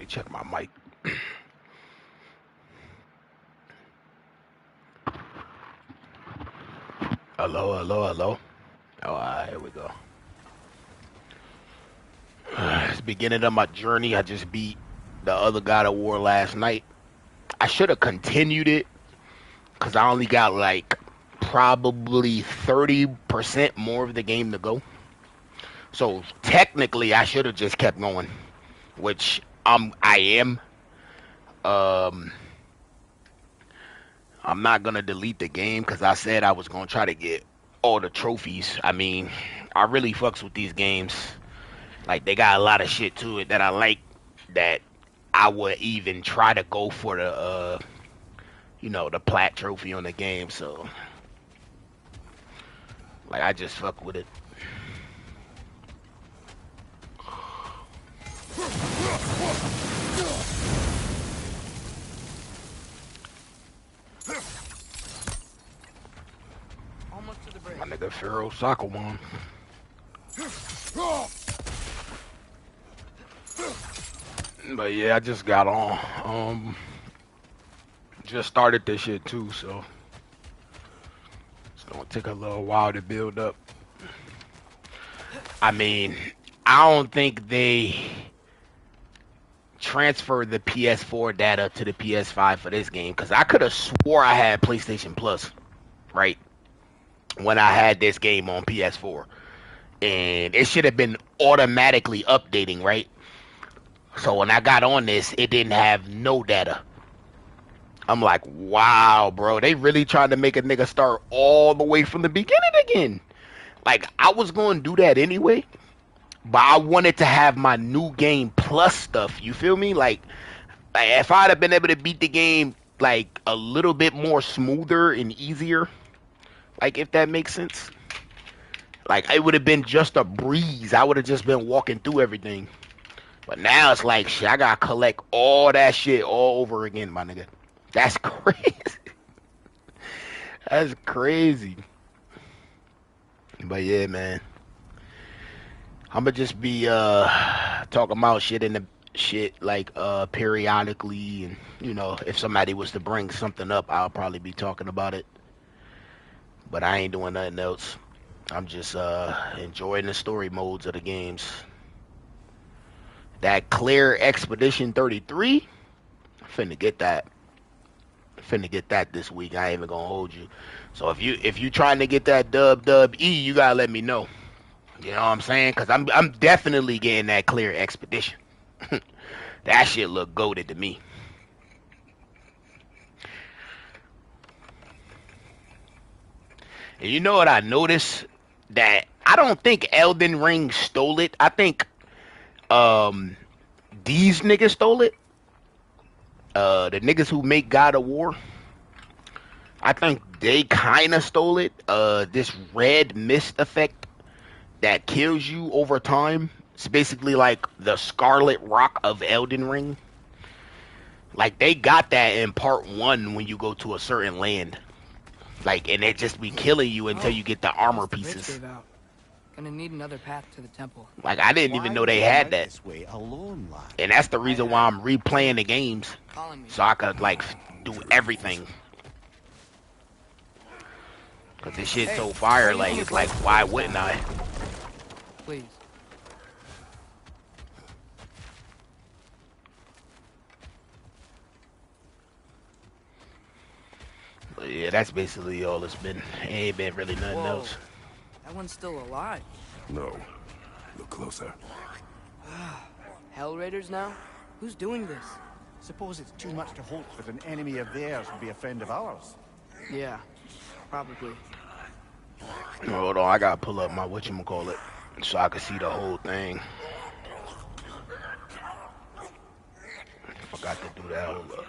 me check my mic. Hello, hello, hello. Oh, here we go. It's the beginning of my journey. I just beat the other God of War last night. I should have continued it because I only got like probably 30% more of the game to go. So technically, I should have just kept going, which I am. Um, I'm not gonna delete the game because I said I was gonna try to get all the trophies. I mean, I really fucks with these games. Like they got a lot of shit to it that I like. That I would even try to go for the the plat trophy on the game. So like I just fuck with it. Almost to the bridge. My nigga Pharaoh Sakawan. But yeah, I just got on. Just started this shit too, so it's gonna take a little while to build up. I mean, I don't think they transferred the PS4 data to the PS5 for this game because I could have swore I had PlayStation Plus, right? When I had this game on PS4. And it should have been automatically updating, right? So when I got on this, it didn't have no data. I'm like, wow, bro, they really trying to make a nigga start all the way from the beginning again. Like, I was going to do that anyway, but I wanted to have my new game plus stuff. You feel me? Like if I'd have been able to beat the game like a little bit more smoother and easier, like if that makes sense. Like it would have been just a breeze. I would have just been walking through everything. But now it's like shit, I gotta collect all that shit all over again, my nigga. That's crazy. That's crazy. But yeah, man. I'ma just be talking about shit in the shit like periodically, and if somebody was to bring something up, I'll probably be talking about it. But I ain't doing nothing else. I'm just enjoying the story modes of the games. That Clear Expedition 33, finna get that. Finna get that this week. I ain't even gonna hold you. So if you trying to get that dub E, you gotta let me know. You know what I'm saying? Cause I'm definitely getting that Clear Expedition. That shit look goated to me. And you know what I noticed? That I don't think Elden Ring stole it. I think these niggas stole it. The niggas who make God of War. I think they kinda stole it. This red mist effect that kills you over time. It's basically like the Scarlet Rock of Elden Ring. Like they got that in part 1 when you go to a certain land. Like, and it just be killing you until you get the armor pieces. Gonna need another path to the temple. Like I didn't even know they had that. This way alone, and that's the reason why I'm replaying the games, so I could like do everything. Cause this shit's so fire, like it's like why wouldn't I? Please. But yeah, that's basically all it's been. Ain't been really nothing else. That one's still alive. No. Look closer. Hell Raiders now? Who's doing this? Suppose it's too much to hope that an enemy of theirs would be a friend of ours. Yeah, probably. Hold on, I gotta pull up my whatchamacallit so I can see the whole thing. Forgot to do that. Hold up.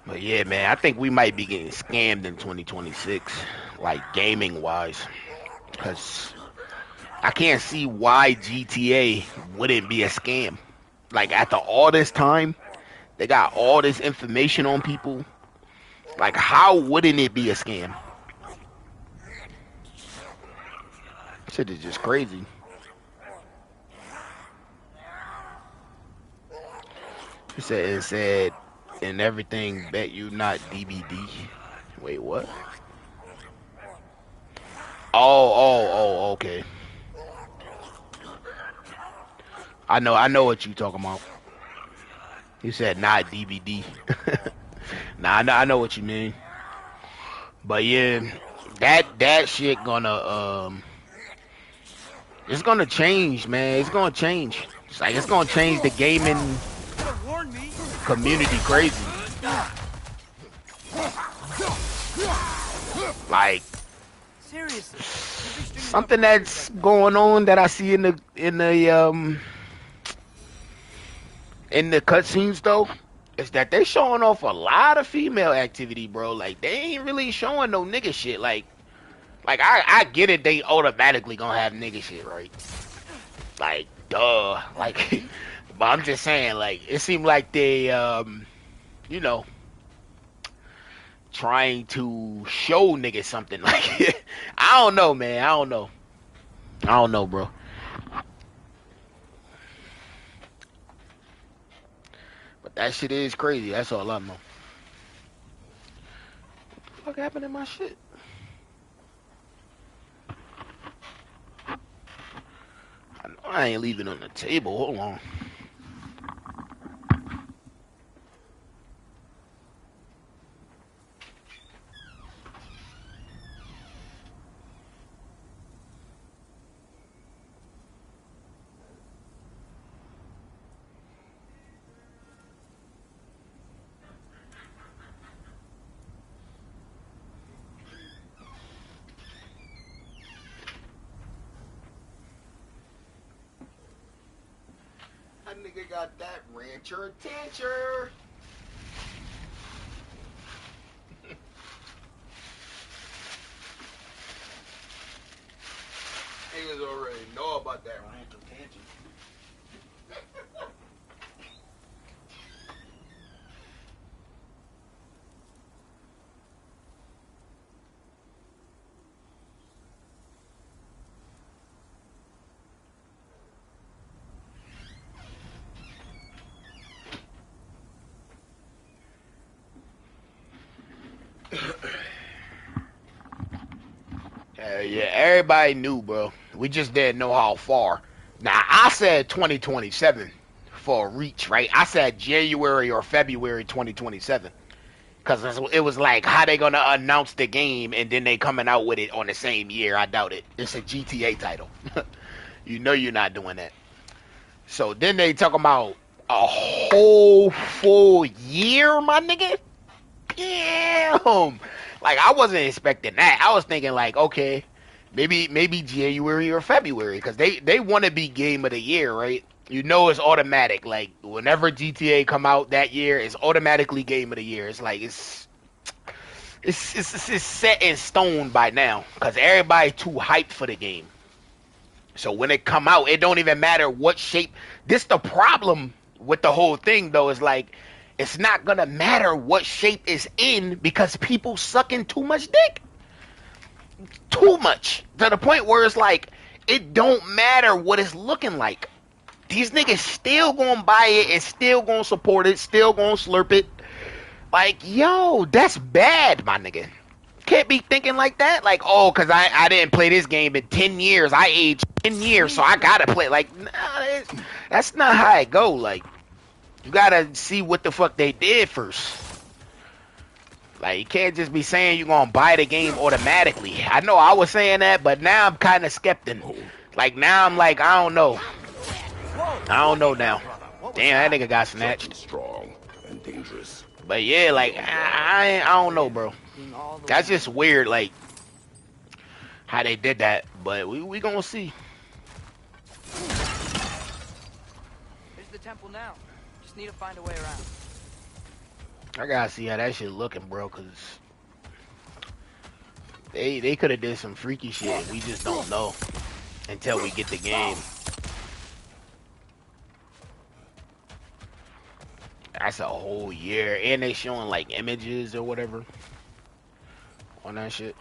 But yeah, man, I think we might be getting scammed in 2026, like gaming wise, because I can't see why GTA wouldn't be a scam. Like after all this time, they got all this information on people, Like, how wouldn't it be a scam? Shit is just crazy. It said, and everything bet you not DBD. Wait, what? Oh, okay. I know what you talking about. You said not DVD. Nah, I know what you mean. But yeah, that shit it's gonna change, man. It's gonna change. It's like it's gonna change the gaming community crazy. Like Seriously, you've been stringing up something players that's like that. going on that I see in the cutscenes though, is that they showing off a lot of female activity, bro. Like they ain't really showing no nigga shit. Like I get it, they automatically gonna have nigga shit, right? Like duh. Like but I'm just saying, like it seemed like they you know, trying to show niggas something. Like I don't know, man. I don't know, bro. But that shit is crazy. That's all I know. What the fuck happened to my shit? I know I ain't leaving on the table. Hold on. That nigga got that rancher attention. Niggas already know about that rancher attention. Yeah, everybody knew, bro. We just didn't know how far. Now, I said 2027 for a reach, right? I said January or February 2027. Because it was like, how they going to announce the game and then they coming out with it on the same year? I doubt it. It's a GTA title. You know you're not doing that. So then they talking about a whole full year, my nigga? Damn. Like I wasn't expecting that. I was thinking like, okay, maybe January or February because they want to be game of the year, right? You know it's automatic. Like whenever GTA come out that year, it's automatically game of the year. It's like it's set in stone by now because everybody too hyped for the game. So when it come out, it don't even matter what shape. This the problem with the whole thing though is like it's not gonna matter what shape it's in because people sucking too much dick. Too much. To the point where it's like it don't matter what it's looking like. These niggas still gonna buy it and still gonna support it, still gonna slurp it. Like, yo, that's bad, my nigga. Can't be thinking like that. Like, oh, because I didn't play this game in 10 years. I aged 10 years, so I gotta play. Like, nah, that's not how it go. Like, you gotta see what the fuck they did first. Like, you can't just be saying you're gonna buy the game automatically. I know I was saying that, but now I'm kind of skeptic. Like, now I'm like, I don't know. I don't know now. Damn, that nigga got snatched. Strong and dangerous. But yeah, like, I don't know, bro. Being all the That's way. just weird, like, how they did that. But we gonna see. There's the temple now. Just need to find a way around. I gotta see how that shit looking, bro, cause they could have did some freaky shit. And we just don't know until we get the game. That's a whole year, and they showing like images or whatever on that shit.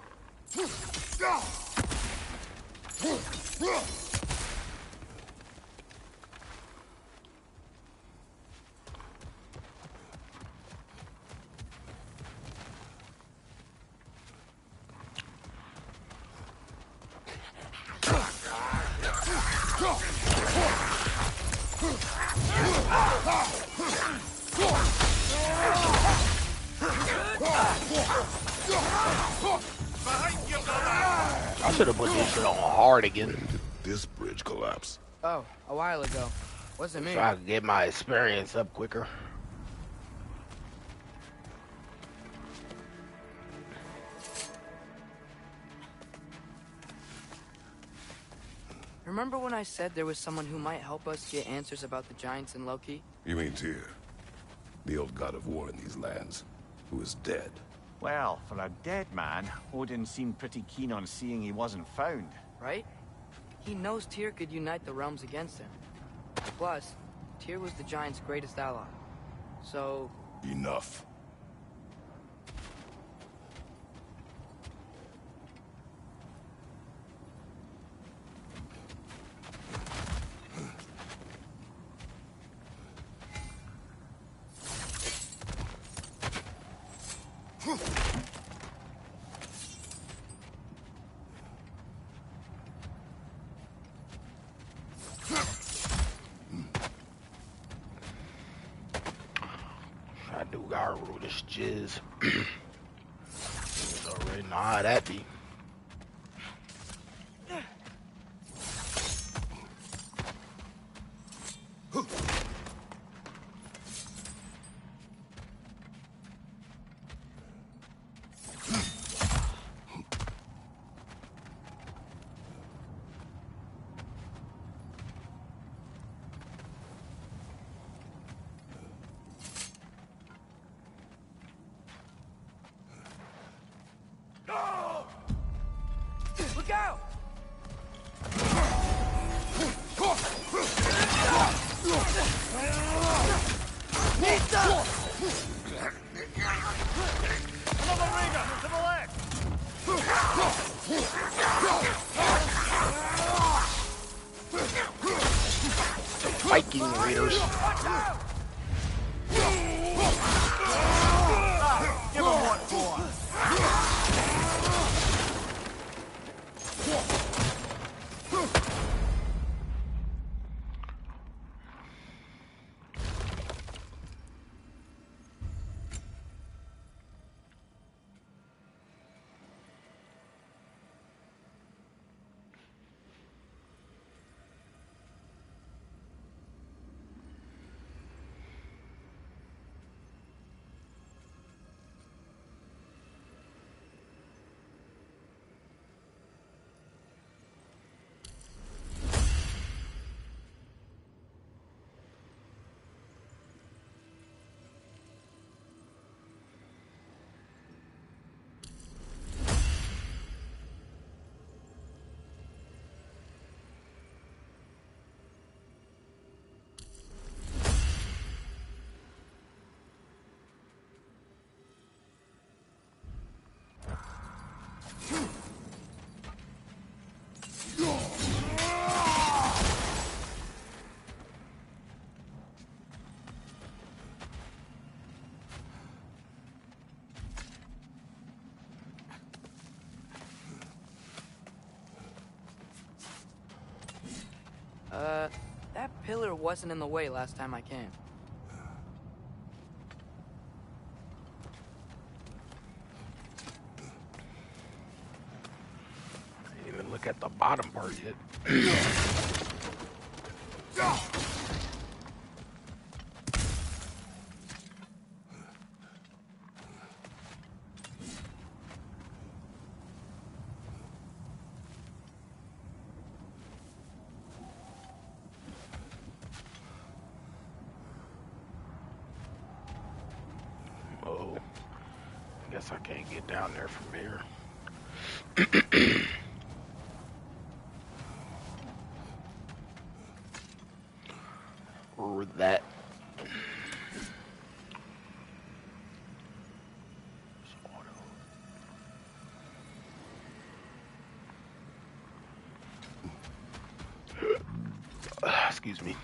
I should have put this shit on hard again, When did this bridge collapse? Oh, a while ago. Wasn't me. so I could get my experience up quicker. Remember when I said there was someone who might help us get answers about the giants in Loki? You mean Tyr, the old god of war in these lands, who is dead? Well, for a dead man, Odin seemed pretty keen on seeing he wasn't found. Right? He knows Tyr could unite the realms against him. Plus, Tyr was the giant's greatest ally. So, Enough. I do gotta rule this jizz. Already know how that be. look out! Another Raider to the left! Viking Raiders. Give him what for! That pillar wasn't in the way last time I came. Didn't even look at the bottom part yet. Oh, I guess I can't get down there from here. Or that. Excuse me.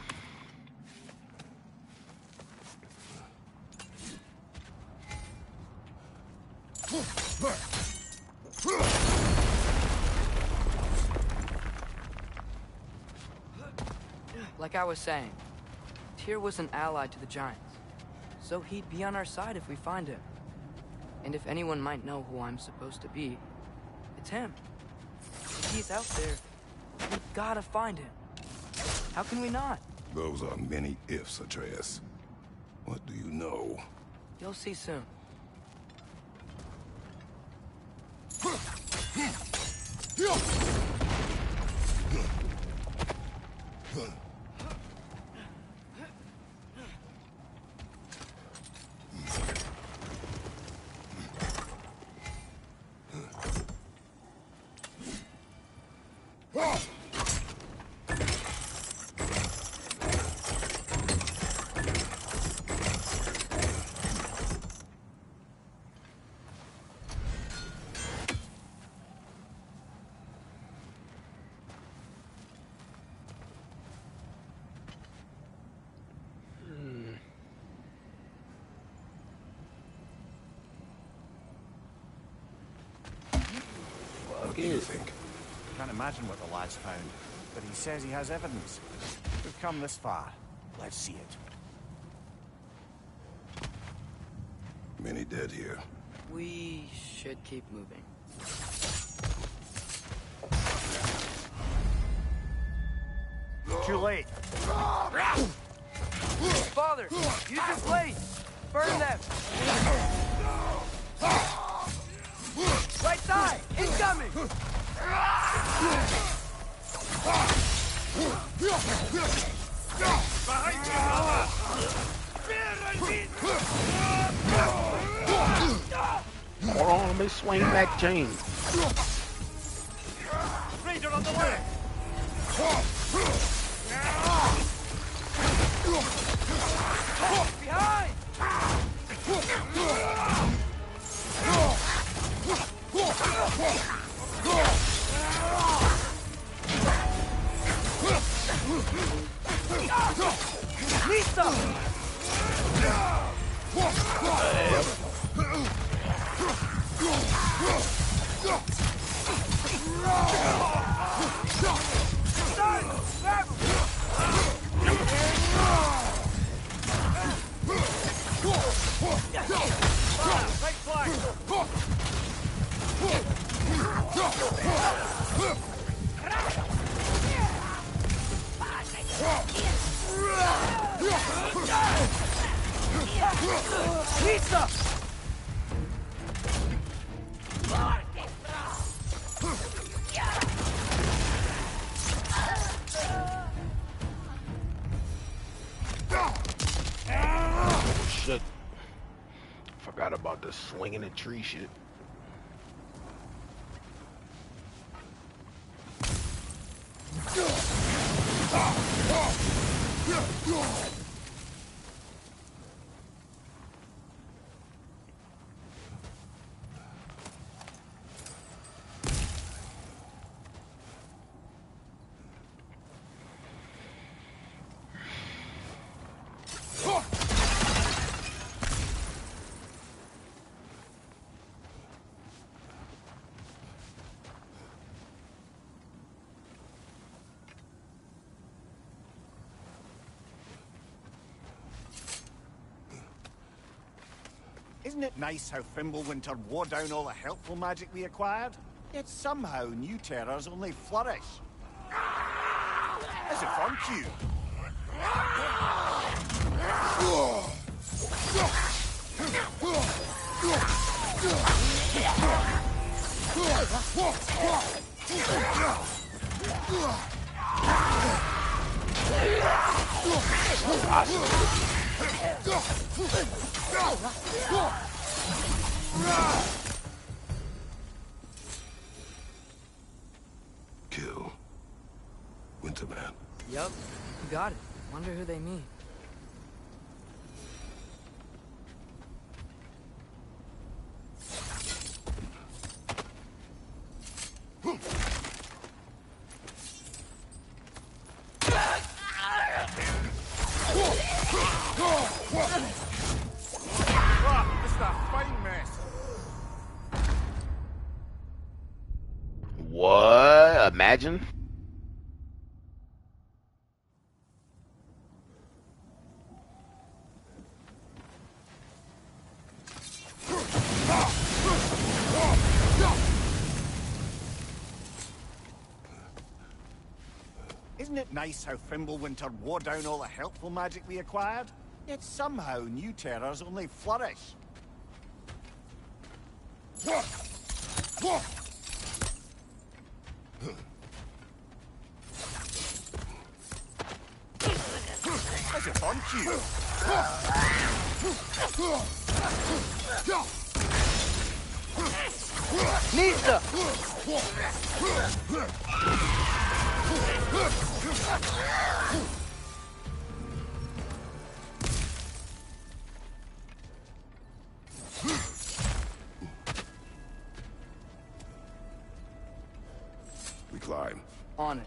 Like I was saying, Tyr was an ally to the Giants, so he'd be on our side if we find him. And if anyone might know who I'm supposed to be, it's him. If he's out there, we gotta find him. How can we not? Those are many ifs, Atreus. What do you know? You'll see soon. What do you think? Can't imagine what the lad's found, but he says he has evidence. We've come this far. Let's see it. Many dead here. We should keep moving. Too late. Father, use your blade! Burn them! Right side! Incoming! Behind you, brother! Hold on, let me swing that chain. Raider on the way! Behind! Lisa! Right flank! Lisa! Oh, shit. Forgot about the swinging the tree shit. Isn't it nice how Fimbulwinter wore down all the helpful magic we acquired? Yet somehow new terrors only flourish. Is it fun to you? Kill. Winterman. Yup, you got it. Wonder who they mean. imagine. Isn't it nice how Fimbulwinter wore down all the helpful magic we acquired? Yet somehow new terrors only flourish. As if on cue. Nista! We climb. On it.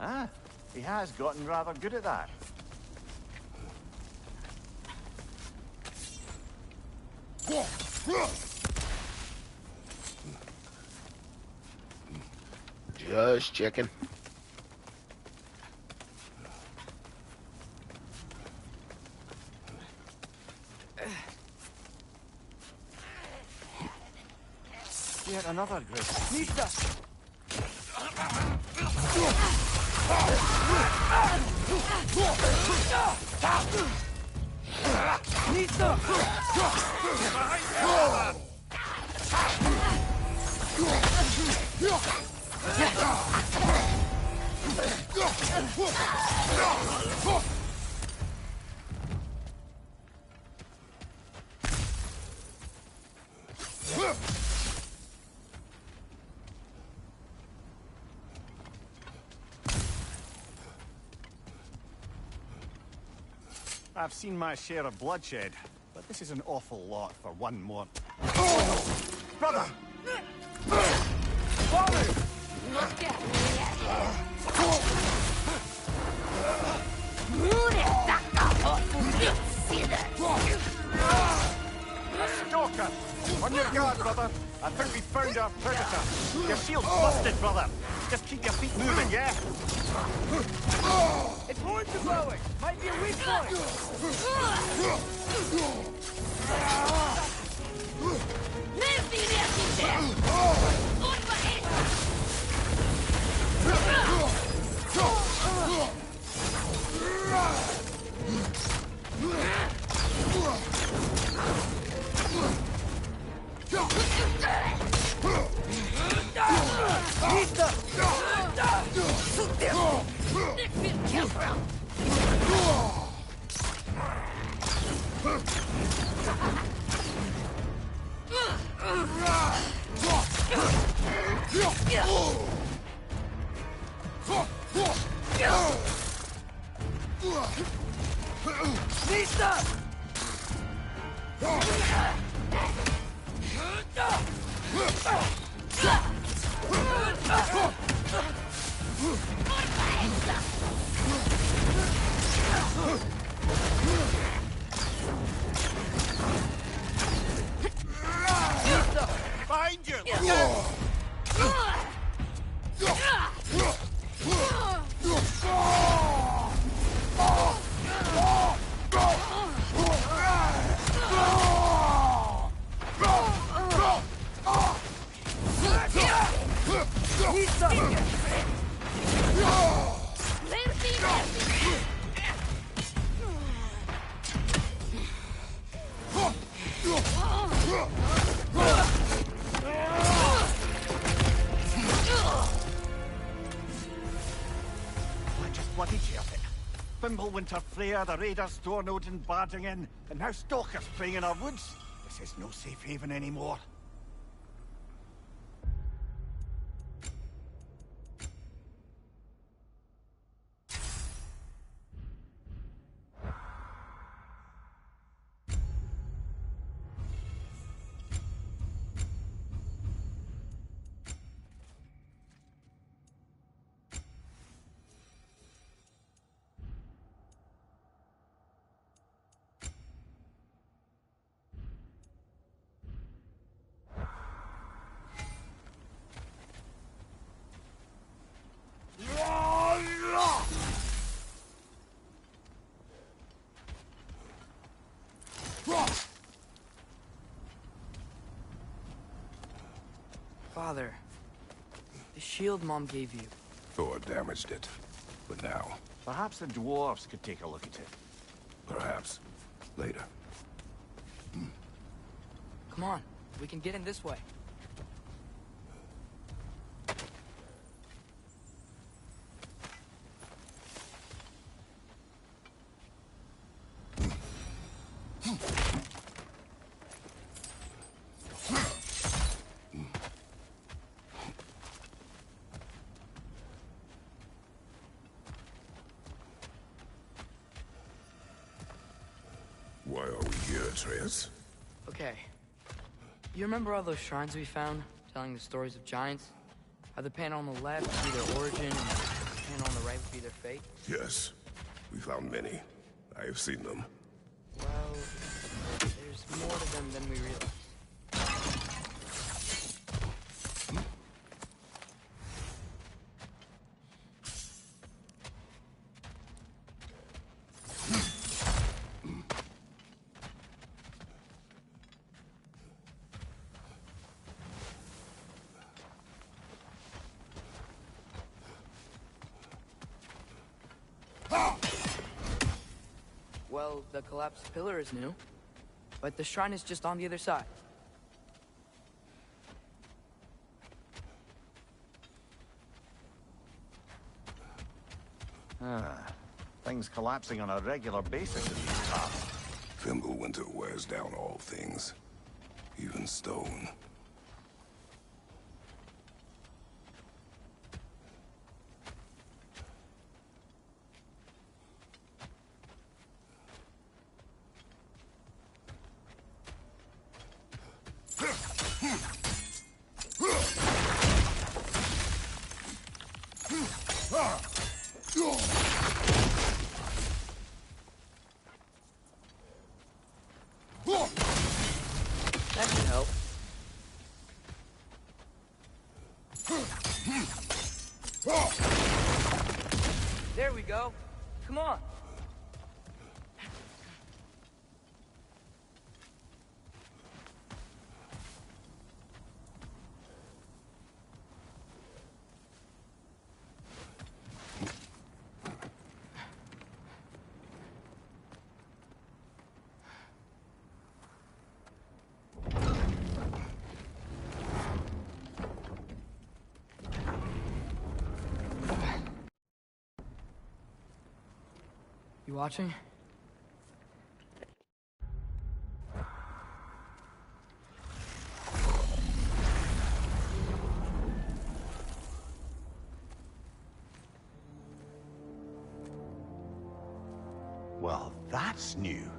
Ah, he has gotten rather good at that. Just checking. Yet another great. Nista! Nista! I've seen my share of bloodshed, but this is an awful lot for one more. Brother! Stalker! On your guard, brother! I think we found our predator. Your shield's busted, brother. Just keep your feet moving, yeah? Its horns are glowing! Might be a weak point! Nista! Behind you! Look out! I just bloody cheered it. Fimbulwinter Freya, the raiders, Stornodin barging in, and now stalkers playing in our woods. This is no safe haven anymore. father. The shield Mom gave you. Thor damaged it. But now, Perhaps the dwarves could take a look at it. perhaps, later. Come on, we can get in this way. Why are we here, Atreus? Okay. You remember all those shrines we found, telling the stories of giants? How the panel on the left would be their origin, and the panel on the right would be their fate? Yes. We found many. I have seen them. Well, there's more to them than we realize. Well, the collapsed pillar is new, but the shrine is just on the other side. Things collapsing on a regular basis in these parts. Fimbulwinter wears down all things, even stone. That should help. There we go. Come on. You watching? Well, that's new.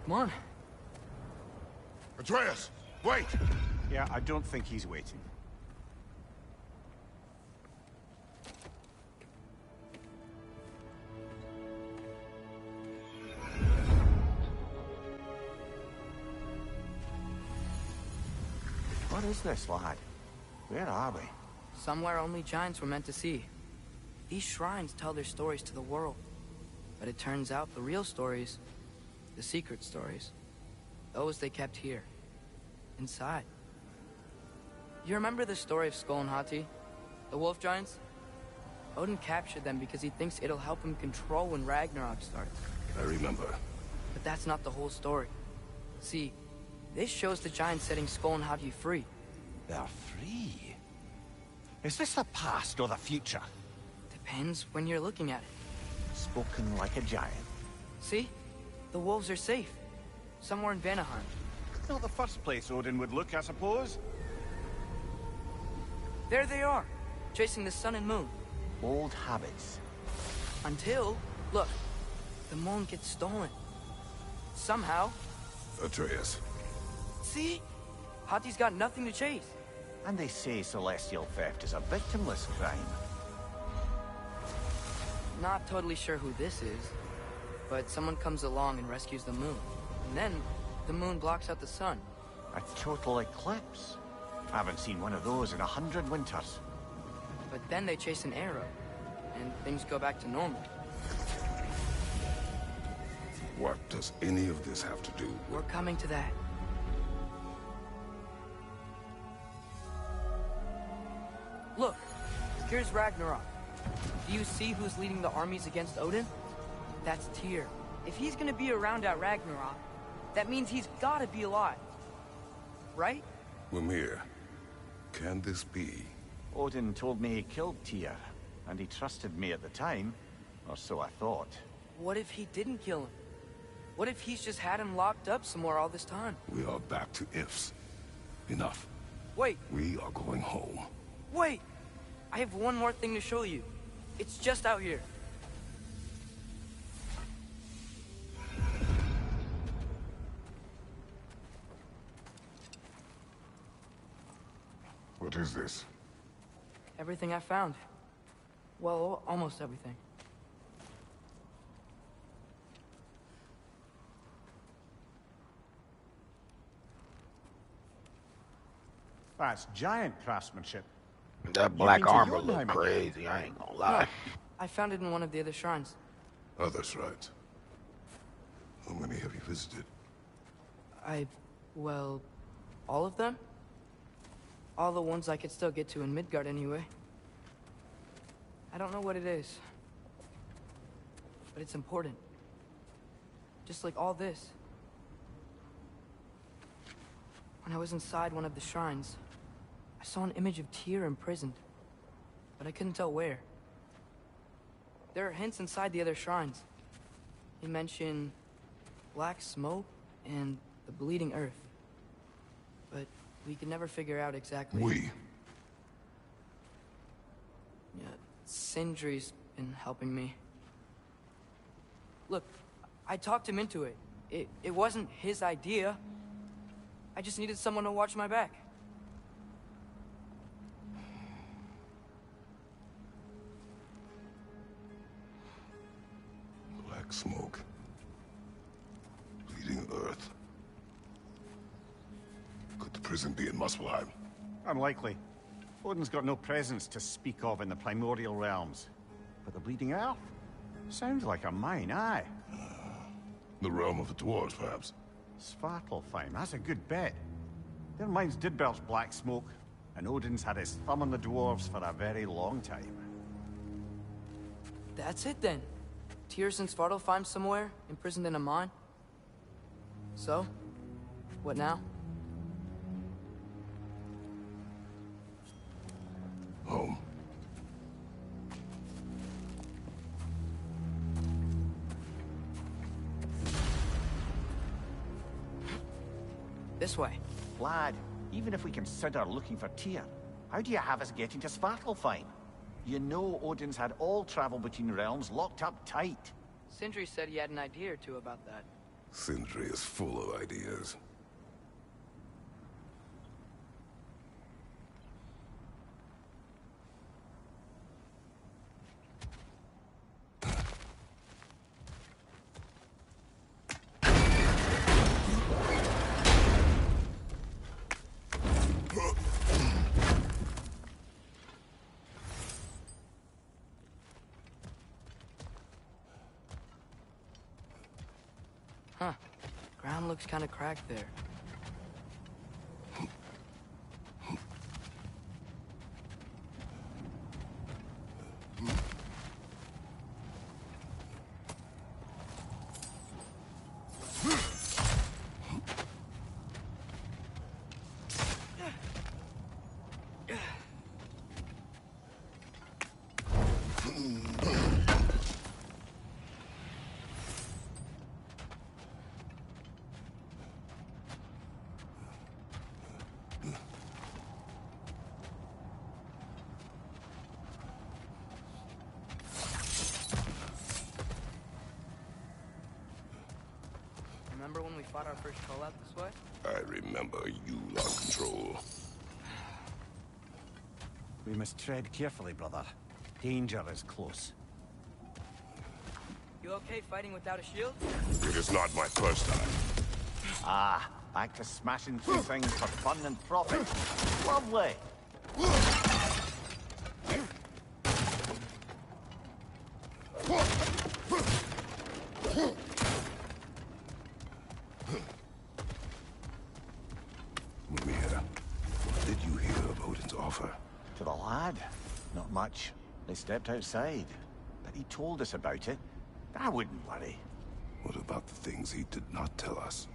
Come on. Atreus, wait! Yeah, I don't think he's waiting. What is this, lad? Where are we? Somewhere only giants were meant to see. These shrines tell their stories to the world. But it turns out the real stories, the secret stories, those they kept here, inside. You remember the story of Skull and Hati? The wolf giants? Odin captured them because he thinks it'll help him control when Ragnarok starts. I remember. But that's not the whole story. See, this shows the giants setting Skull and Hati free. They're free. Is this the past or the future? Depends when you're looking at it. Spoken like a giant. See? The wolves are safe. Somewhere in Vanaheim. Not the first place Odin would look, I suppose. There they are, chasing the sun and moon. Old habits. Until, look, the moon gets stolen. Somehow. Atreus. See? Hati's got nothing to chase. And they say celestial theft is a victimless crime. Not totally sure who this is, but someone comes along and rescues the moon. And then, the moon blocks out the sun. A total eclipse. I haven't seen one of those in 100 winters. But then they chase an arrow, and things go back to normal. What does any of this have to do We're with... coming to that. Look, here's Ragnarok. Do you see who's leading the armies against Odin? That's Tyr. If he's gonna be around at Ragnarok, that means he's gotta be alive. Right? Mimir, can this be? Odin told me he killed Tyr, and he trusted me at the time, or so I thought. What if he didn't kill him? What if he's just had him locked up somewhere all this time? We are back to ifs. Enough. Wait, We are going home. wait! I have one more thing to show you. It's just out here. What is this? Everything I found. Well, almost everything. That's giant craftsmanship. That black been to armor Jotunheim look again? crazy, I ain't gonna No, lie. I found it in one of the other shrines. Other shrines. How many have you visited? Well, all of them? All the ones I could still get to in Midgard anyway. I don't know what it is. But it's important. Just like all this. When I was inside one of the shrines, I saw an image of Tyr imprisoned. But I couldn't tell where. There are hints inside the other shrines. They mention black smoke and the bleeding earth. But we could never figure out exactly. We. Yeah, Sindri's been helping me. Look, I talked him into it. It wasn't his idea. I just needed someone to watch my back. Black smoke. Bleeding earth. Could the prison be in Muspelheim? Unlikely. Odin's got no presence to speak of in the primordial realms. But the Bleeding Earth? Sounds like a mine, aye. The realm of the dwarves, perhaps. Svartalfheim, that's a good bet. Their mines did belch black smoke, and Odin's had his thumb on the dwarves for a very long time. That's it then. Tyr's in Svartalfheim somewhere, imprisoned in a mine. So, what now? Home. This way. Lad, even if we consider looking for Tyr, how do you have us getting to Svartalfheim? You know Odin's had all travel between realms locked up tight. Sindri said he had an idea or two about that. Sindri is full of ideas. Huh. Ground looks kind of cracked there. Remember when we fought our first troll out this way? I remember you lost control. We must tread carefully, brother. Danger is close. You okay fighting without a shield? It is not my first time. Ah, back to smashing through things for fun and profit. Lovely. much. They stepped outside, but he told us about it. I wouldn't worry. What about the things he did not tell us?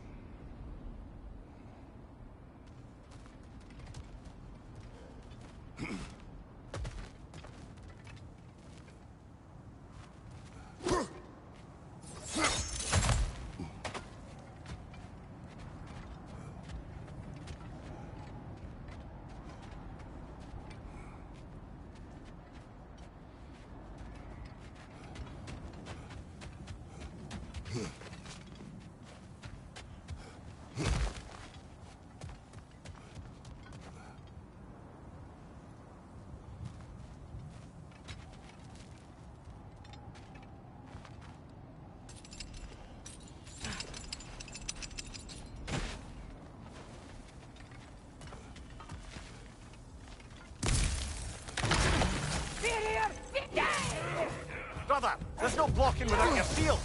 Brother, there's no blocking without your shield.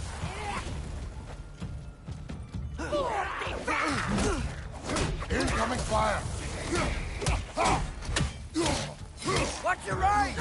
Incoming fire! Watch your right!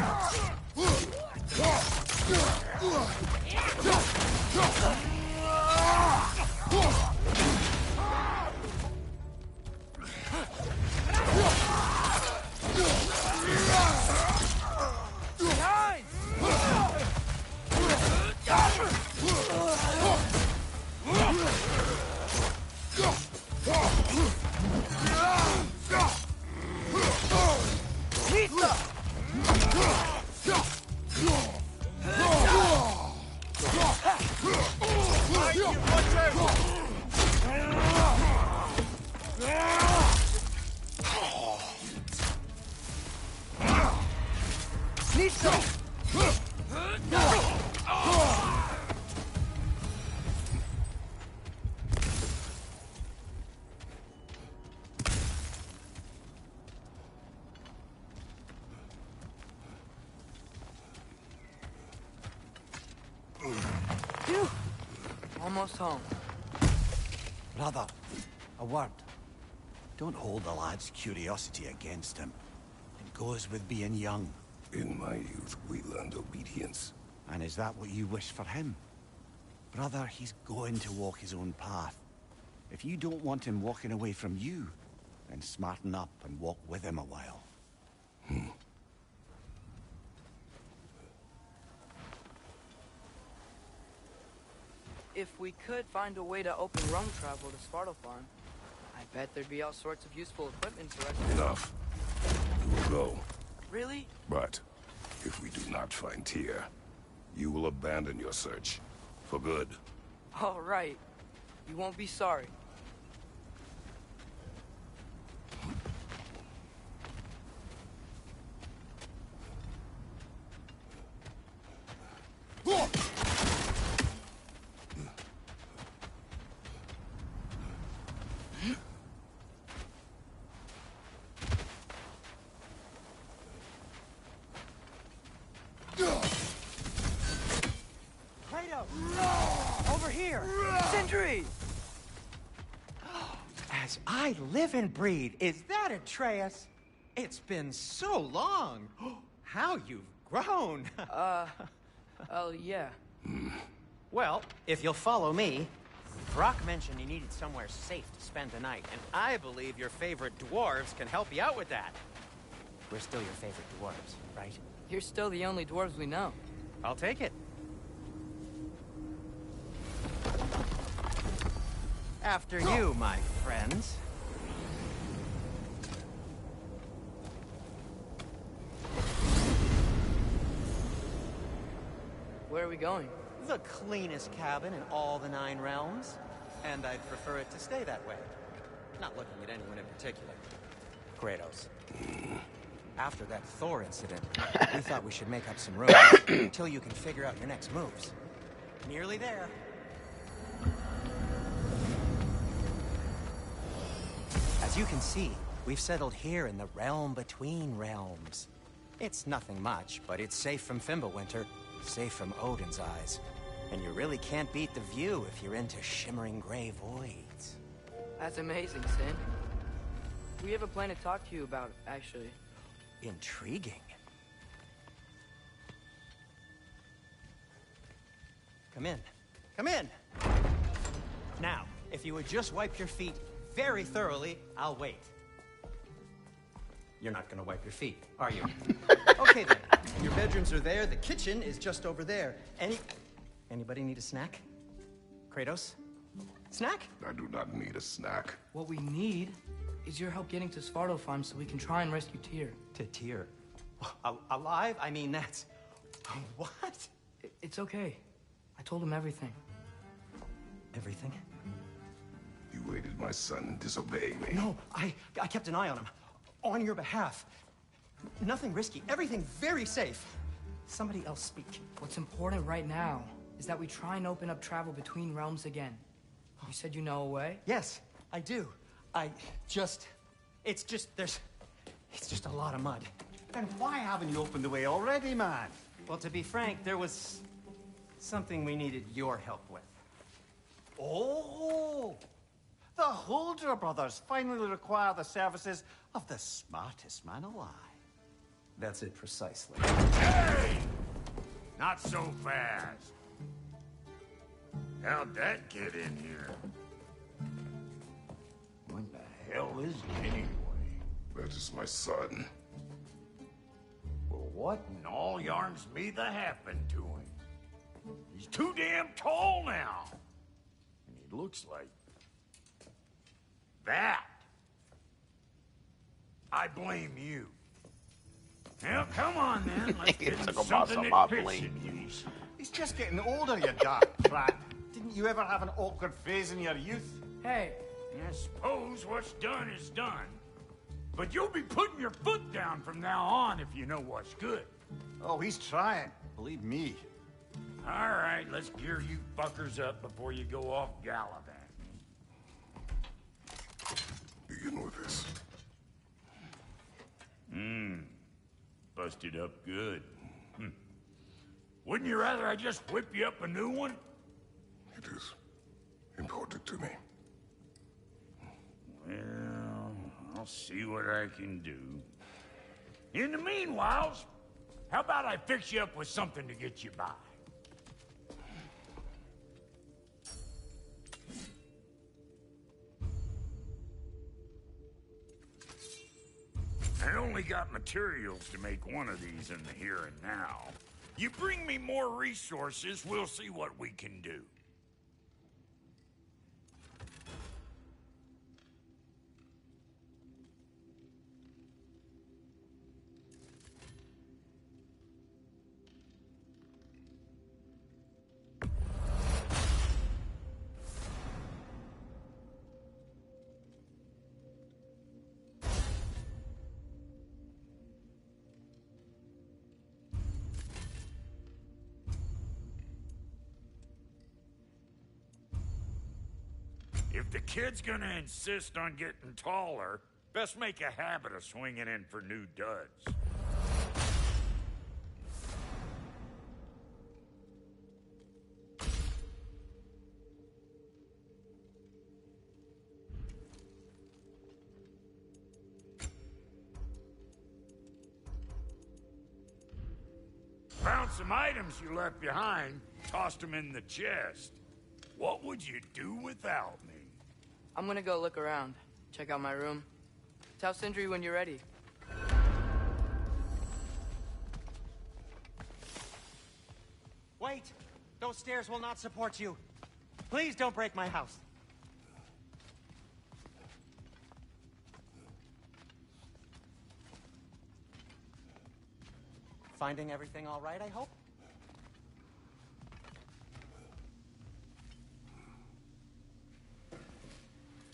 Almost home. Brother, a word. Don't hold the lad's curiosity against him. It goes with being young. In my youth, we learned obedience. And is that what you wish for him? Brother, he's going to walk his own path. If you don't want him walking away from you, then smarten up and walk with him a while. If we could find a way to open roam travel to Svartalfheim, I bet there'd be all sorts of useful equipment to recommend. Enough. We will go. Really? But if we do not find Tyr, you will abandon your search. For good. All right. You won't be sorry. Over here! Sindri! As I live and breathe, is that Atreus? It's been so long. How you've grown. Oh, yeah. Well, if you'll follow me, Brock mentioned you needed somewhere safe to spend the night, and I believe your favorite dwarves can help you out with that. We're still your favorite dwarves, right? You're still the only dwarves we know. I'll take it. After you, my friends. Where are we going? The cleanest cabin in all the 9 realms. And I'd prefer it to stay that way. Not looking at anyone in particular. Kratos. After that Thor incident, we thought we should make up some room until you can figure out your next moves. Nearly there. As you can see, we've settled here in the realm between realms. It's nothing much, but it's safe from Fimbulwinter, safe from Odin's eyes. And you really can't beat the view if you're into shimmering gray voids. That's amazing, Sin. We have a plan to talk to you about, actually. Intriguing. Come in. Come in! Now, if you would just wipe your feet very thoroughly, I'll wait. You're not gonna wipe your feet, are you? Okay then. Your bedrooms are there, the kitchen is just over there. Anybody need a snack? Kratos? Snack? I do not need a snack. What we need is your help getting to Svartalfheim so we can try and rescue Tyr. To Tyr? Alive? I mean, that's... What? It's okay. I told him everything. Everything? You aided my son and disobeyed me. No, I kept an eye on him. On your behalf. Nothing risky. Everything very safe. Somebody else speak. What's important right now is that we try and open up travel between realms again. You said you know a way? Yes, I do. It's just a lot of mud. Then why haven't you opened the way already, man? Well, to be frank, there was something we needed your help with. Oh! The Holder brothers finally require the services of the smartest man alive. That's it precisely. Hey! Not so fast. How'd that get in here? What the hell is it anyway? That is my son. Well, what in all yarns me that happened to him? He's too damn tall now. And he looks like... that. I blame you. Now, come on, then. Let's get Talk into about something some I that fits blame in you. He's just getting older, you dark brat. Didn't you ever have an awkward phase in your youth? Hey, I suppose what's done is done. But you'll be putting your foot down from now on if you know what's good. Oh, he's trying. Believe me. All right, let's gear you fuckers up before you go off gallivanting. Begin with this. Busted up good. Wouldn't you rather I just whip you up a new one? It is important to me. Well, I'll see what I can do. In the meanwhile, how about I fix you up with something to get you by? I only got materials to make one of these in the here and now. You bring me more resources, we'll see what we can do. If the kid's gonna insist on getting taller, best make a habit of swinging in for new duds. Found some items you left behind, tossed them in the chest. What would you do without me? I'm gonna go look around. Check out my room. Tell Sindri when you're ready. Wait! Those stairs will not support you. Please don't break my house. Finding everything all right, I hope?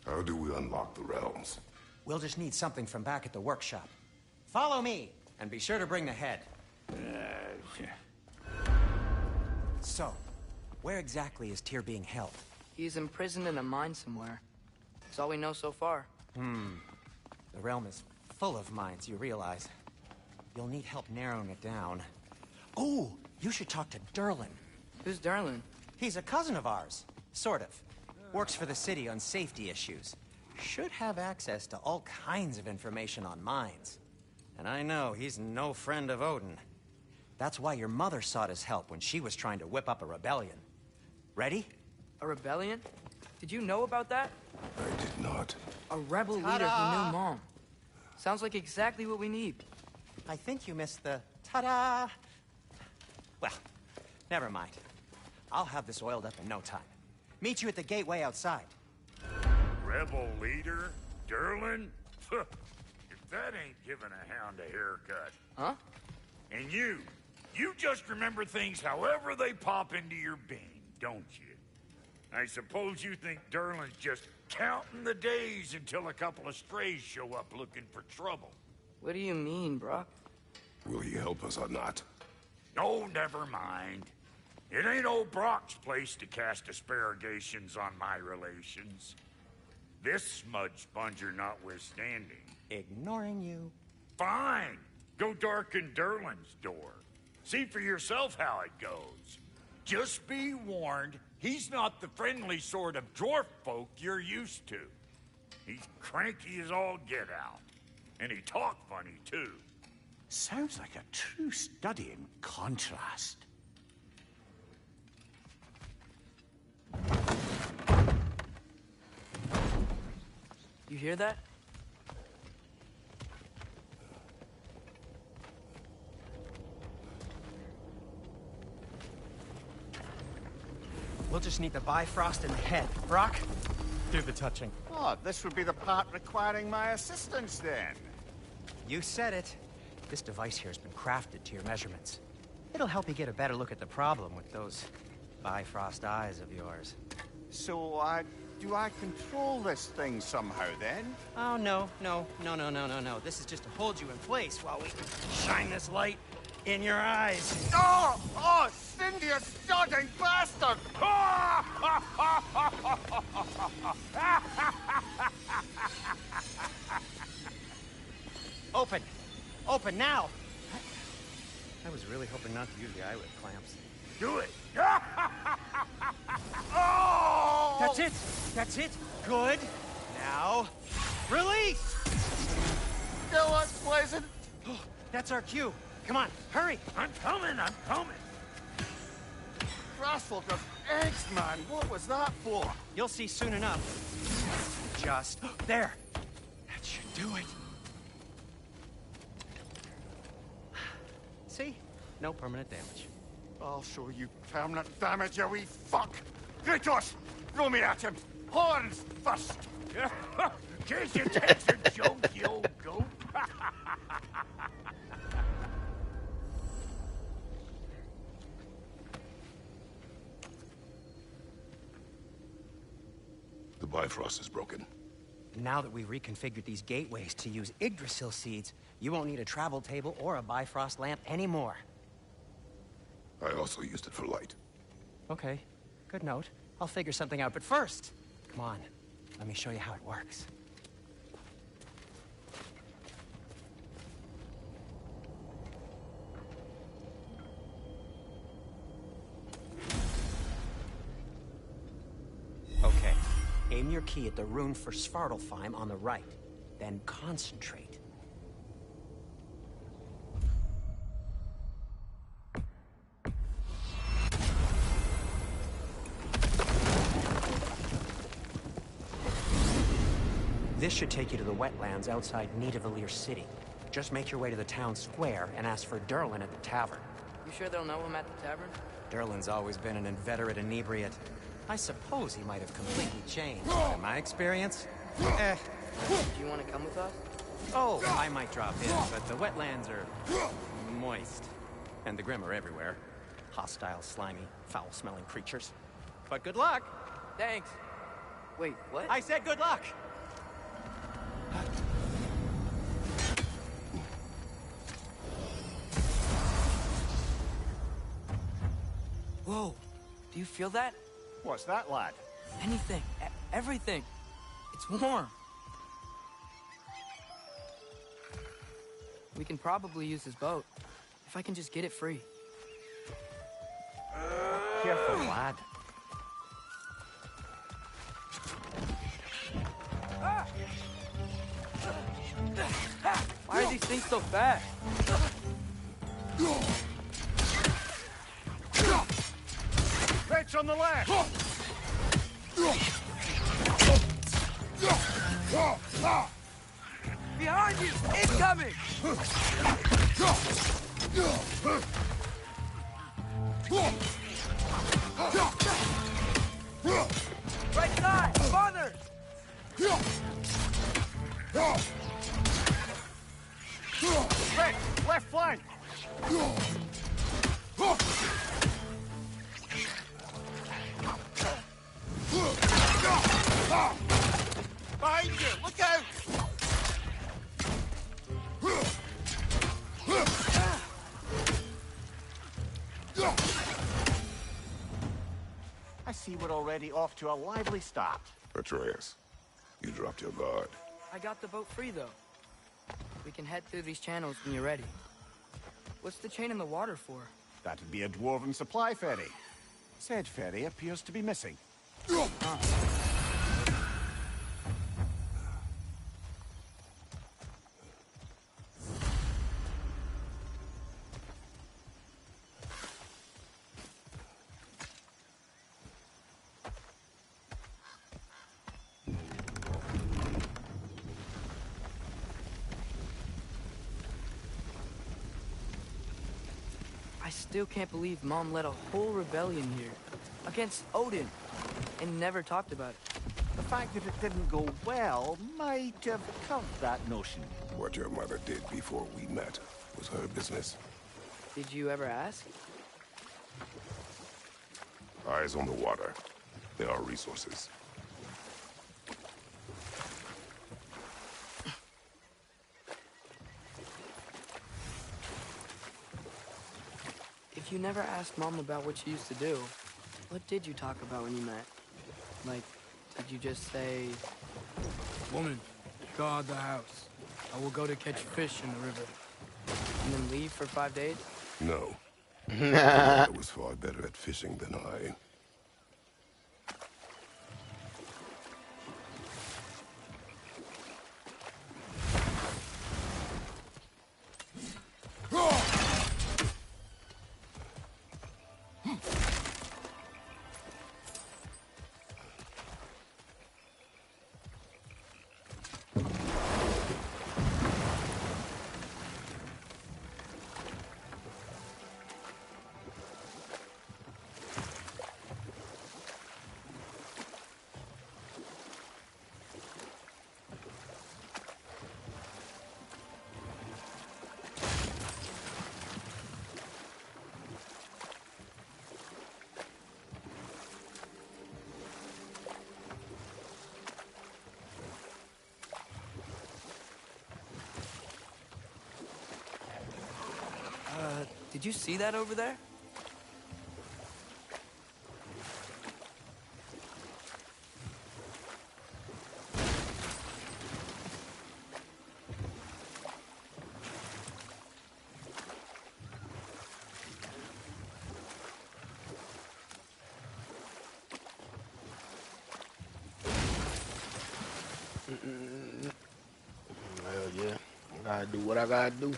How do we unlock the realms? We'll just need something from back at the workshop. Follow me, and be sure to bring the head. So, where exactly is Tyr being held? He's imprisoned in a mine somewhere. That's all we know so far. The realm is full of mines, you realize. You'll need help narrowing it down. Oh, you should talk to Durlin. Who's Darlin? He's a cousin of ours. Sort of. Works for the city on safety issues. Should have access to all kinds of information on mines. And I know he's no friend of Odin. That's why your mother sought his help when she was trying to whip up a rebellion. Ready? A rebellion? Did you know about that? I did not. A rebel leader who knew Mom. Sounds like exactly what we need. I think you missed the ta-da. Well, never mind. I'll have this oiled up in no time. Meet you at the gateway outside. Rebel leader? Derlin? If that ain't giving a hound a haircut. Huh? And you just remember things however they pop into your bean, don't you? I suppose you think Derlin's just counting the days until a couple of strays show up looking for trouble. What do you mean, Brock? Will he help us or not? No, never mind. It ain't old Brock's place to cast asparagations on my relations. This smudge sponger notwithstanding. Ignoring you. Fine. Go darken Derlin's door. See for yourself how it goes. Just be warned, he's not the friendly sort of dwarf folk you're used to. He's cranky as all get out. And he talk funny, too. Sounds like a true study in contrast. You hear that? We'll just need the Bifrost in the head. Brock, do the touching. Oh, this would be the part requiring my assistance then. You said it. This device here has been crafted to your measurements. It'll help you get a better look at the problem with those Bifrost eyes of yours. So, do I control this thing somehow then? Oh, no. This is just to hold you in place while we shine this light in your eyes. Oh! Oh, Cindy, you sodding bastard! Open! Open now! I was really hoping not to use the eyelid clamps. Do it! Oh! That's it! That's it! Good! Now, release! Still unpleasant. That's our cue. Come on, hurry! I'm coming! Rascal of eggs, man. What was that for? You'll see soon enough. Just there. That should do it. See? No permanent damage. I'll show you permanent damage, you wee fuck. Kratos, throw me at him. Horns first. Can't you take a joke, you old goat? The Bifrost is broken. Now that we've reconfigured these gateways to use Yggdrasil seeds, you won't need a travel table or a Bifrost lamp anymore. I also used it for light. Okay, good note. I'll figure something out, but first, come on, let me show you how it works. Okay, aim your key at the rune for Svartalfheim on the right, then concentrate. This should take you to the wetlands outside Nidavellir City. Just make your way to the town square and ask for Derlin at the tavern. You sure they'll know him at the tavern? Derlin's always been an inveterate inebriate. I suppose he might have completely changed. In my experience, Do you want to come with us? Oh, I might drop in, but the wetlands are moist. And the Grim are everywhere. Hostile, slimy, foul-smelling creatures. But good luck! Thanks. Wait, what? I said good luck! Whoa, do you feel that? What's that, lad? Anything, everything. It's warm. We can probably use his boat, if I can just get it free. Careful, lad. Why are these things so fast? Watch on the left! Behind you! Incoming! Right side! Farther! Rick, left flank! Behind you! Look out! I see we're already off to a lively start. Atreus, you dropped your guard. I got the boat free, though. We can head through these channels when you're ready. What's the chain in the water for? That'd be a dwarven supply ferry. Said ferry appears to be missing. I still can't believe Mom led a whole rebellion here. Against Odin. And never talked about it. The fact that it didn't go well might have covered that notion. What your mother did before we met was her business. Did you ever ask? Eyes on the water. There are resources. If you never asked Mom about what she used to do, what did you talk about when you met? Like, did you just say... Woman, guard the house. I will go to catch fish in the river. And then leave for 5 days? No. My mother was far better at fishing than I. Did you see that over there? Hell yeah. I gotta do what I gotta do.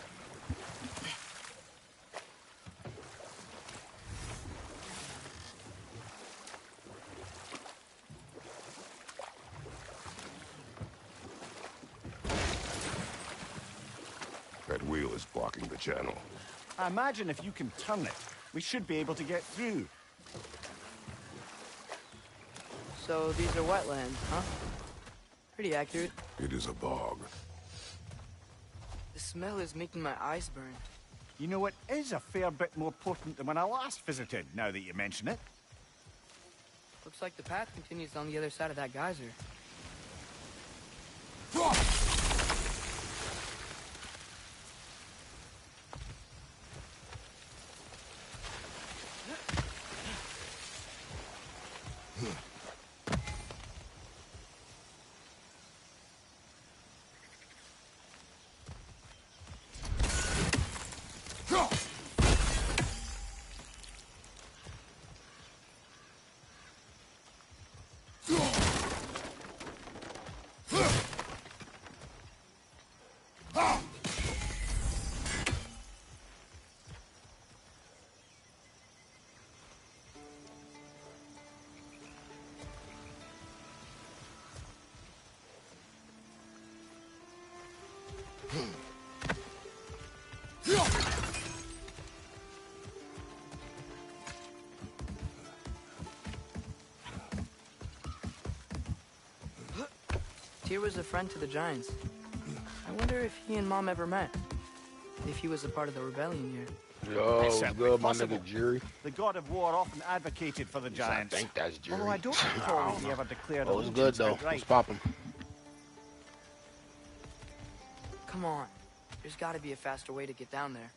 That wheel is blocking the channel. I imagine if you can turn it, we should be able to get through. So these are wetlands, huh? Pretty accurate. It is a bog. The smell is making my eyes burn. You know, it is a fair bit more potent than when I last visited, now that you mention it. Looks like the path continues on the other side of that geyser. Tyr was a friend to the Giants. I wonder if he and Mom ever met. If he was a part of the rebellion here. Yo, It's what's certainly good, my possible. nigga Jerry? The god of war often advocated for the Giants. I think that's Jerry. Although I don't recall he ever declared Oh, it's good allegiance though. outright. What's poppin'? Come on. There's gotta be a faster way to get down there.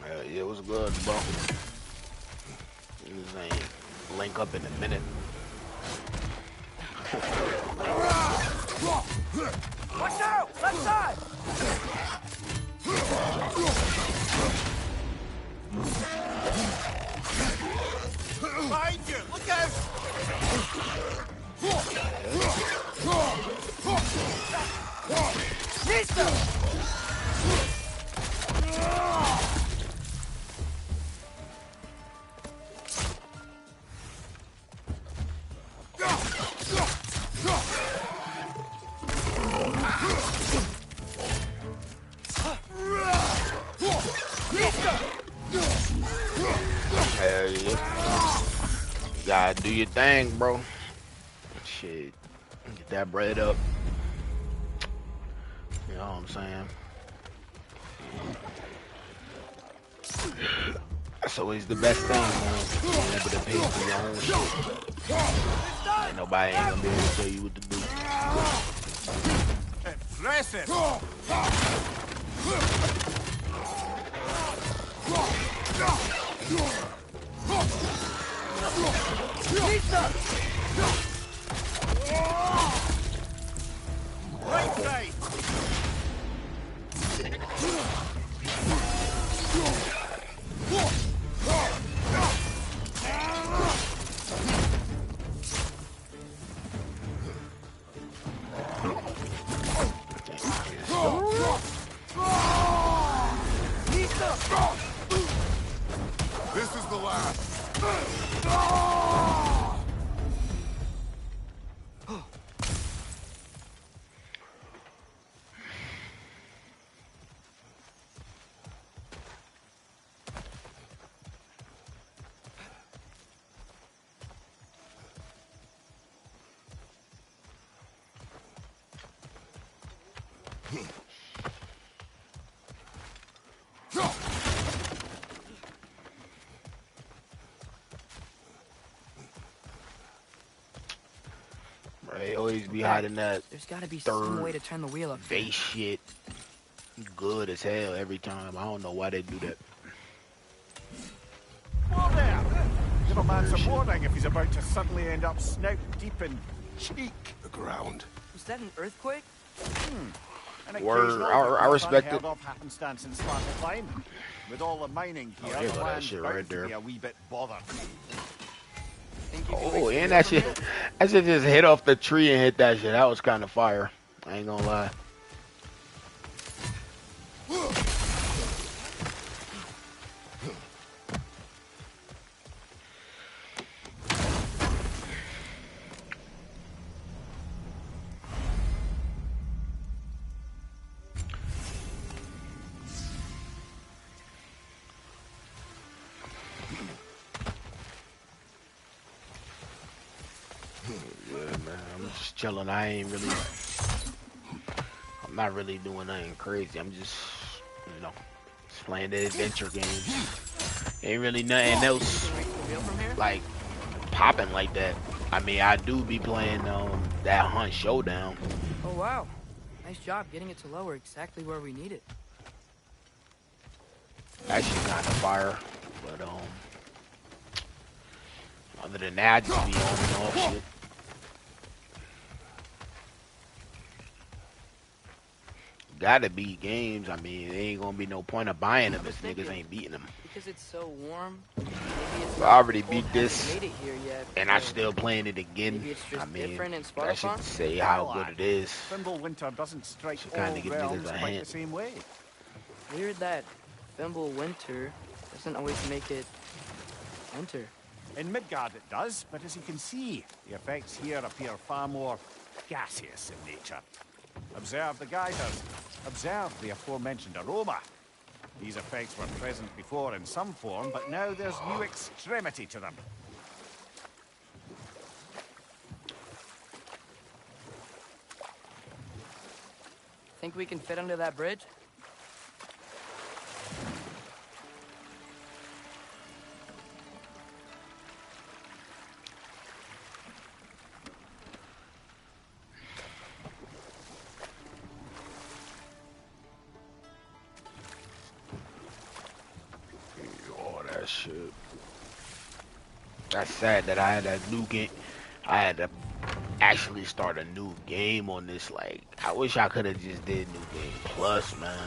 Yeah, it was good, bro. This ain't link up in a minute. Watch out! Left side! Behind you! Look out! Hell yeah. You gotta do your thing, bro. Shit. Get that bread up. You know what I'm saying? That's always the best thing, man. Being able to pay for your own shit. Ain't nobody ain't gonna be able to tell you what to do. Impressive! Right side! This is the last. Right, always be hiding that There's gotta be some way to turn the wheel up. face shit. Good as hell every time. I don't know why they do that. Whoa there! Give a man some warning if he's about to suddenly end up snout deep in cheek. The ground. Was that an earthquake? An Word, occasional I respect it. unheard of happenstance in Sparta climb. With all the mining here, yeah, the that land's shit bound right to there. be a wee bit bothered. Think you can Oh, make and some that wheel shit, from that shit just hit off the tree and hit that shit. That was kind of fire. I ain't gonna lie. Yeah, man, I'm just chilling. I'm not really doing nothing crazy. I'm just, just playing the adventure games. Ain't really nothing else the wheel from here? like popping like that. I mean, I do be playing that Hunt Showdown. Oh wow. Nice job getting it to lower exactly where we need it. Actually, kind of fire, but other than that, I just be on and off shit. Gotta beat games. I mean, there ain't gonna be no point of buying them if niggas ain't beating them. Because it's so warm. Maybe it's I not already cold beat hasn't this, made it here yet, and I but still playing it again. maybe it's just I mean, different in that should Spotify? say how good it is. Thimble Winter doesn't strike Should all kinda give realms niggas a quite hint. the same way. Weird that Thimble Winter doesn't always make it Enter. In Midgard it does, but as you can see, the effects here appear far more gaseous in nature. Observe the geysers. Observe the aforementioned aroma. These effects were present before in some form, but now there's new extremity to them. Think we can fit under that bridge? All that shit. That's sad that I had that new game. I had to actually start a new game on this. Like, I wish I could have just did New Game Plus, man.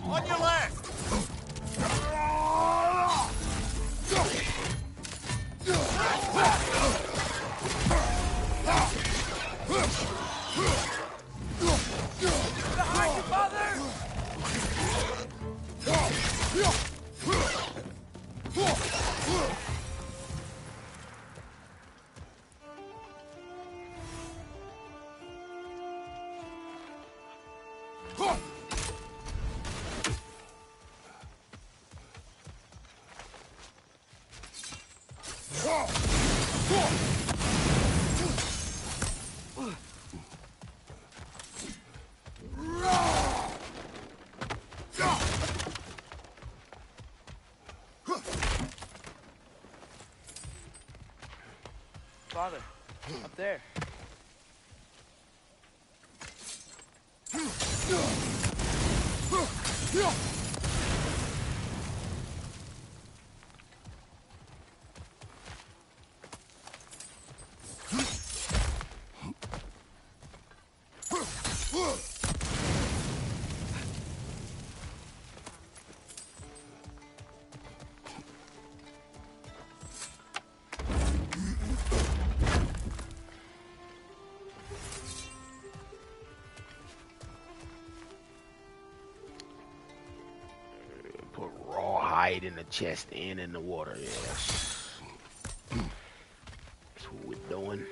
On your left! Behind you, father! Father, up there. Put raw hide in the chest and in the water. Yeah, that's what we're doing.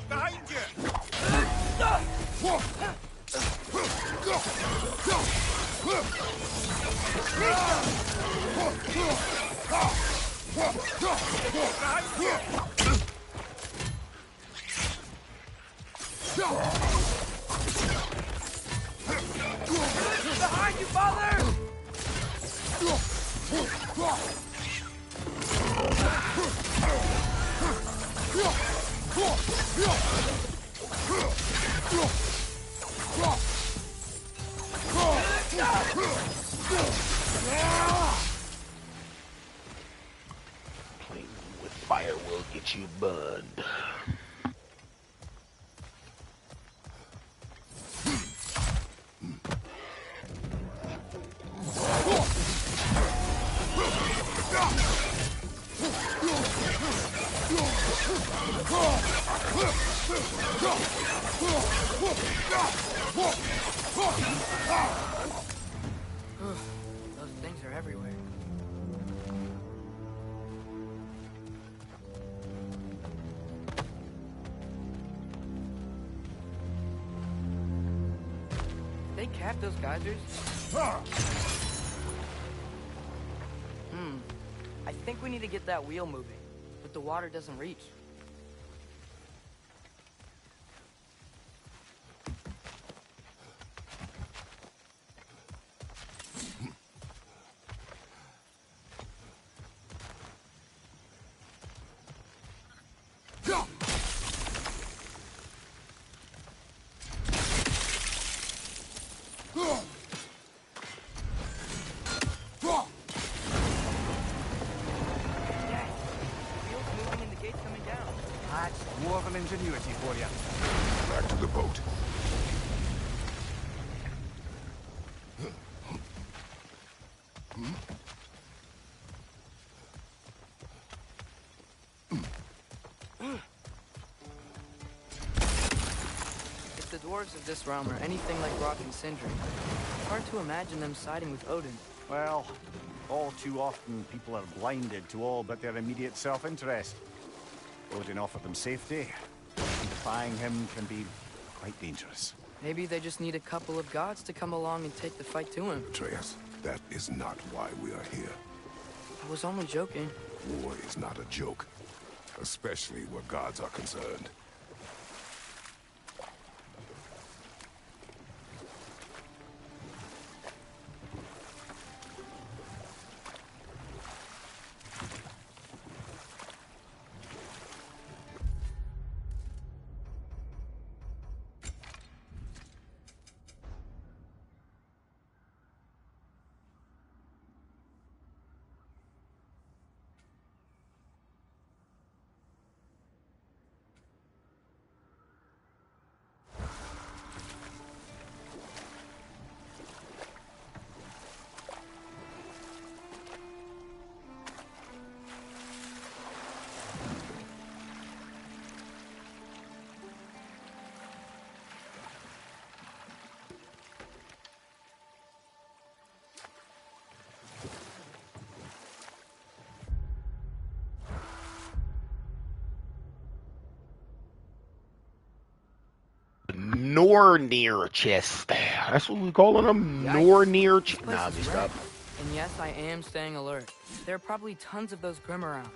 Behind you! Behind you, father! Playing with fire will get you burned. Those things are everywhere. they cap those geysers? I think we need to get that wheel moving, but the water doesn't reach. More of an ingenuity for you. Back to the boat. If the dwarves of this realm are anything like Rock and Sindri, it's hard to imagine them siding with Odin. Well, all too often people are blinded to all but their immediate self-interest. Odin offered them safety, and defying him can be quite dangerous. Maybe they just need a couple of gods to come along and take the fight to him. Atreus, that is not why we are here. I was only joking. War is not a joke, especially where gods are concerned. Nornir chest. That's what we calling them? Yikes. Nornir This chest. place Nah, is let me stop. wrecked. And yes, I am staying alert. There are probably tons of those Grim around.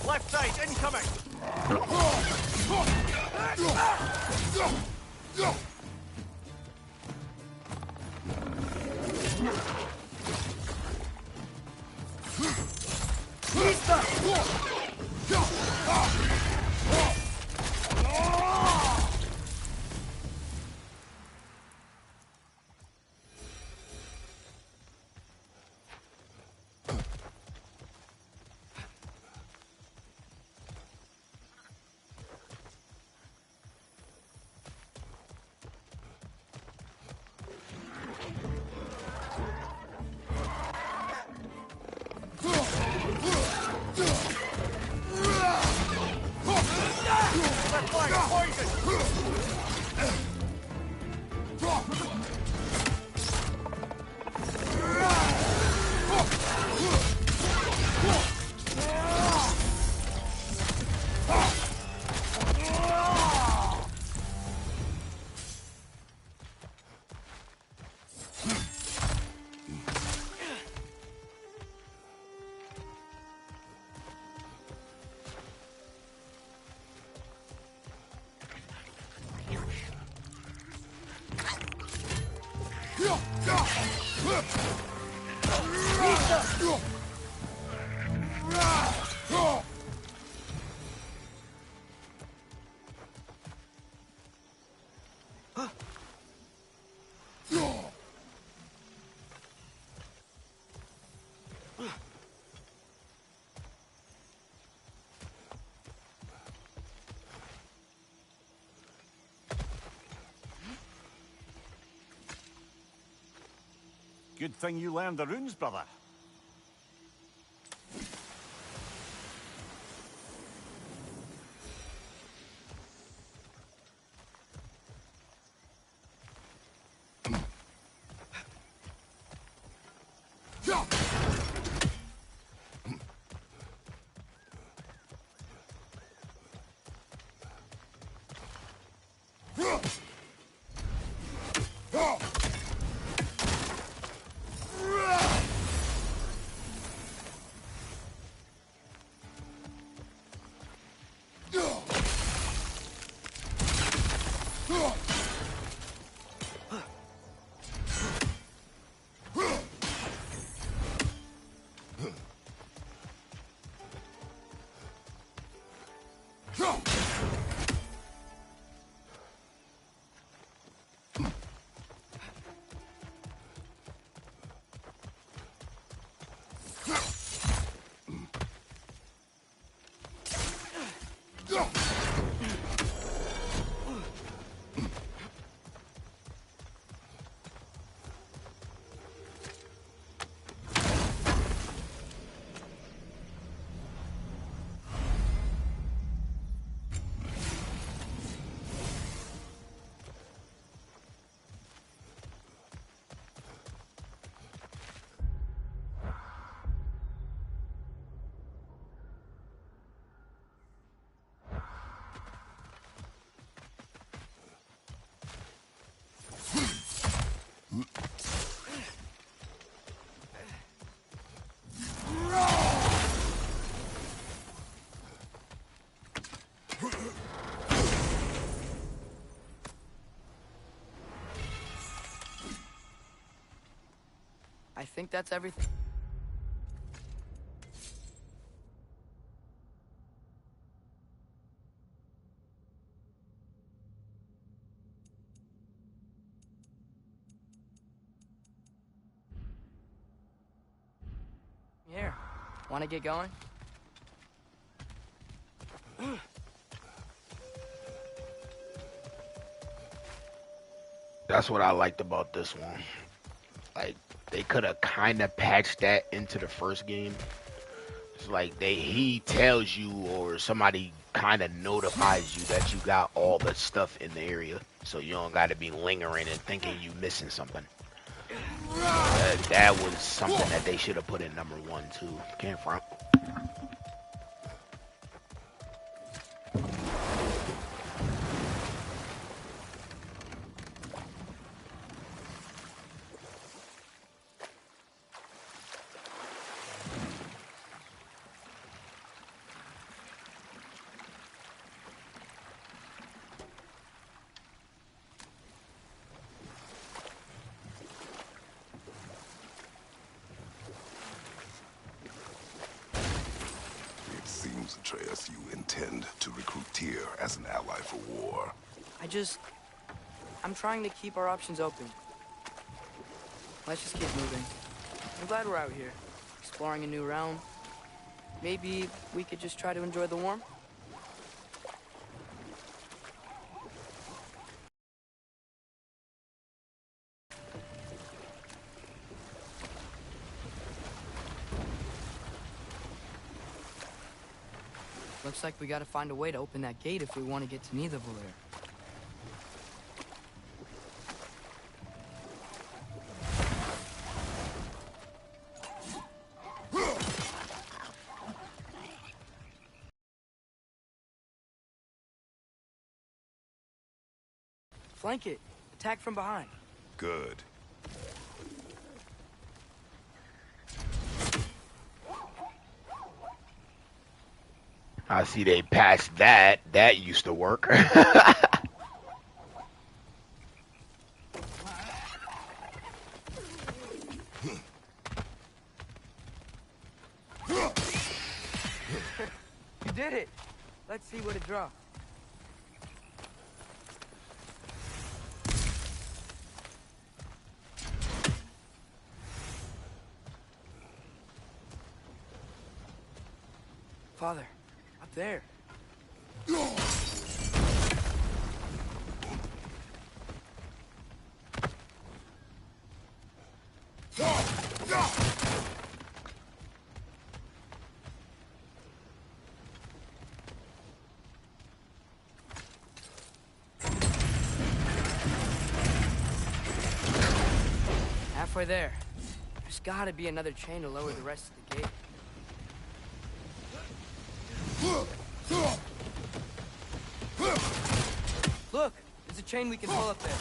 Left side, incoming! Good thing you learned the runes, brother. I think that's everything. Here, want to get going? That's what I liked about this one. Like, they could have kind of patched that into the first game. It's like he tells you, or somebody kind of notifies you that you got all the stuff in the area, so you don't got to be lingering and thinking you missing something. That was something that they should have put in number 1 too. Can't front. Atreus, you intend to recruit Tyr as an ally for war. I'm trying to keep our options open. Let's just keep moving. I'm glad we're out here, exploring a new realm. Maybe we could just try to enjoy the warmth? Looks like we gotta find a way to open that gate if we want to get to Nidavellir. Flank it. Attack from behind. Good. I see they patched that. That used to work. You did it. Let's see what it drops. Father, up there. halfway there. There's gotta be another chain to lower the rest of the gate. Look! There's a chain we can pull up there.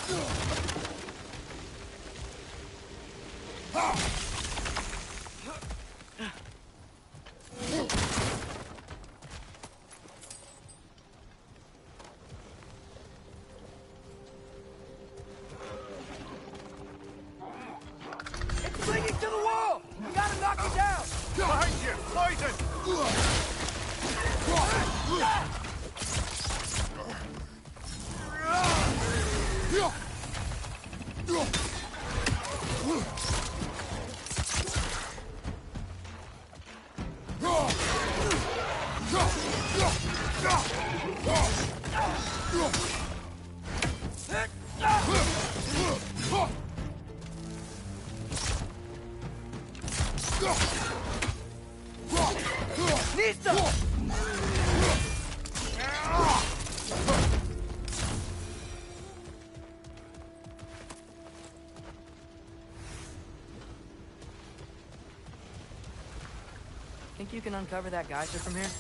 It's clinging to the wall! We gotta knock it down! Behind you! Poison! Nista! Think you can uncover that geyser from here?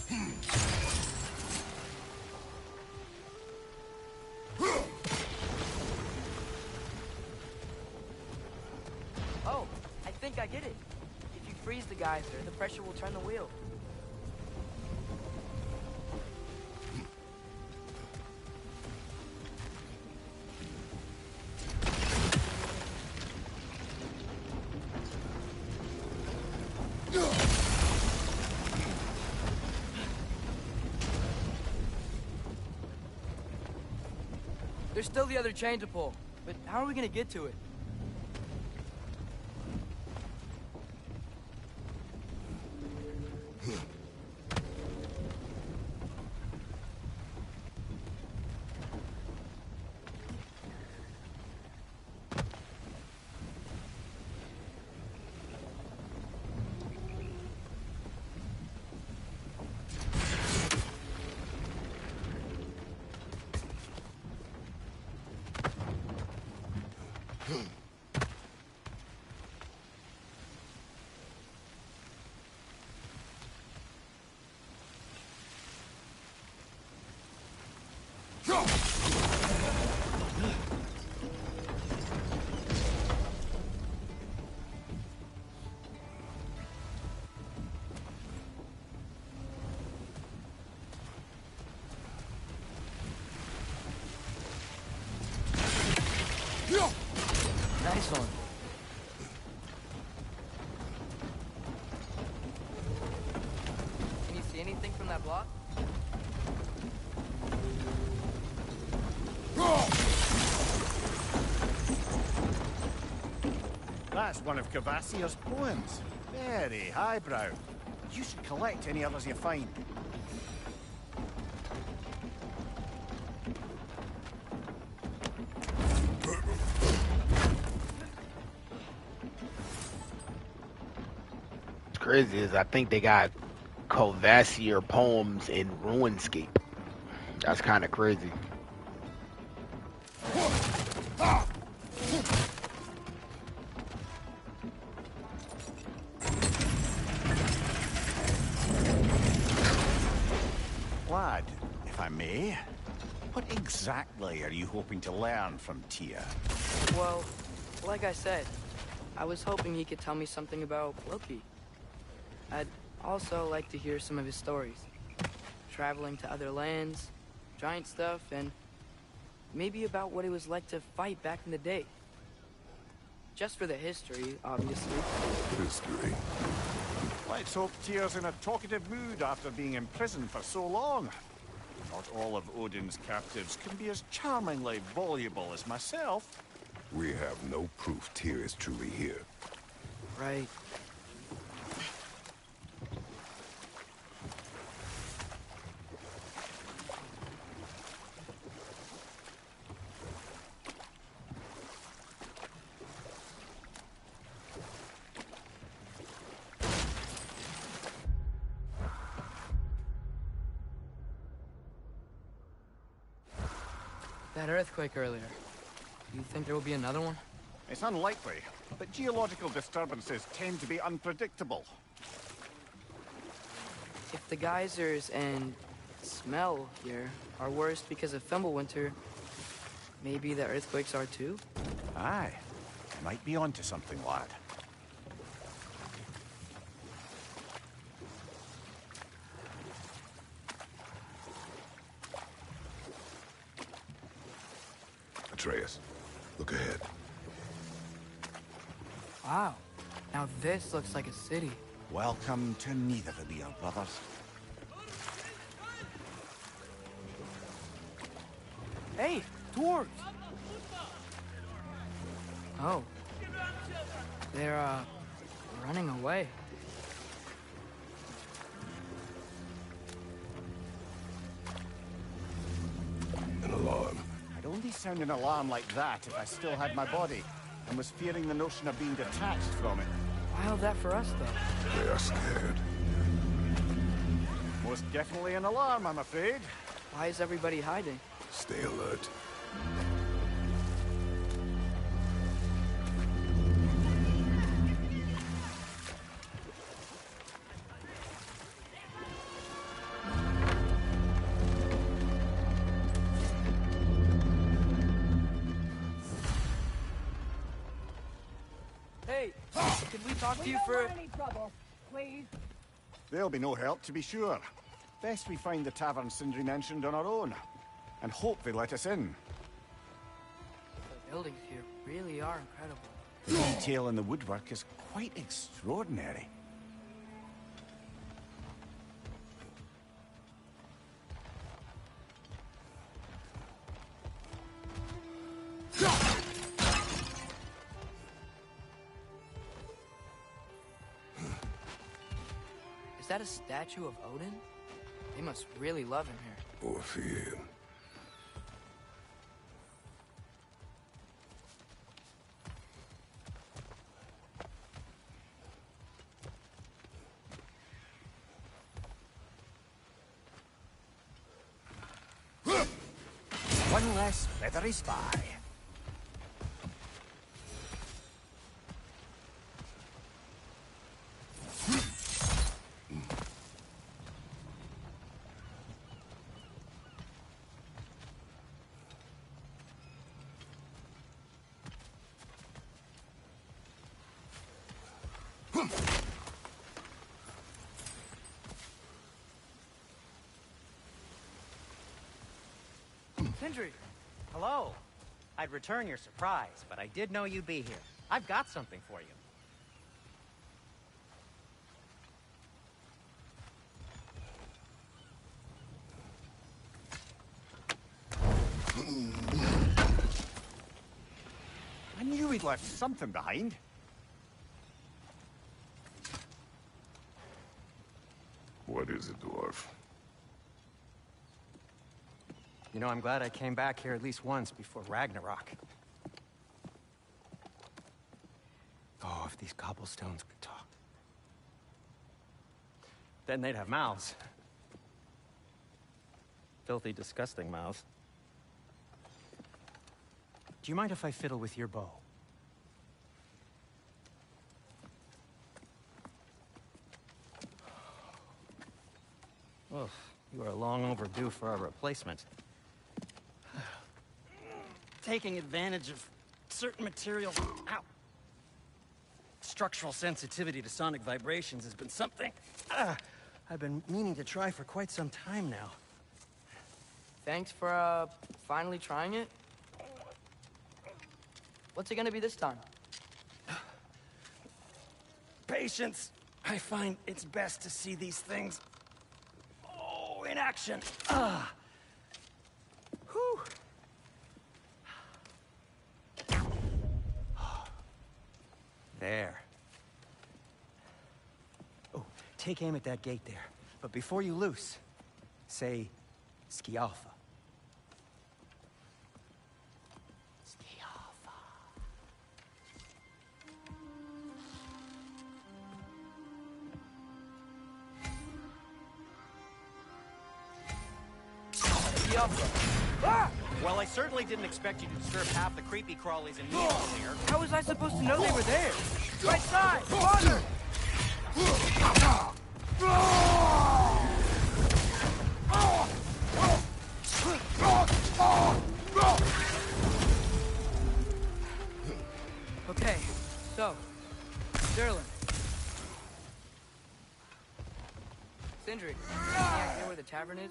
Oh, I think I get it. If you freeze the geyser, the pressure will turn the wheel. There's still the other chain to pull, but how are we gonna get to it? Nice one. Can you see anything from that block? That's one of Cavassier's poems. Very highbrow. You should collect any others you find. What's crazy is I think they got Cavassier poems in RuneScape. That's kind of crazy. Lad, if I may, what exactly are you hoping to learn from Tia? Well, like I said, I was hoping he could tell me something about Loki. I'd also like to hear some of his stories. Traveling to other lands, giant stuff, and maybe about what it was like to fight back in the day. Just for the history, obviously. History. Let's hope Tia's in a talkative mood after being imprisoned for so long. Not all of Odin's captives can be as charmingly voluble as myself. We have no proof Tyr is truly here. Right. That earthquake earlier. Do you think there will be another one? It's unlikely, but geological disturbances tend to be unpredictable. If the geysers and smell here are worse because of Fimbulwinter, maybe the earthquakes are too? Aye. Might be onto something, lad. Atreus, look ahead. Wow. Now this looks like a city. Welcome to Nidavellir, brothers. Hey, dwarves! Oh. They're, running away. An alarm. I'd only sound an alarm like that if I still had my body, and was fearing the notion of being detached from it. Why all that for us, though? They are scared. Most definitely an alarm, I'm afraid. Why is everybody hiding? Stay alert. Hey, could we talk to you for... any trouble, please. There'll be no help, to be sure. Best we find the tavern Sindri mentioned on our own, and hope they let us in. The buildings here really are incredible. The detail in the woodwork is quite extraordinary. Is that a statue of Odin? They must really love him here. Or fear him. One less feathery spy. Sindri! Hello. I'd return your surprise, but I did know you'd be here. I've got something for you. I knew he'd left something behind. What is it, dwarf? You know, I'm glad I came back here at least once before Ragnarok. Oh, if these cobblestones could talk. Then they'd have mouths. Filthy, disgusting mouths. Do you mind if I fiddle with your bow? Oof, you are long overdue for a replacement. Taking advantage of certain materials. Ow! Structural sensitivity to sonic vibrations has been something I've been meaning to try for quite some time now. Thanks for, finally trying it. What's it gonna be this time? Patience. I find it's best to see these things, in action. Whew. There. Oh, take aim at that gate there. But before you loose, say, Skialfa. Skialfa. Skialfa. Ah! Well, I certainly didn't expect you to disturb half the creepy crawlies in Needle here. How was I supposed to know they were there? Right side! Father! Okay, so, Sterling. Sindri, any idea where the tavern is?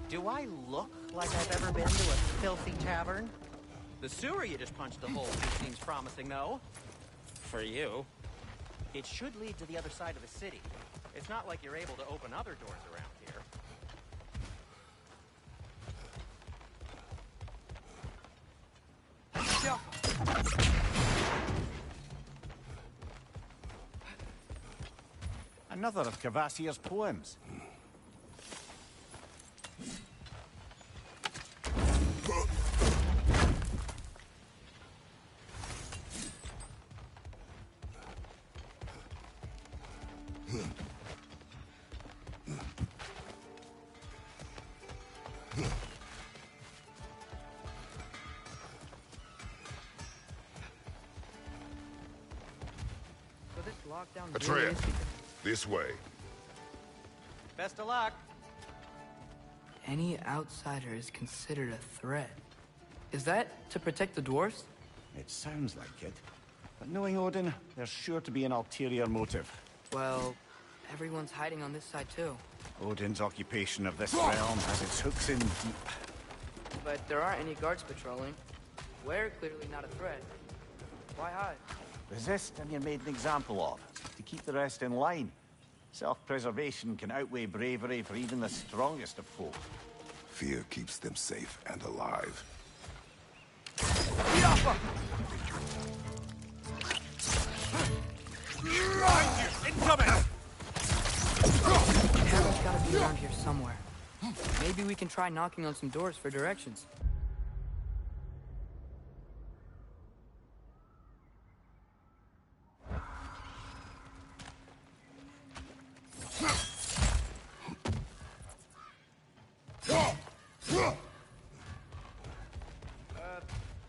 Do I look like I've ever been to a filthy tavern? The sewer you just punched a hole through seems promising, though. For you. It should lead to the other side of the city. It's not like you're able to open other doors around here. Another of Cavassier's poems. So this lockdown really Atreus, is because this way. Best of luck. any outsider is considered a threat. Is that to protect the dwarves? It sounds like it. But knowing Odin, there's sure to be an ulterior motive. Well, everyone's hiding on this side too. Odin's occupation of this realm has its hooks in deep. But there aren't any guards patrolling. We're clearly not a threat. Why hide? Resist and you're made an example of, to keep the rest in line. Self-preservation can outweigh bravery for even the strongest of folk. Fear keeps them safe and alive. Incoming! Tavern's gotta be around here somewhere. Maybe we can try knocking on some doors for directions.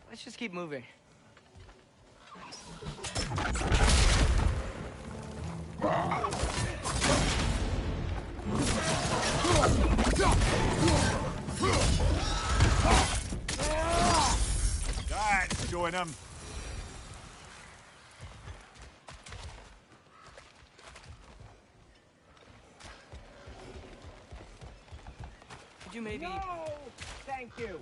Let's just keep moving. That's showing him. Could you maybe... No! Thank you!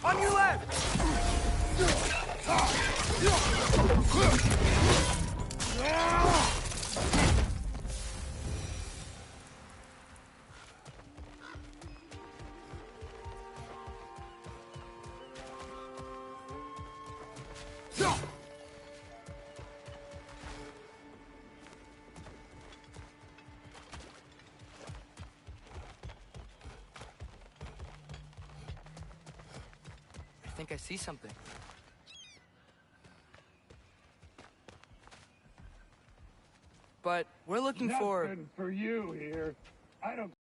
On your left! I think I see something. But we're looking for... Nothing for you here. I don't...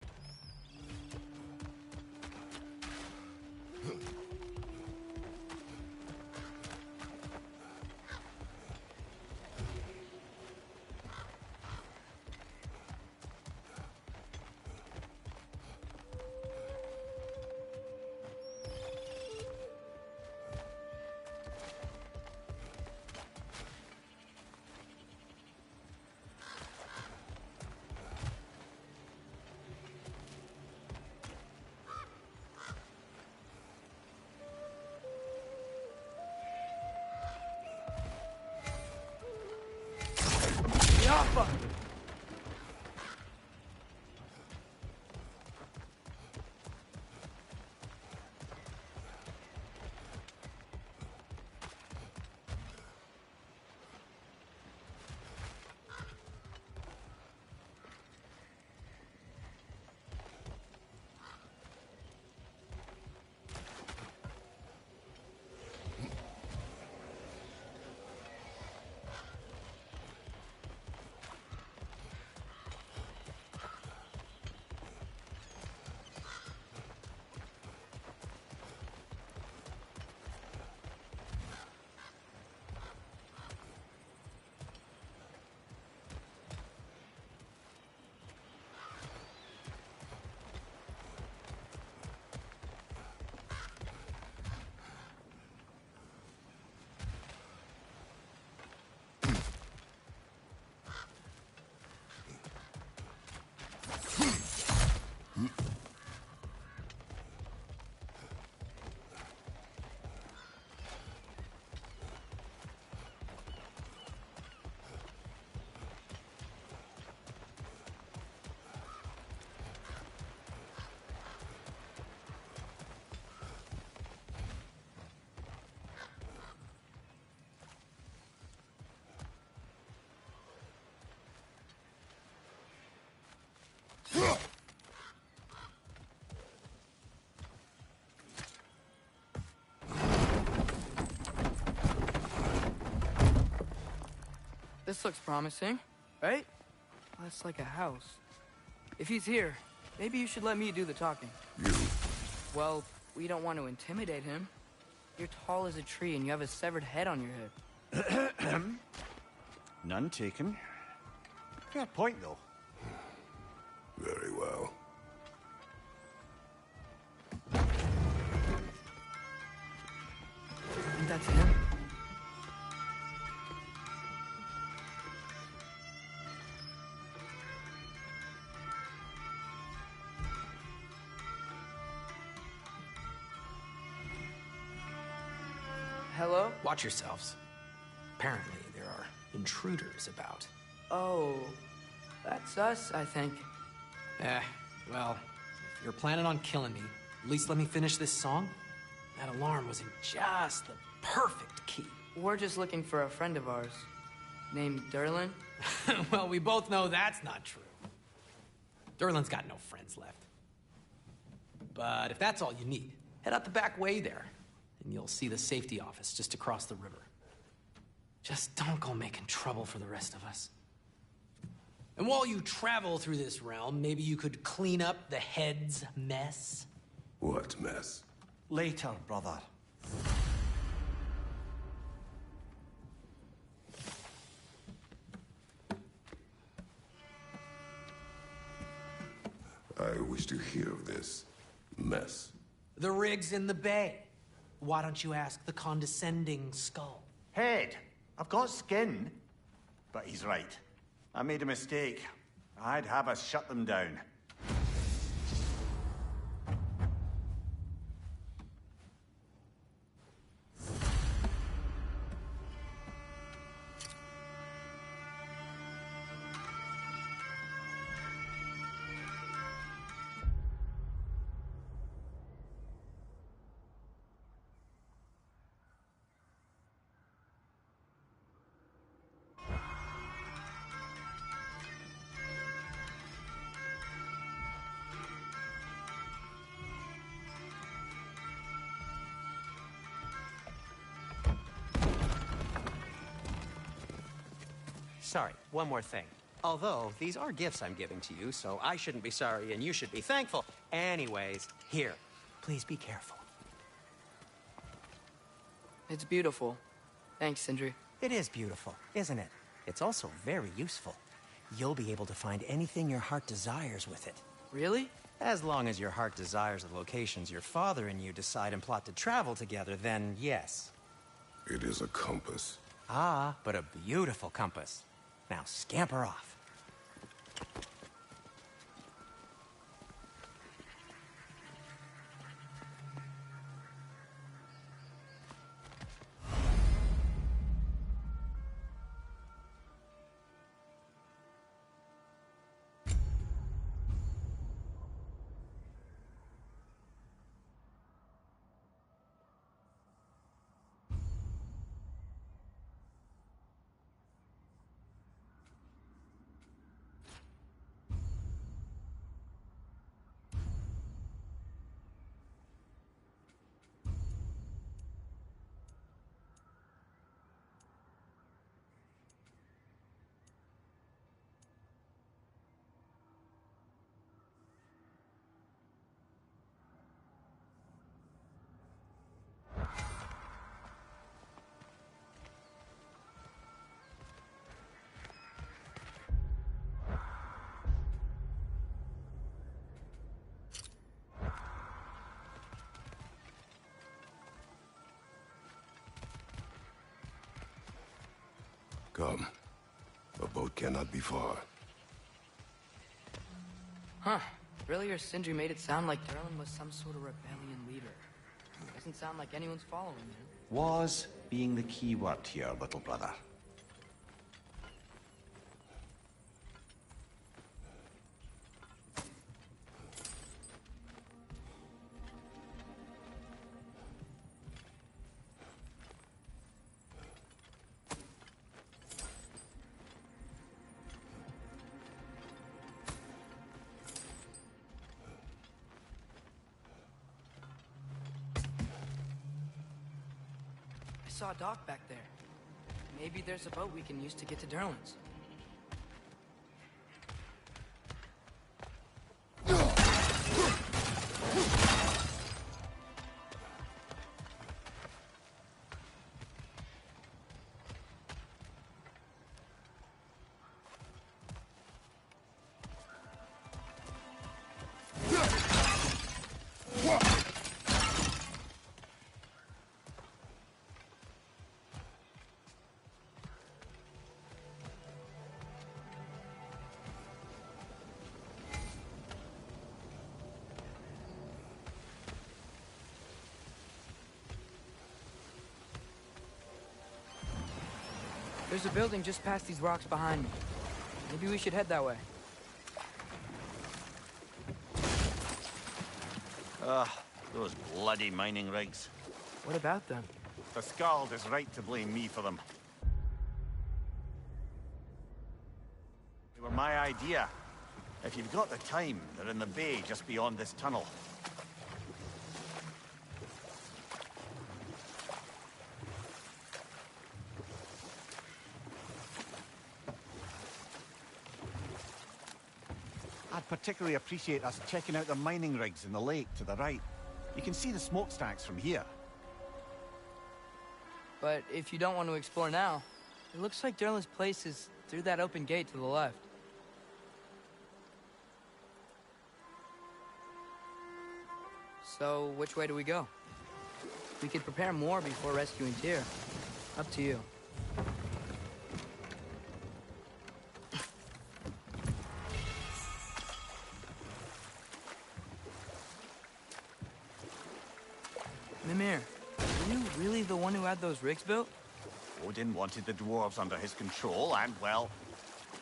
This looks promising, right? That's like a house. If he's here, maybe you should let me do the talking. You? Well, we don't want to intimidate him. You're tall as a tree and you have a severed head on your head. None taken. Fair point, though. Very well. And that's him? Hello? Watch yourselves. Apparently, there are intruders about. Oh, that's us, I think. Well, if you're planning on killing me, at least let me finish this song. That alarm was in just the perfect key. We're just looking for a friend of ours, named Derlin. Well, we both know that's not true. Derlin's got no friends left. But if that's all you need, head out the back way there, and you'll see the safety office just across the river. Just don't go making trouble for the rest of us. And while you travel through this realm, maybe you could clean up the head's mess? What mess? Later, brother. I wish to hear of this mess. The rig's in the bay. Why don't you ask the condescending skull? Head, I've got skin. But he's right. I made a mistake. I'd have us shut them down. Sorry, one more thing. Although, these are gifts I'm giving to you, so I shouldn't be sorry and you should be thankful. Anyways, here, please be careful. It's beautiful. Thanks, Sindri. It is beautiful, isn't it? It's also very useful. You'll be able to find anything your heart desires with it. Really? As long as your heart desires the locations your father and you decide and plot to travel together, then yes. It is a compass. Ah, but a beautiful compass. Now scamper off. Come. A boat cannot be far. Huh. Earlier, Sindri made it sound like Derlin was some sort of rebellion leader. Doesn't sound like anyone's following him. Was being the key word here, little brother. I saw a dock back there. Maybe there's a boat we can use to get to Derlin's. There's a building just past these rocks behind me. Maybe we should head that way. Those bloody mining rigs. What about them? The Skald is right to blame me for them. They were my idea. If you've got the time, they're in the bay just beyond this tunnel. I'd particularly appreciate us checking out the mining rigs in the lake to the right. You can see the smokestacks from here. But if you don't want to explore now, it looks like Derlin's place is through that open gate to the left. So, which way do we go? We could prepare more before rescuing Tyr. Up to you. Mimir, are you really the one who had those rigs built? Odin wanted the dwarves under his control, and, well,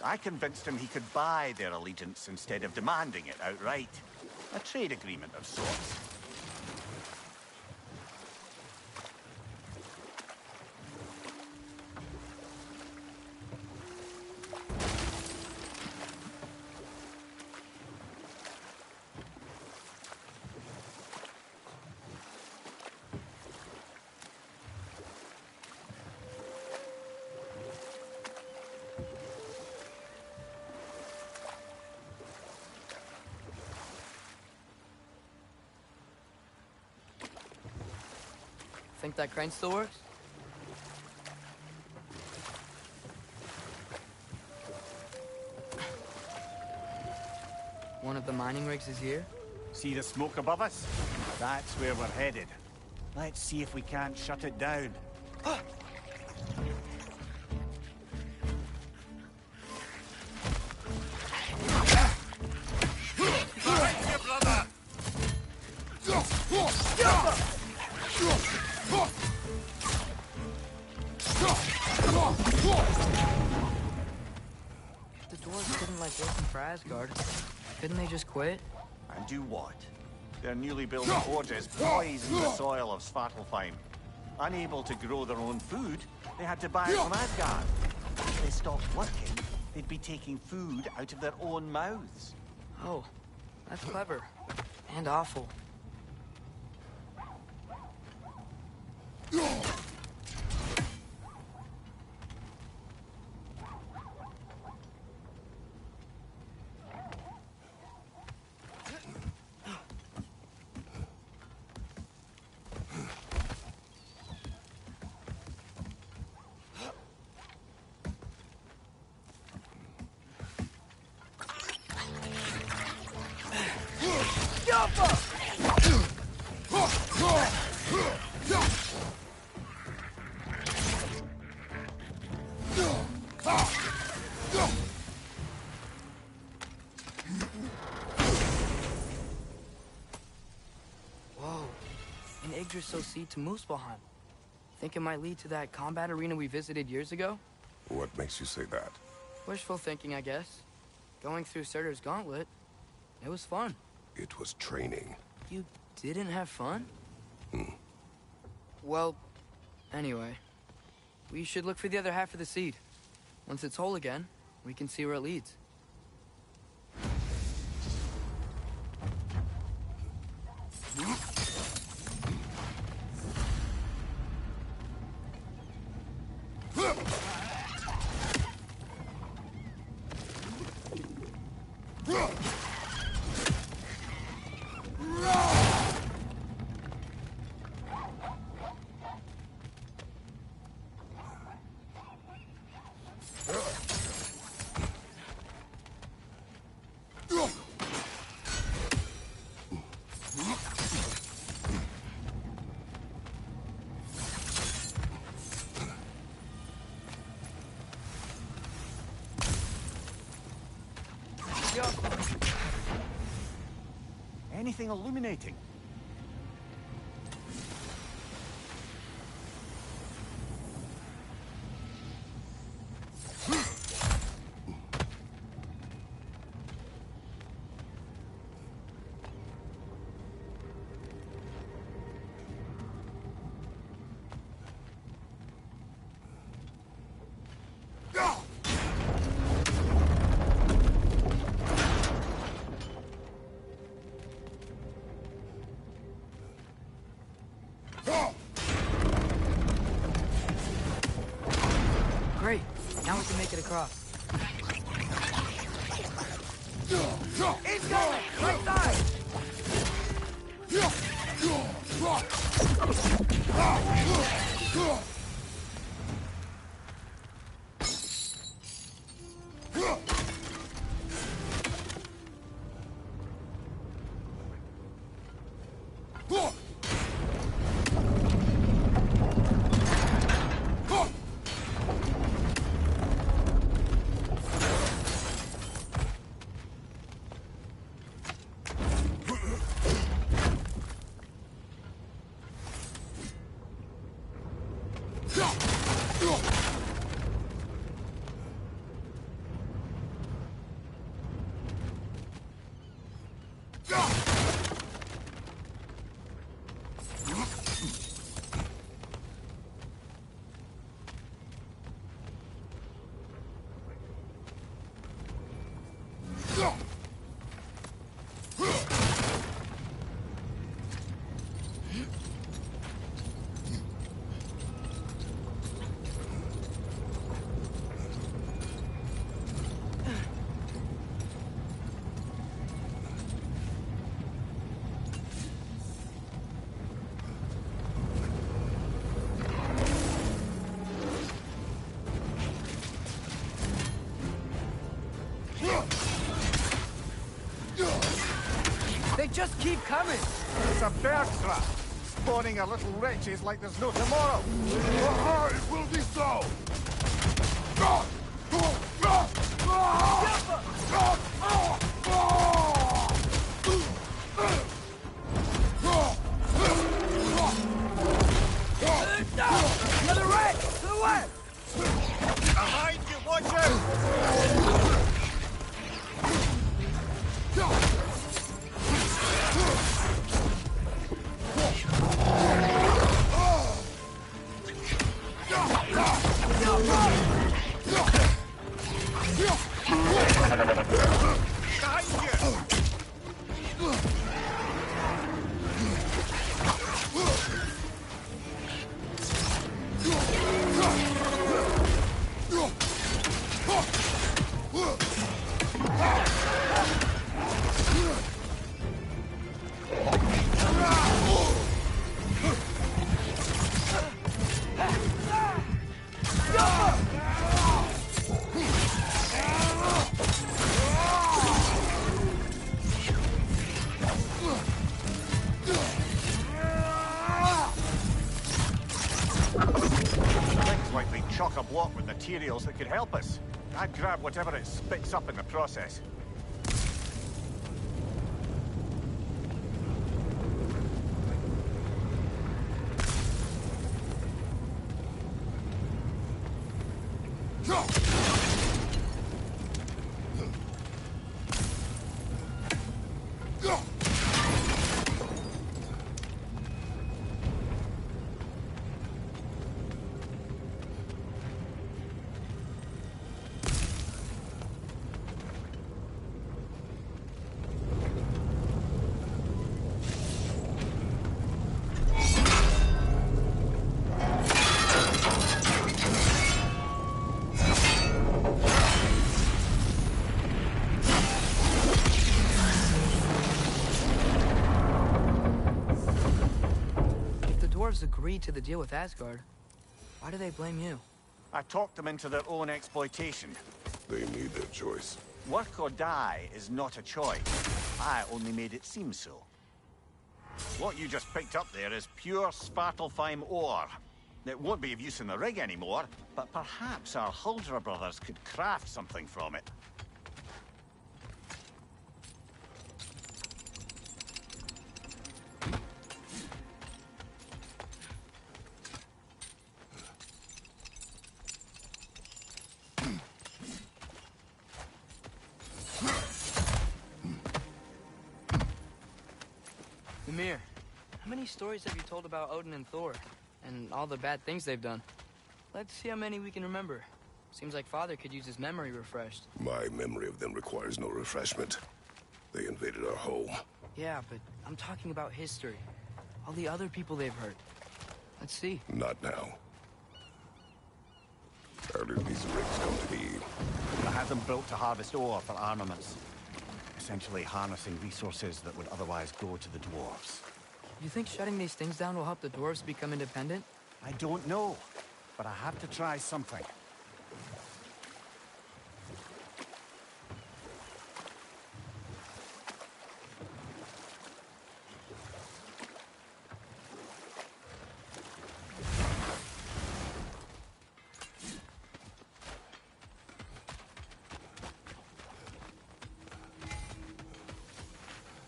I convinced him he could buy their allegiance instead of demanding it outright. A trade agreement of sorts. Think that crane still works? One of the mining rigs is here? See the smoke above us? That's where we're headed. Let's see if we can't shut it down. The dwarves didn't like working for Asgard. Couldn't they just quit? And do what? Their newly built forges poisoned the soil of Svartalfheim. Unable to grow their own food, they had to buy it from Asgard. If they stopped working, they'd be taking food out of their own mouths. Oh, that's clever. And awful. Whoa, an Yggdrasil seed to Muspelheim. Think it might lead to that combat arena we visited years ago? What makes you say that? Wishful thinking, I guess. Going through Surtur's gauntlet, it was fun. It was training. You didn't have fun? Well, anyway, we should look for the other half of the seed. Once it's whole again, we can see where it leads. Anything illuminating? Great. Now we can make it across. Incoming! Right side! They just keep coming! It's a bear trap! Spawning a little wretches like there's no tomorrow! It will be so! Another rat! To the west! Behind you, watch out! Like they chock a block with materials that could help us. I'd grab whatever it spits up in the process. Agreed to the deal with Asgard. Why do they blame you? I talked them into their own exploitation. They made their choice. Work or die is not a choice. I only made it seem so. What you just picked up there is pure Svartalfheim ore. It won't be of use in the rig anymore, but perhaps our Huldra brothers could craft something from it. Ymir, how many stories have you told about Odin and Thor? And all the bad things they've done? Let's see how many we can remember. Seems like Father could use his memory refreshed. My memory of them requires no refreshment. They invaded our home. Yeah, but I'm talking about history. All the other people they've hurt. Let's see. Not now. How did these rigs come to be? I had them built to harvest ore for armaments. Essentially harnessing resources that would otherwise go to the dwarves. You think shutting these things down will help the dwarves become independent? I don't know, but I have to try something.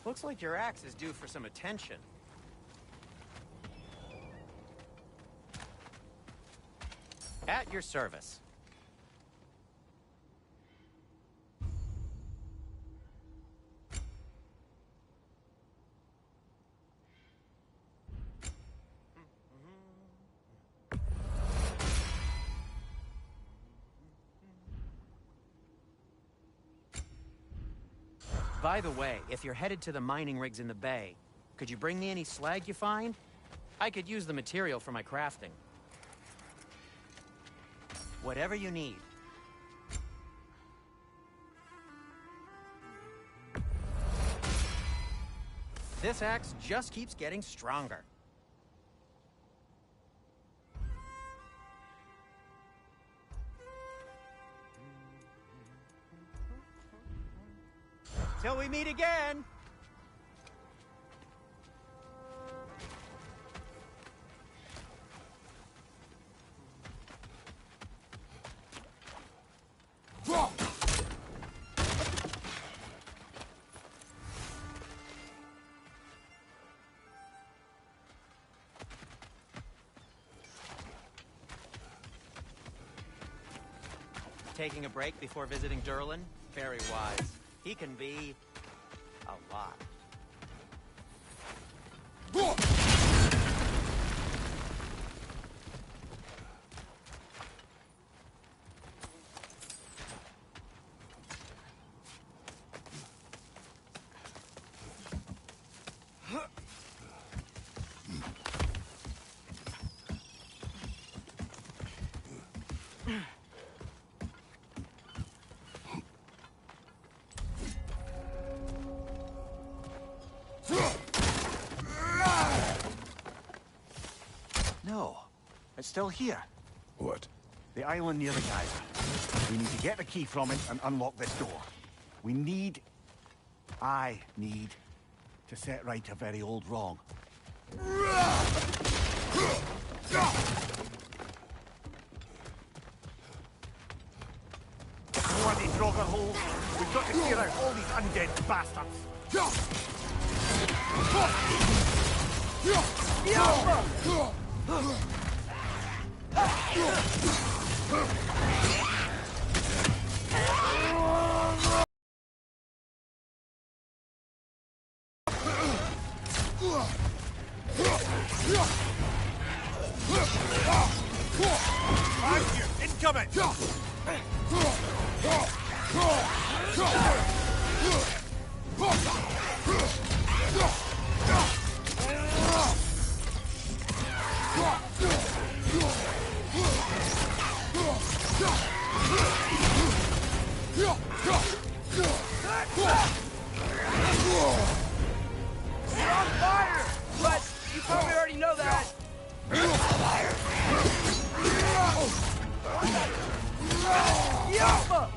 Looks like your axe is due for some attention. At your service. By the way, if you're headed to the mining rigs in the bay, could you bring me any slag you find? I could use the material for my crafting. Whatever you need. This axe just keeps getting stronger. Till we meet again! Taking a break before visiting Durlin? Very wise. He can be... a lot. No, it's still here. What? The island near the geyser. We need to get the key from it and unlock this door. I need to set right a very old wrong. Bloody Draugr holes! We've got to clear out all these undead bastards! Incoming! You're on fire! But you probably already know that. Yoppa!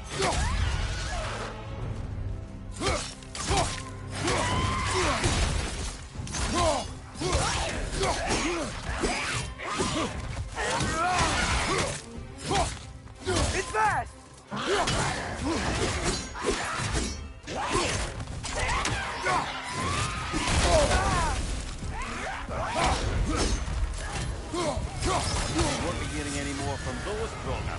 It's fast! Won't be hearing any more from those Draugr.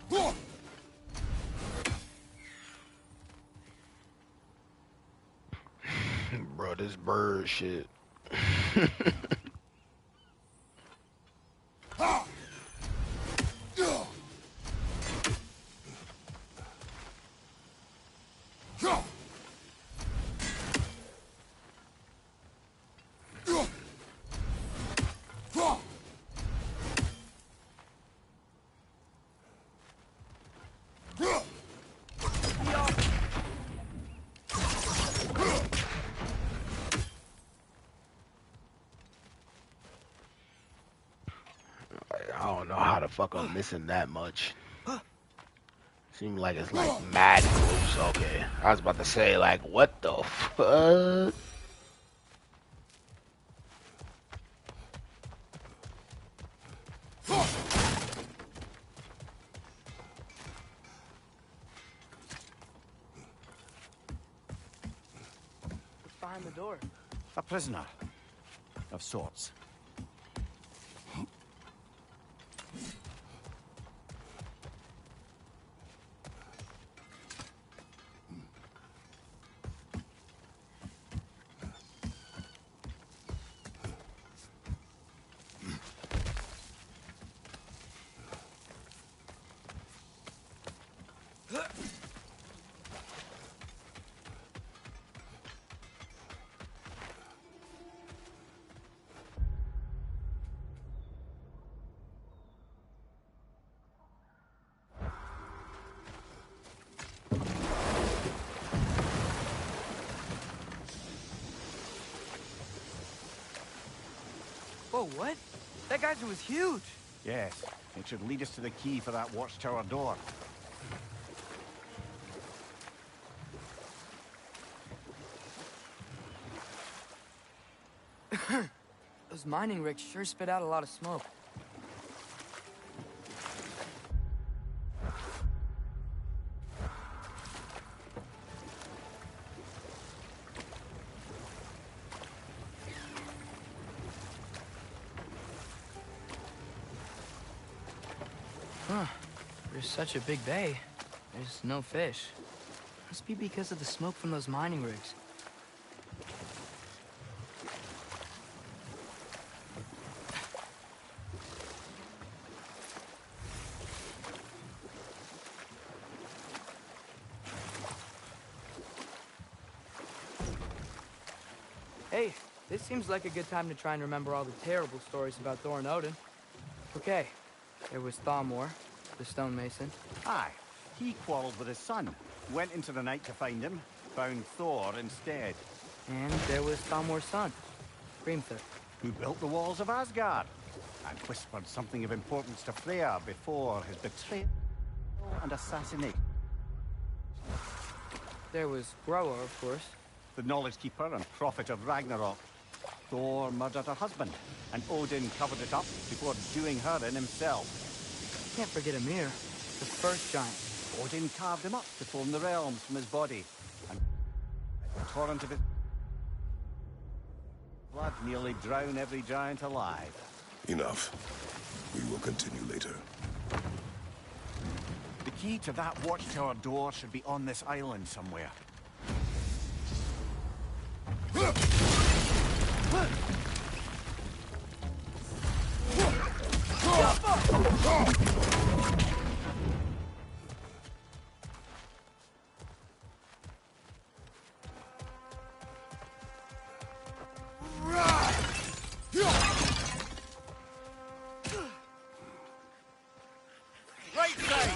Bro, this bird shit. I don't know how the fuck I'm missing that much. Seems like it's like mad close. Okay, I was about to say like, what the fuck? What's behind the door? A prisoner. Of sorts. Whoa, what? That geyser was huge. Yes, it should lead us to the key for that watchtower door. Those mining rigs sure spit out a lot of smoke. Huh. There's such a big bay. There's no fish. Must be because of the smoke from those mining rigs. Hey, this seems like a good time to try and remember all the terrible stories about Thor and Odin. Okay, there was Thamor, the stonemason. Aye, he quarreled with his son. Went into the night to find him. Found Thor instead. And there was Thamor's son, Grimthur. Who built the walls of Asgard. And whispered something of importance to Freya before his betrayal and assassination. There was Groa, of course. The knowledge keeper and prophet of Ragnarok. Thor murdered her husband, and Odin covered it up before doing her in himself. Can't forget Ymir, the first giant. Odin carved him up to form the realms from his body, and a torrent of his blood nearly drowned every giant alive. Enough. We will continue later. The key to that watchtower door should be on this island somewhere. Right side!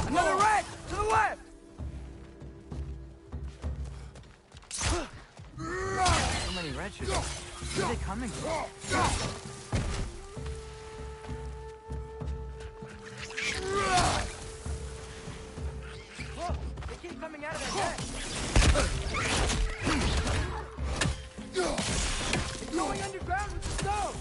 Another rat! To the left! So many red shoots. Where are they coming from? Whoa! They keep coming out of their head! It's going underground with the stove!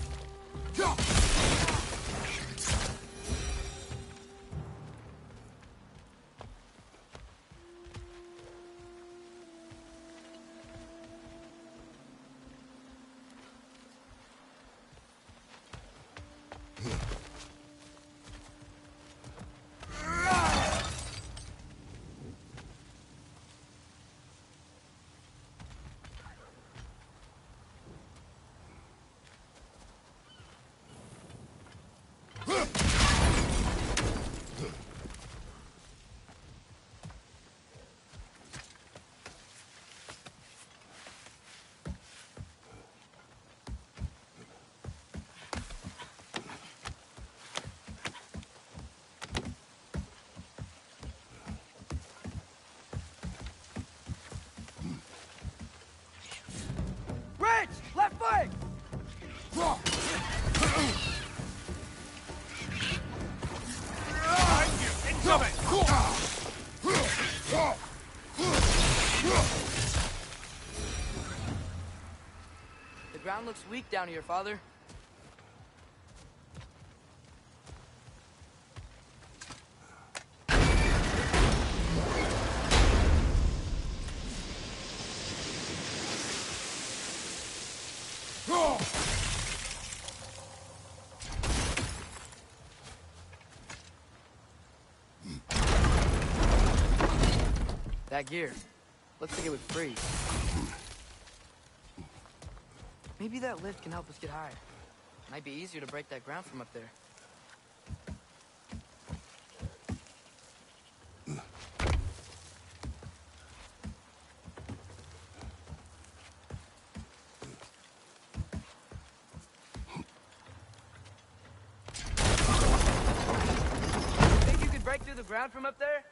ground looks weak down here, Father. That gear. Looks like it would freeze. Maybe that lift can help us get higher. Might be easier to break that ground from up there. Think you could break through the ground from up there?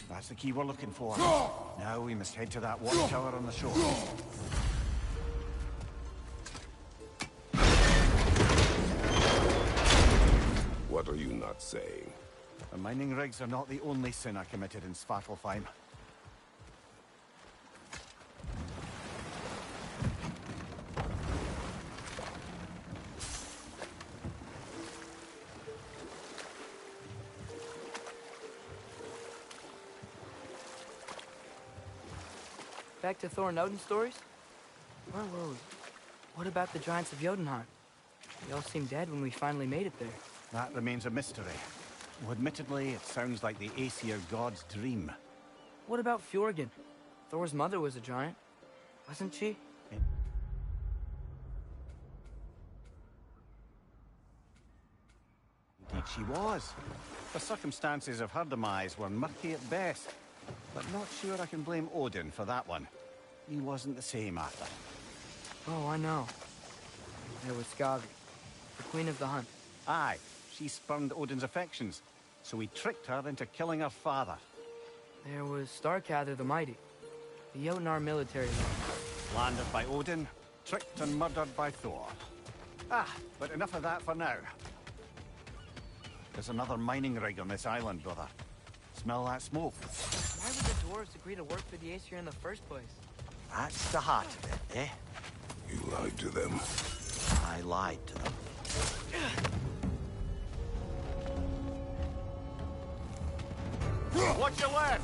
That's the key we're looking for. Now we must head to that watchtower on the shore. What are you not saying? The mining rigs are not the only sin I committed in Svartalfheim. Back to Thor and Odin stories? Where were we? What about the giants of Jotunheim? They all seemed dead when we finally made it there. That remains a mystery. Well, admittedly, it sounds like the Aesir god's dream. What about Fjorgyn? Thor's mother was a giant, wasn't she? Indeed she was. The circumstances of her demise were murky at best. But not sure I can blame Odin for that one. He wasn't the same after. Oh, I know. There was Skavi, the queen of the hunt. Aye, she spurned Odin's affections, so he tricked her into killing her father. There was Starkather the Mighty, the Jotnar military leader. Landed by Odin, tricked and murdered by Thor. Ah, but enough of that for now. There's another mining rig on this island, brother. Smell that smoke? Why would the dwarves agree to work for the Aesir in the first place? That's the heart of it, eh? You lied to them. I lied to them. Watch your left!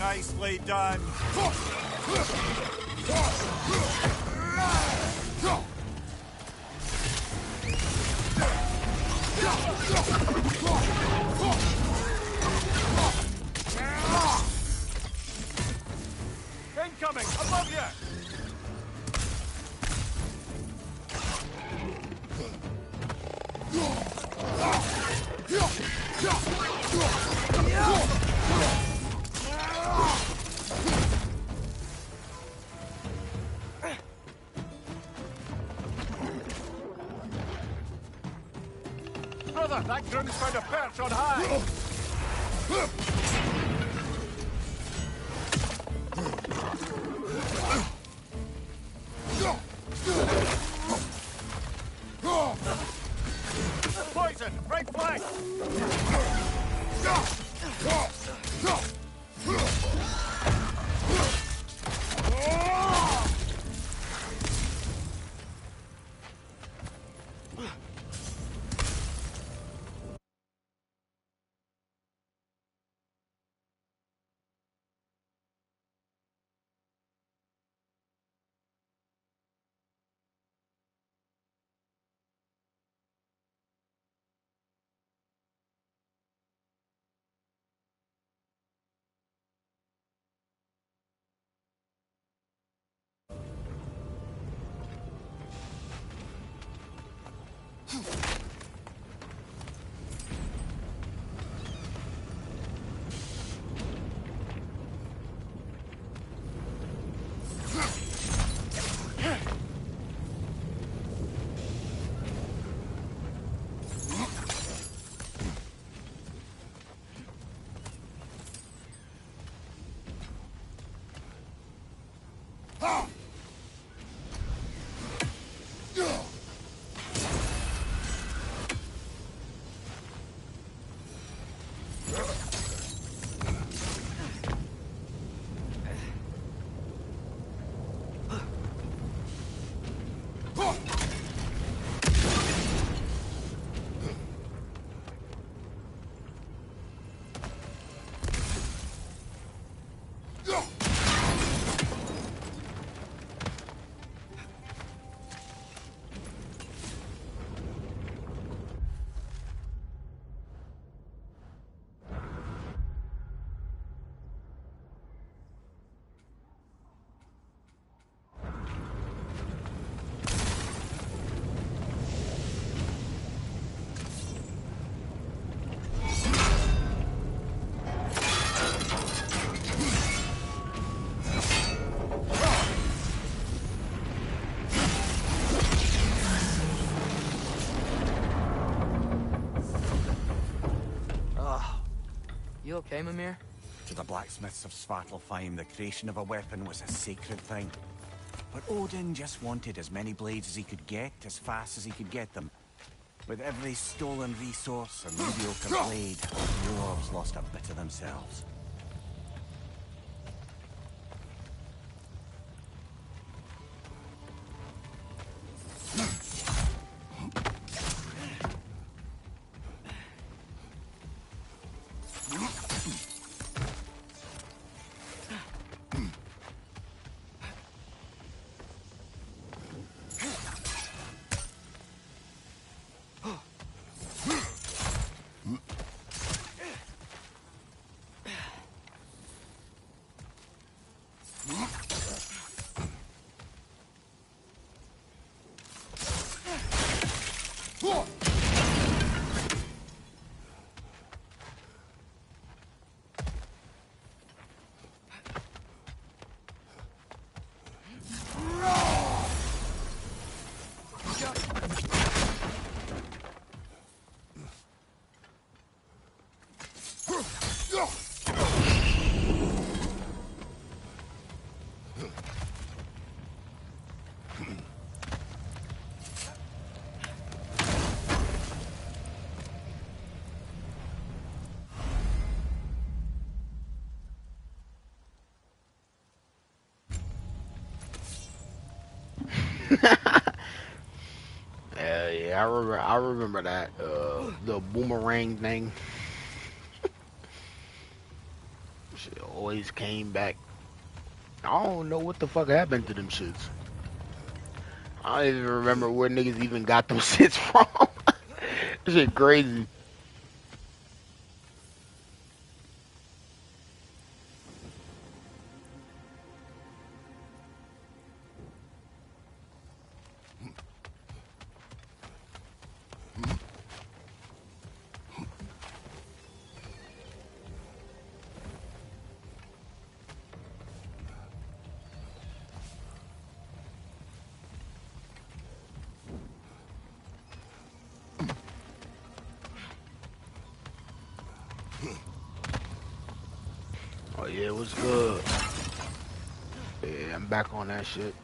Nicely done. Incoming! Above you! Brother, that groom's found a perch on high! Poison! Right flank! You okay, Mimir? To the blacksmiths of Svartalfheim, the creation of a weapon was a sacred thing. But Odin just wanted as many blades as he could get, as fast as he could get them. With every stolen resource or mediocre blade, the dwarves lost a bit of themselves. Yeah, I remember that the boomerang thing. Shit always came back. I don't know what the fuck happened to them shits. I don't even remember where niggas even got them shits from. This shit crazy. Oh yeah, what's good? Yeah, I'm back on that shit.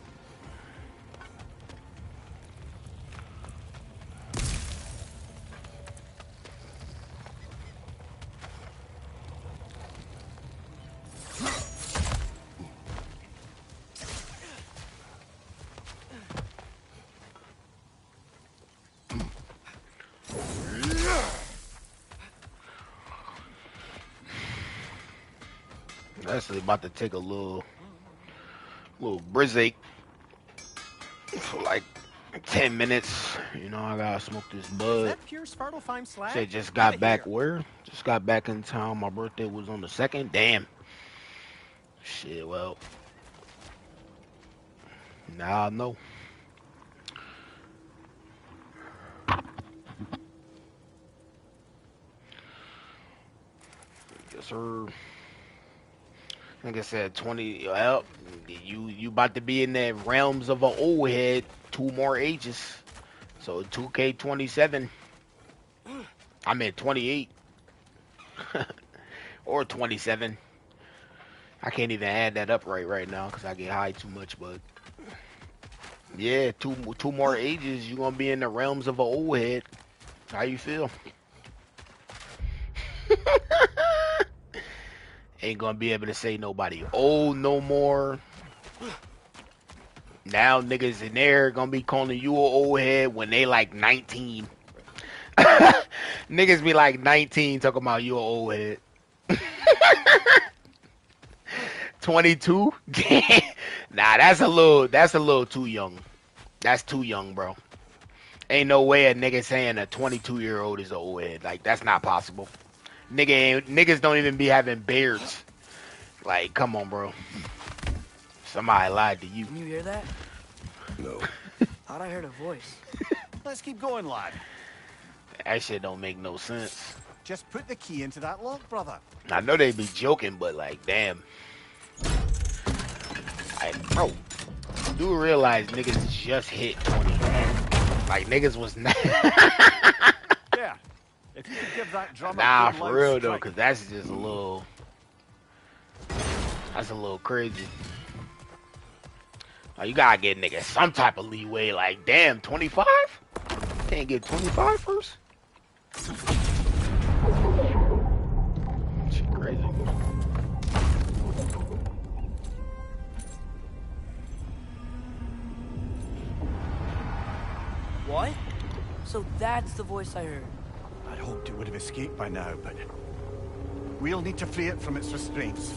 Actually about to take a little break for like 10 minutes. You know, I gotta smoke this Is bud. that pure Svartalfheim slag? Shit, just Give got it back here. where? Just got back in town. My birthday was on the 2nd. Damn. Shit, well. Now I know. Yes, sir. Like I said, 20. Well, you about to be in the realms of an old head. 2 more ages. So 2K27. I'm at 28 or 27. I can't even add that up right now because I get high too much. But yeah, two more ages, you gonna be in the realms of an old head. How you feel? Ain't gonna be able to say nobody old no more. Now niggas in there gonna be calling you an old head when they like 19. Niggas be like 19 talking about you an old head. 22? Nah, that's a little too young. That's too young, bro. Ain't no way a nigga saying a 22-year-old is an old head. Like, that's not possible. Niggas don't even be having beards. Like, come on, bro. Somebody lied to you. Can you hear that? No. Thought I heard a voice. Let's keep going, lad. That shit don't make no sense. Just put the key into that lock, brother. I know they be joking, but like, damn. Bro, you do realize niggas just hit 20. Like, niggas was not. Yeah. If you could give that drum Nah, a good for loud real though, strike. because that's just a little. That's a little crazy. Like, you gotta get niggas some type of leeway. Like, damn, 25? Can't get 25 first? Shit crazy. What? So that's the voice I heard. I'd hoped it would have escaped by now, but we'll need to free it from its restraints.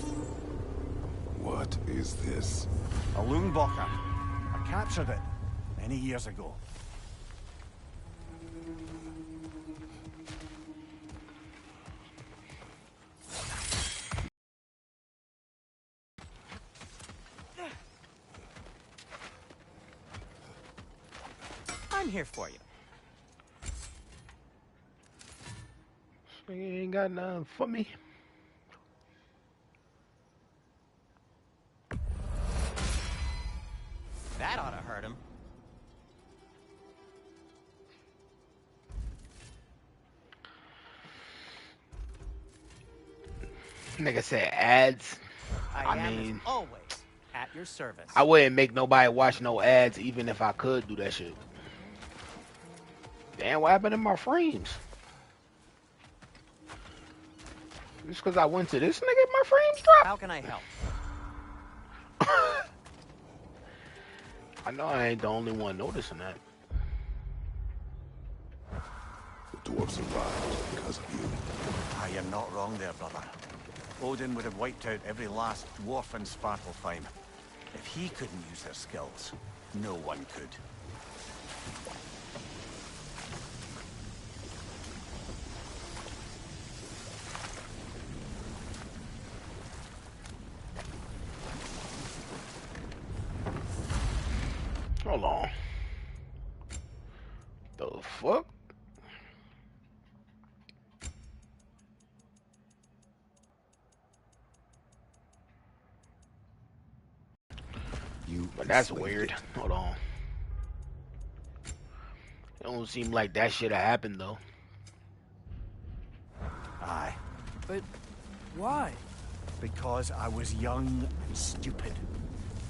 What is this? A Loonbocker. I captured it many years ago. I'm here for you. Nigga ain't got nothing for me. That ought to hurt him. Nigga said ads. I am, mean, as always, at your service. I wouldn't make nobody watch no ads even if I could do that shit. Damn, what happened to my frames? Just because I went to this nigga, my frames dropped? How can I help? I know I ain't the only one noticing that. The dwarf survived because of you. Aye, You're not wrong there, brother. Odin would have wiped out every last dwarf in Svartalfheim. If he couldn't use their skills, no one could. Hold on. The fuck? But that's weird. Hold on. It don't seem like that should have happened though. Aye. But why? Because I was young and stupid.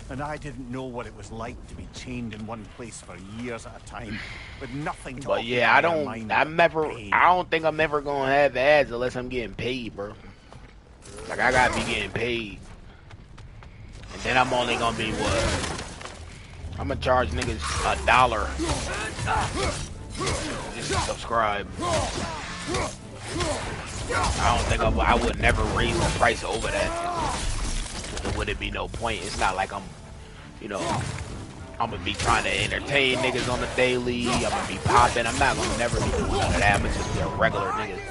And I didn't know what it was like to be chained in one place for years at a time, with nothing to But yeah, I don't think I'm ever gonna have ads unless I'm getting paid, bro. Like I gotta be getting paid. And then I'm only gonna be what? I'm gonna charge niggas $1 just to subscribe. I don't think I would never raise the price over that. There wouldn't be no point. It's not like I'm gonna be trying to entertain niggas on the daily. I'm gonna be popping. I'm not gonna never be doing none of that. I'm gonna just be a regular nigga.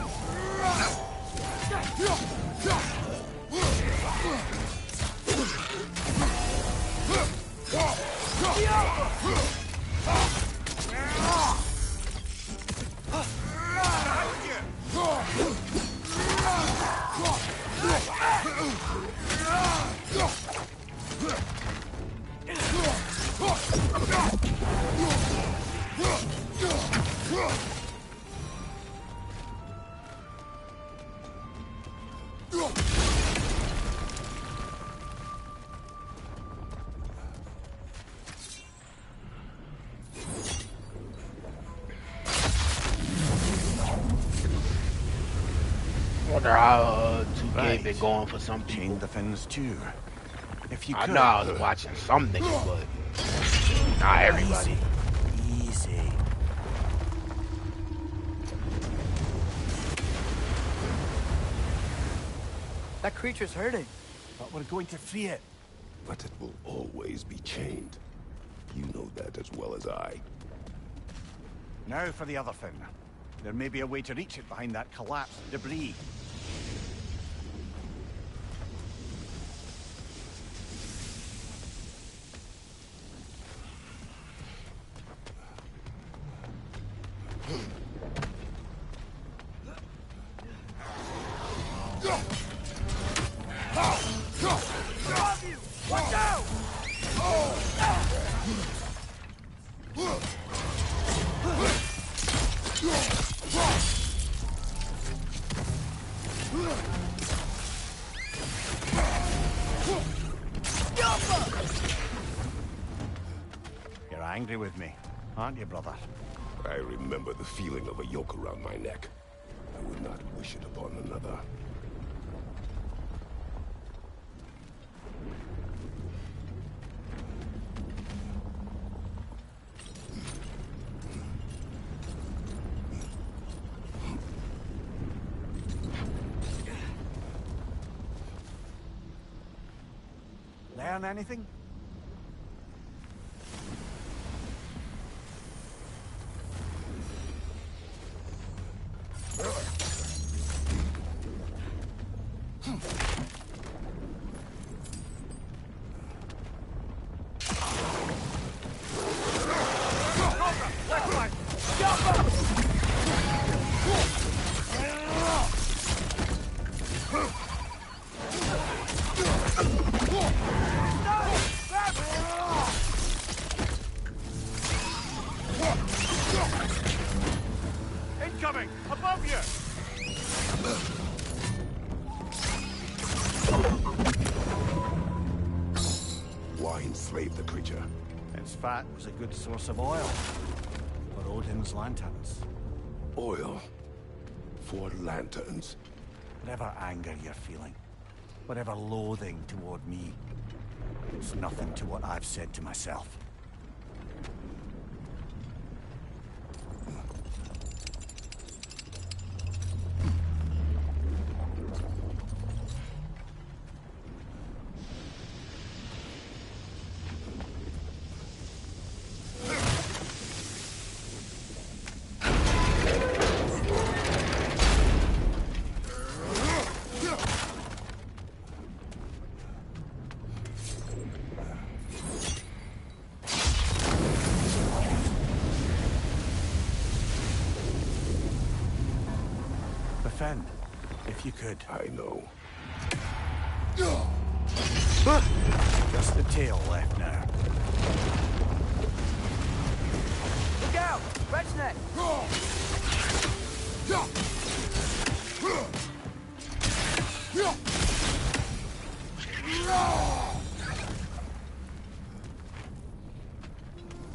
I wonder how 2K been going for some people. Chain the fins too. If you I could. know I was watching some niggas, but not everybody. Easy. That creature's hurting. But we're going to free it. But it will always be chained. You know that as well as I. Now for the other fin. There may be a way to reach it behind that collapsed debris. Watch out! You're angry with me, aren't you, brother? I remember the feeling of a yoke around my neck. I would not wish it upon another. Learn anything? Incoming! Above you! Why enslave the creature? Its fat was a good source of oil for Odin's lanterns. Oil. For lanterns. Whatever anger you're feeling, whatever loathing toward me, it's nothing to what I've said to myself. if you could. I know. Just the tail left now. Look out! Red's neck!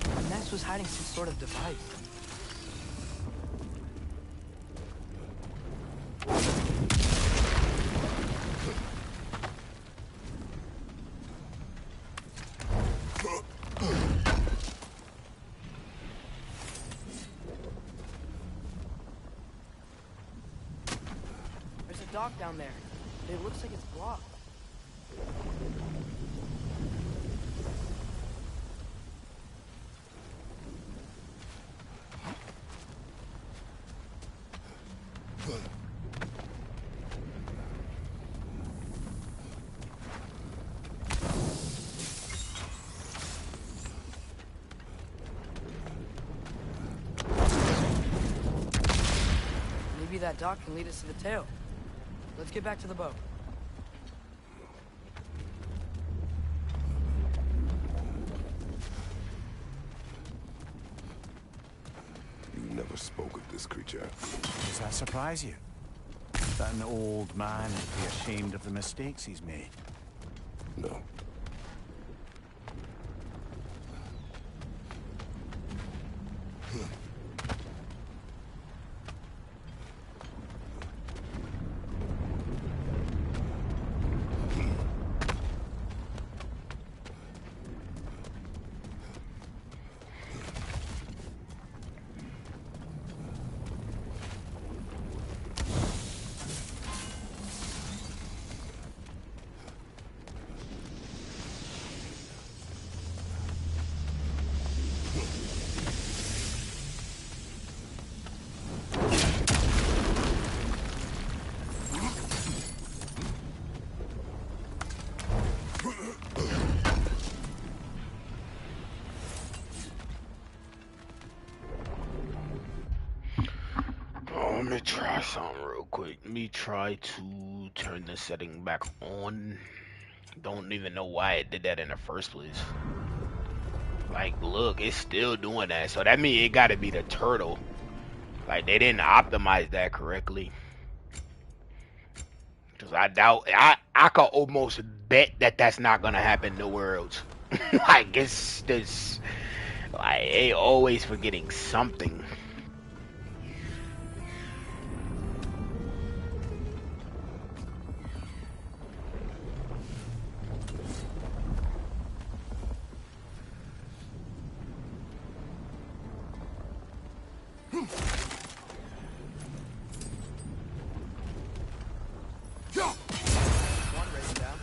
The nest was hiding some sort of device. There's a dock down there. It looks like it's blocked. Maybe that dock can lead us to the tail. Let's get back to the boat. You never spoke of this creature. Does that surprise you? That an old man would be ashamed of the mistakes he's made. No. Let me try something real quick. Let me try to turn the setting back on. Don't even know why it did that in the first place. Like, look, it's still doing that. So that means it gotta be the turtle. Like, they didn't optimize that correctly. Cause I doubt, I could almost bet that that's not gonna happen nowhere else. Like, it's this, like, they always forgetting something. One raised down.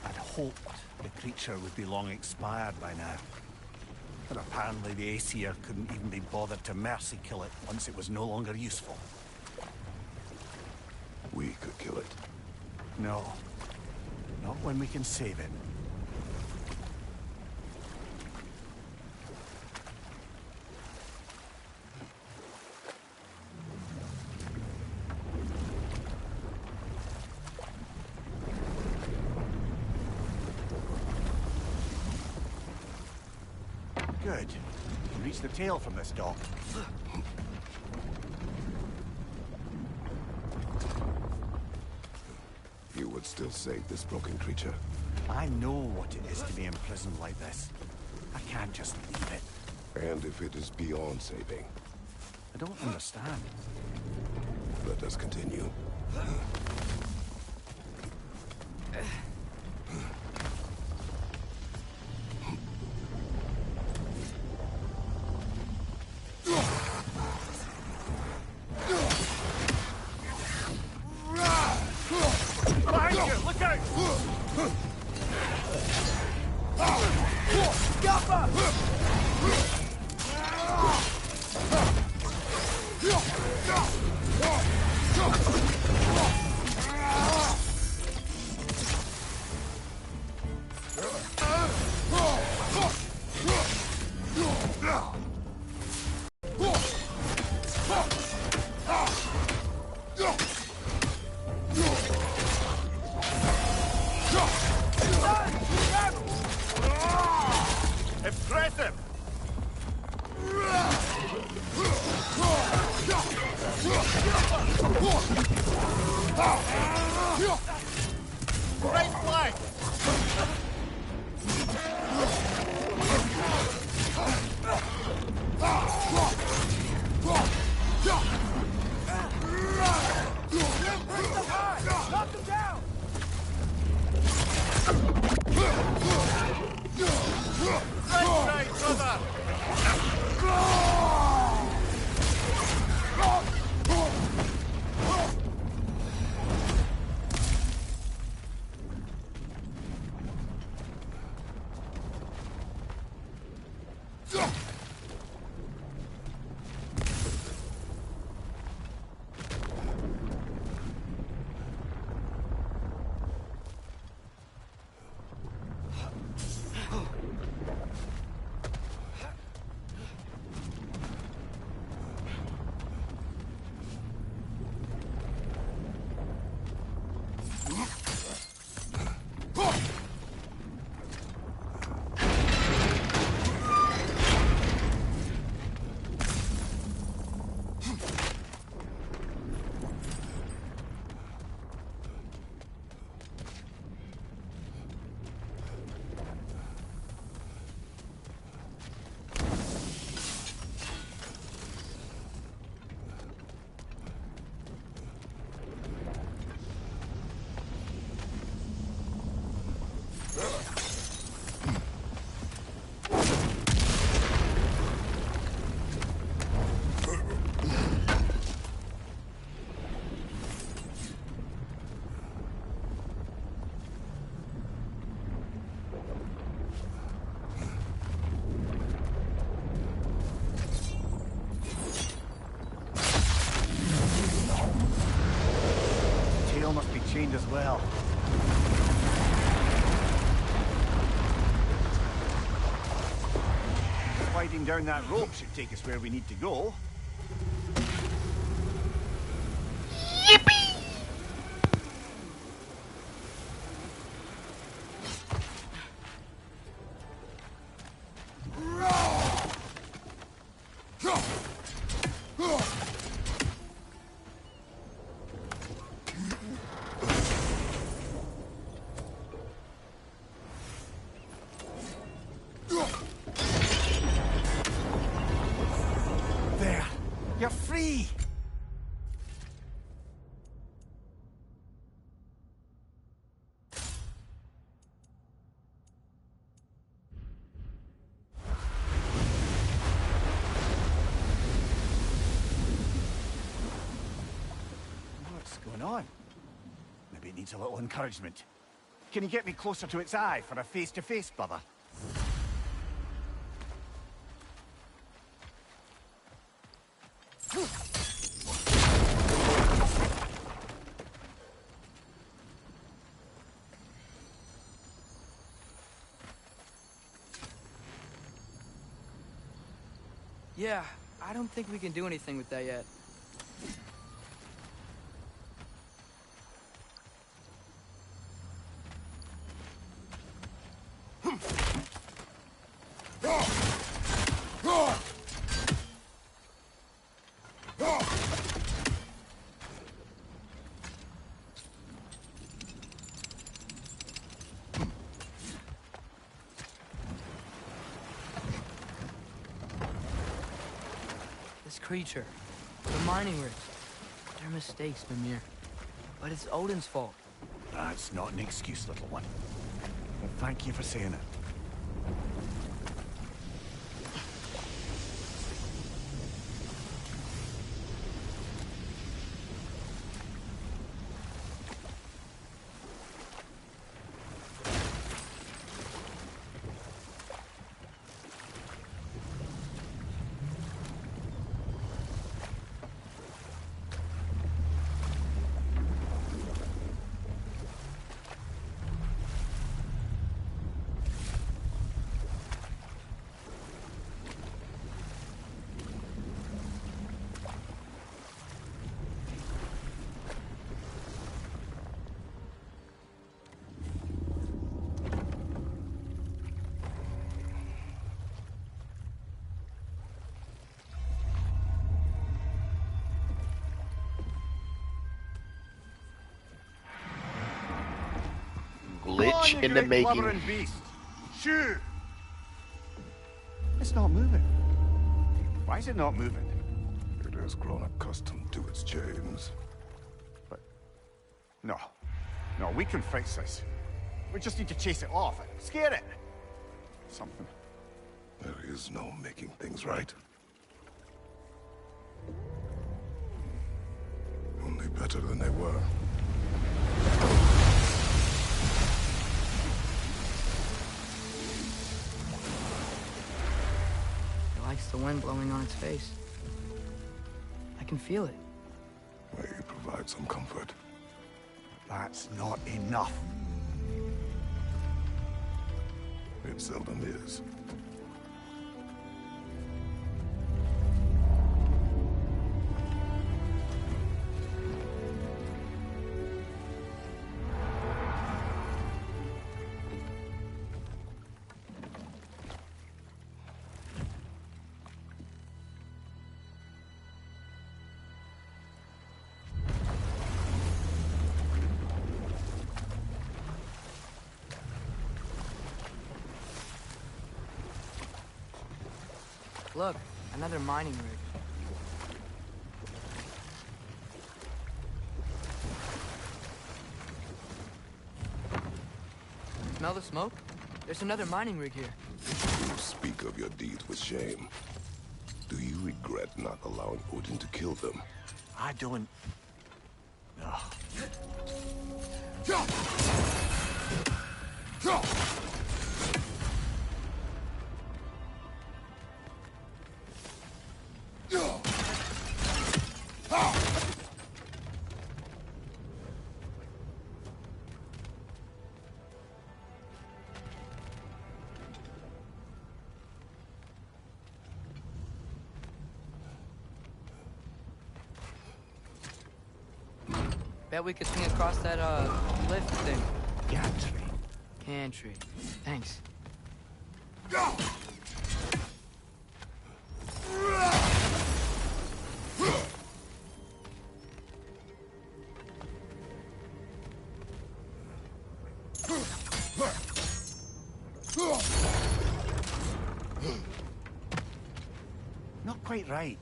I'd hoped the creature would be long expired by now. But apparently the Aesir couldn't even be bothered to mercy kill it once it was no longer useful. We could kill it. No. Not when we can save it. Good. You can reach the tail from this dock. still save this broken creature. I know what it is to be imprisoned like this. I can't just leave it. And if it is beyond saving, I don't understand. let us continue. Behind you! Look out! Impressive! Right flank! Knock them down! Right, brother! Tail must be chained as well. Sliding down that rope should take us where we need to go. There! You're free! What's going on? Maybe it needs a little encouragement. Can you get me closer to its eye for a face-to-face, brother? Yeah, I don't think we can do anything with that yet. This creature, the mining rigs, they're mistakes, Mimir. But it's Odin's fault. That's not an excuse, little one. Well, thank you for saying it. Glitch in the making. Blubbering beast. Shoot! It's not moving. Why is it not moving? It has grown accustomed to its chains. But... No. No, we can fix this. We just need to chase it off. Scare it. Something. There is no making things right. Only better than they were. It likes the wind blowing on its face. I can feel it. May provide some comfort. That's not enough. It seldom is. Look, another mining rig. Smell the smoke? There's another mining rig here. You speak of your deeds with shame. Do you regret not allowing Odin to kill them? I don't... No. Bet we could swing across that, lift thing. Gantry. Gantry. Thanks. Not quite right.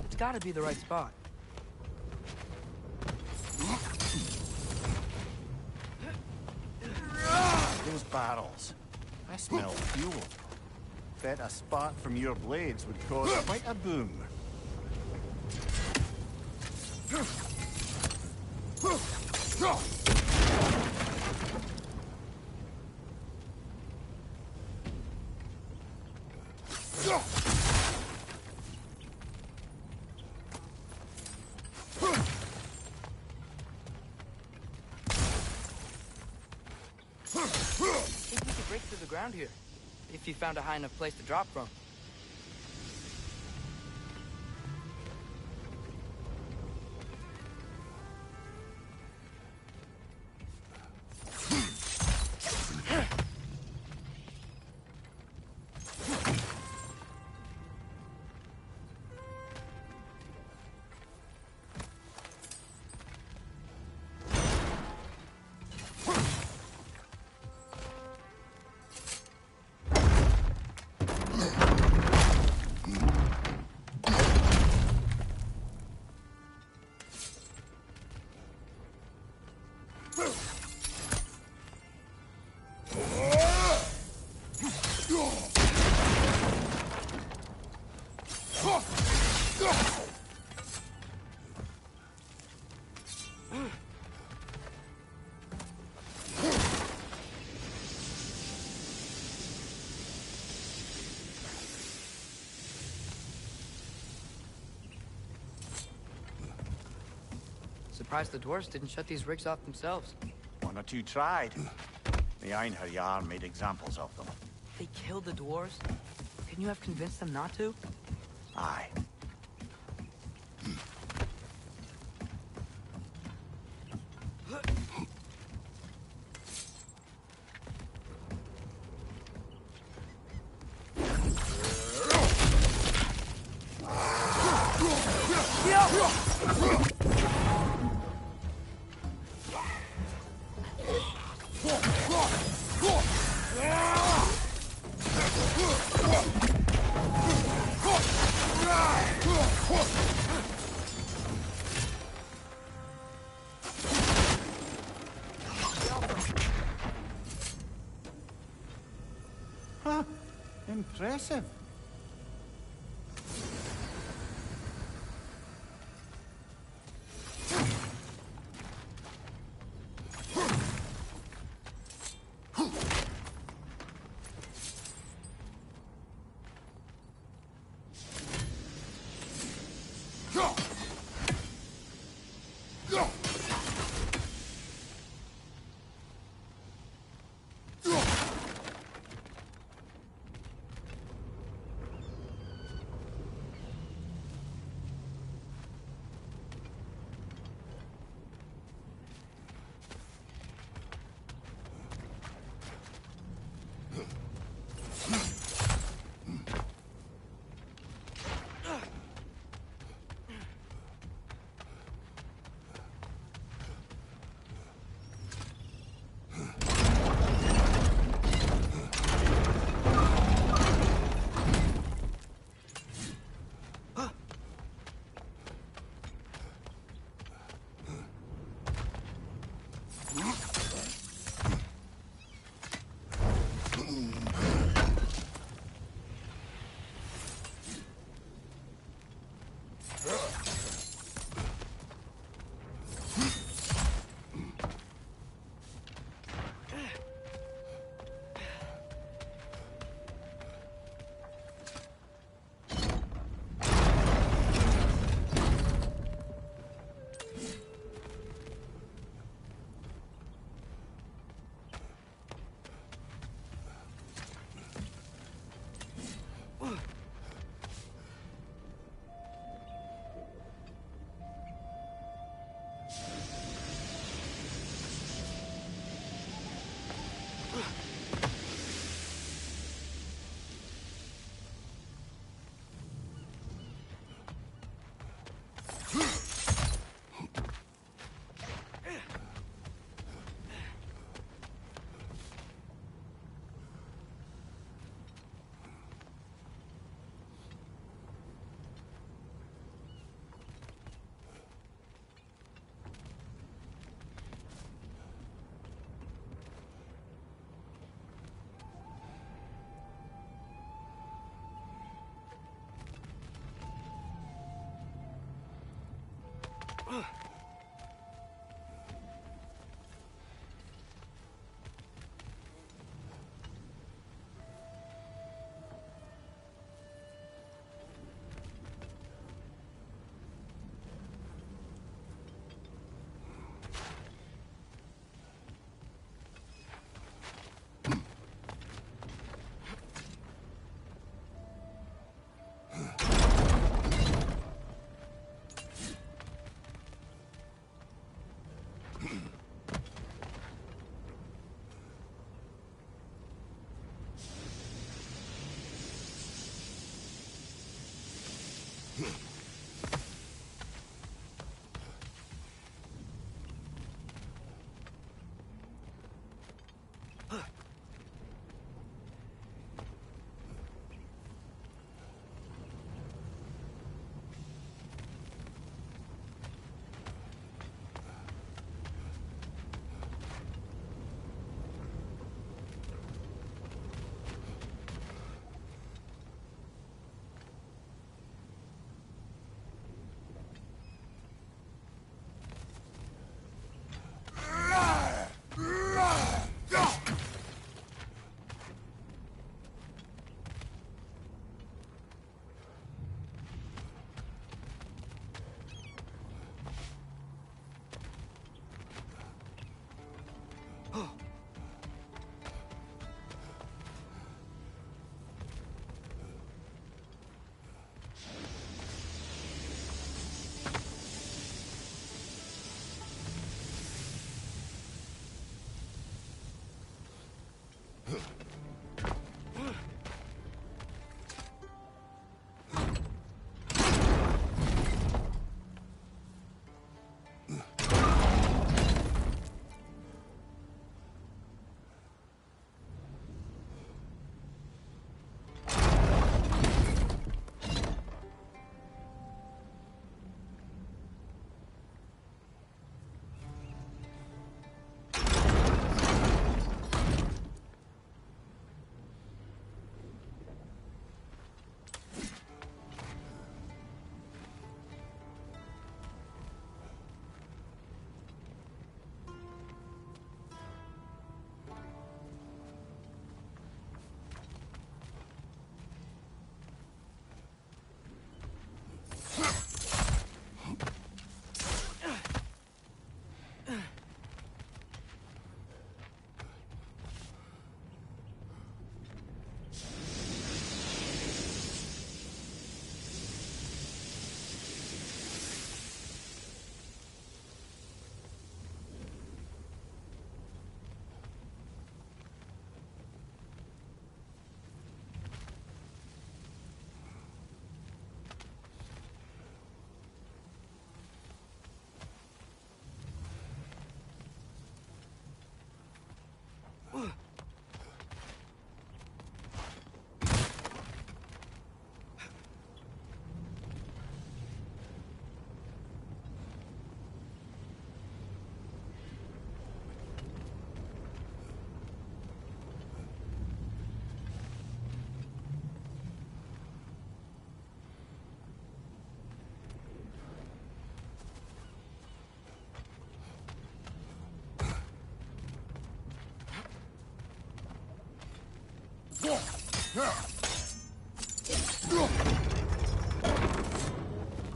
It's gotta be the right spot. Those barrels. I smell fuel. Bet a spark from your blades would cause quite a boom. I think we could break through the ground here. If you found a high enough place to drop from. Surprised the dwarves didn't shut these rigs off themselves. One or two tried. The Einherjar made examples of them. They killed the dwarves? Couldn't you have convinced them not to? Aye. Huh. Impressive.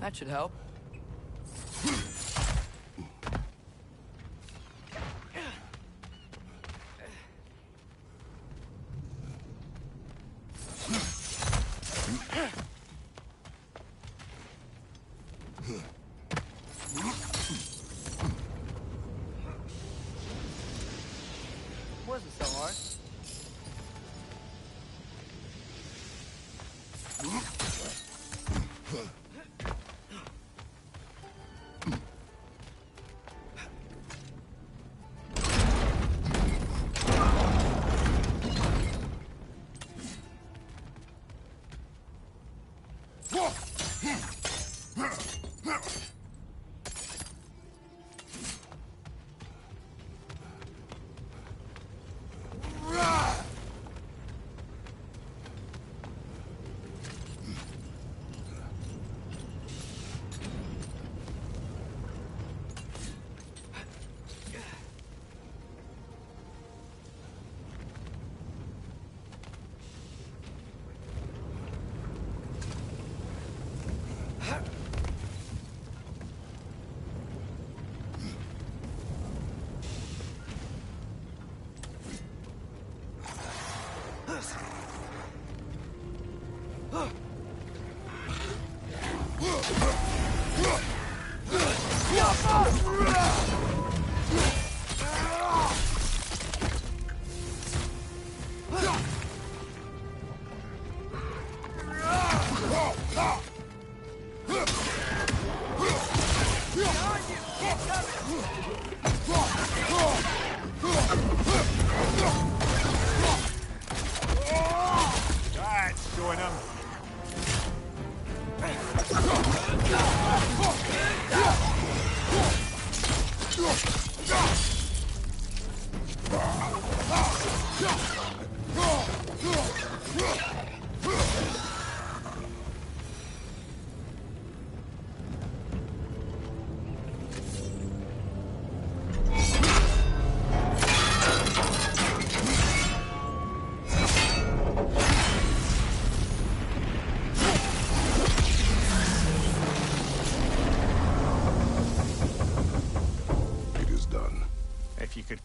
That should help. Wasn't so hard.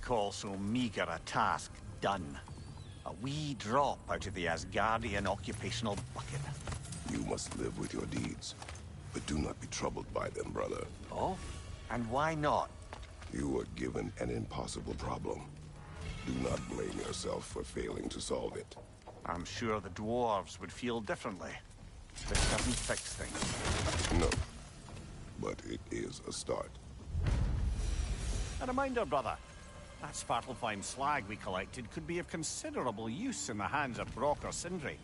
call so meager a task done. A wee drop out of the Asgardian occupational bucket. You must live with your deeds, but do not be troubled by them, brother. Oh? And why not? You were given an impossible problem. Do not blame yourself for failing to solve it. I'm sure the dwarves would feel differently. This doesn't fix things. No, but it is a start. A reminder, brother. That Svartalfheim slag we collected could be of considerable use in the hands of Brock or Sindri.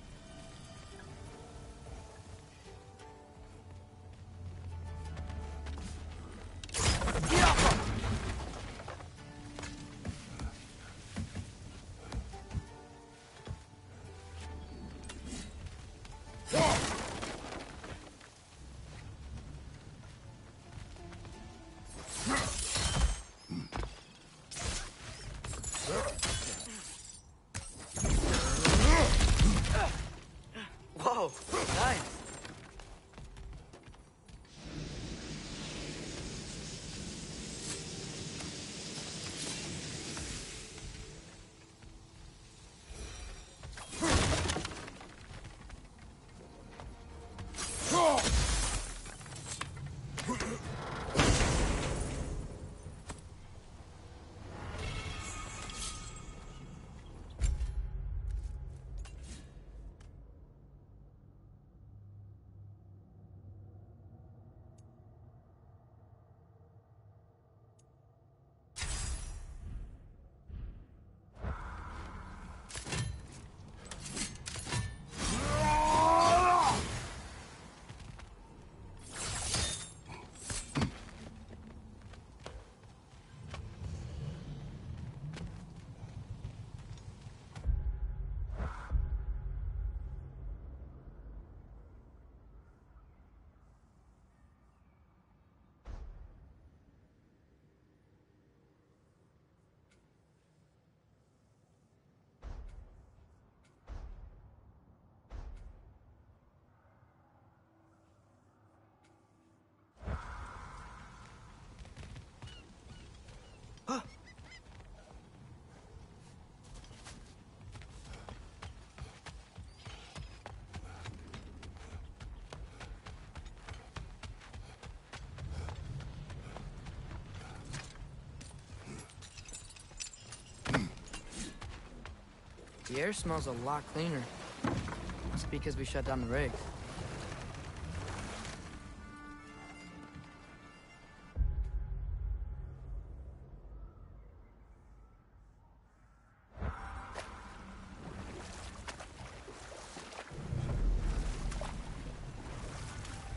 Whoa, nice. The air smells a lot cleaner. It's because we shut down the rigs.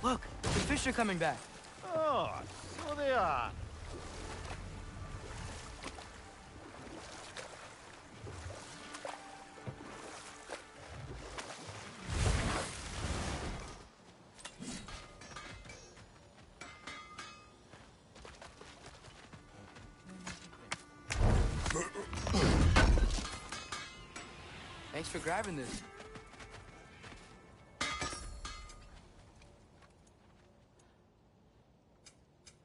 Look, the fish are coming back. Oh, so they are. Thanks for grabbing this.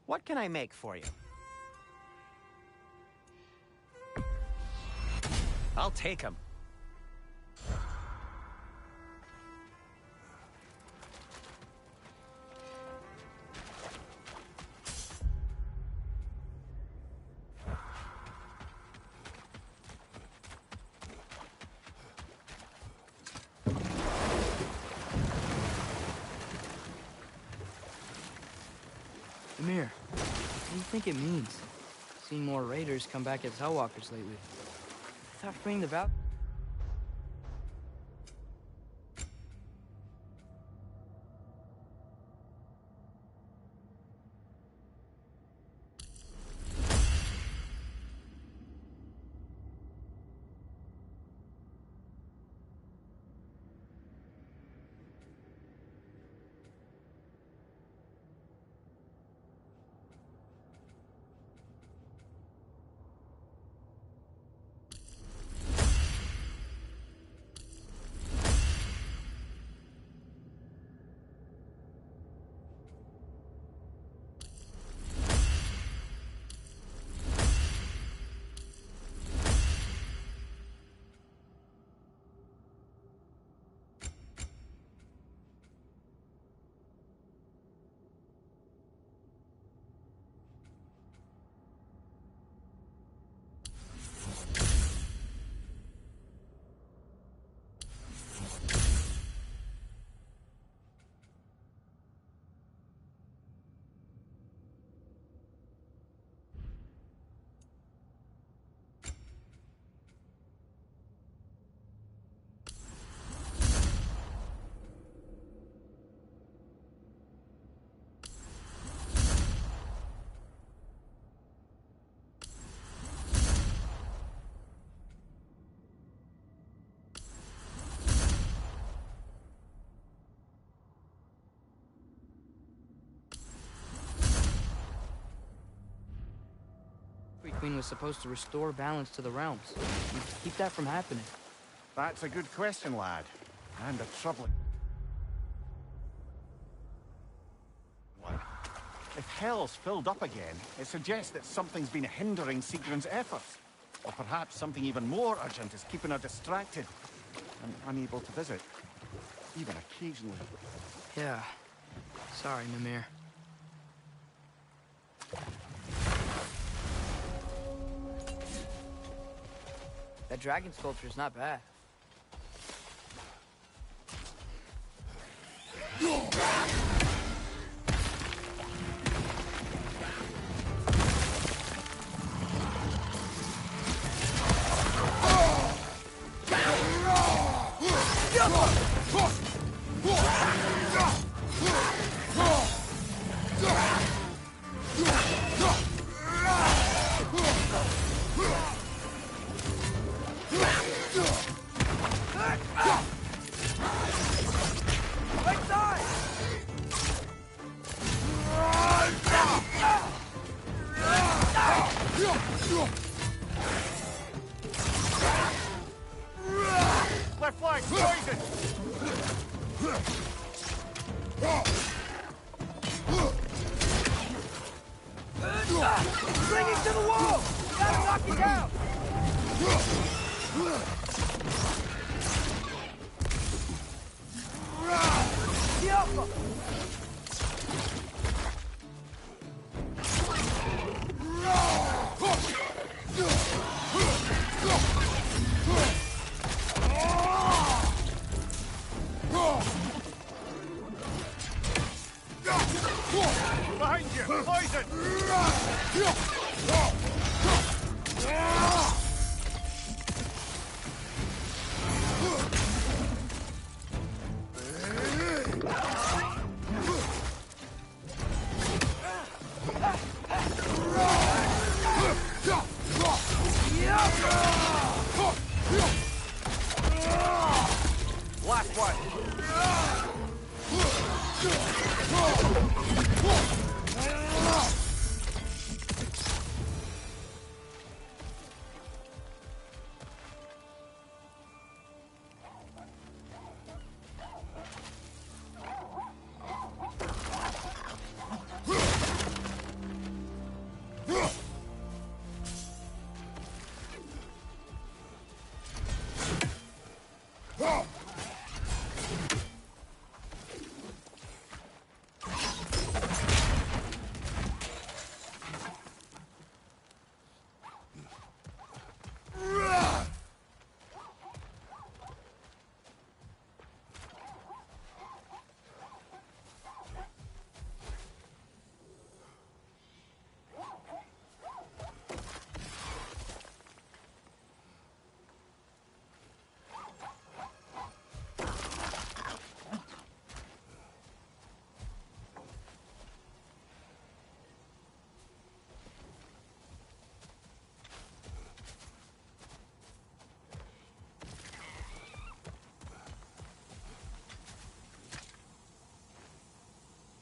What can I make for you? I'll take him. Amir, what do you think it means? Seeing more raiders come back as Hellwalkers lately. I thought freeing the Val... Queen was supposed to restore balance to the realms. And keep that from happening. That's a good question, lad. And a troubling one. If Hell's filled up again, it suggests that something's been hindering Sigrun's efforts. Or perhaps something even more urgent is keeping her distracted and unable to visit. Even occasionally. Yeah. Sorry, Mimir. That dragon sculpture is not bad. Left flank, poison! Bring him to the wall! Gotta knock it down! The alpha! Behind you! Poison! Last one!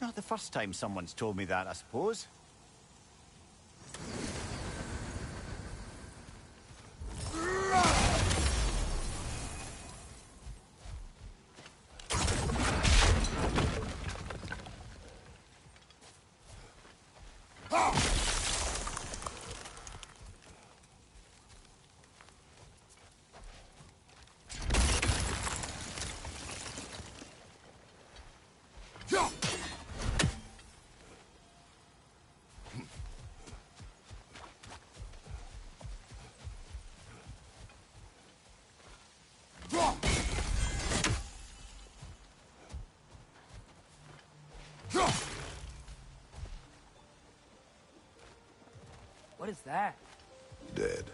Not the first time someone's told me that, I suppose. What is that? Dead.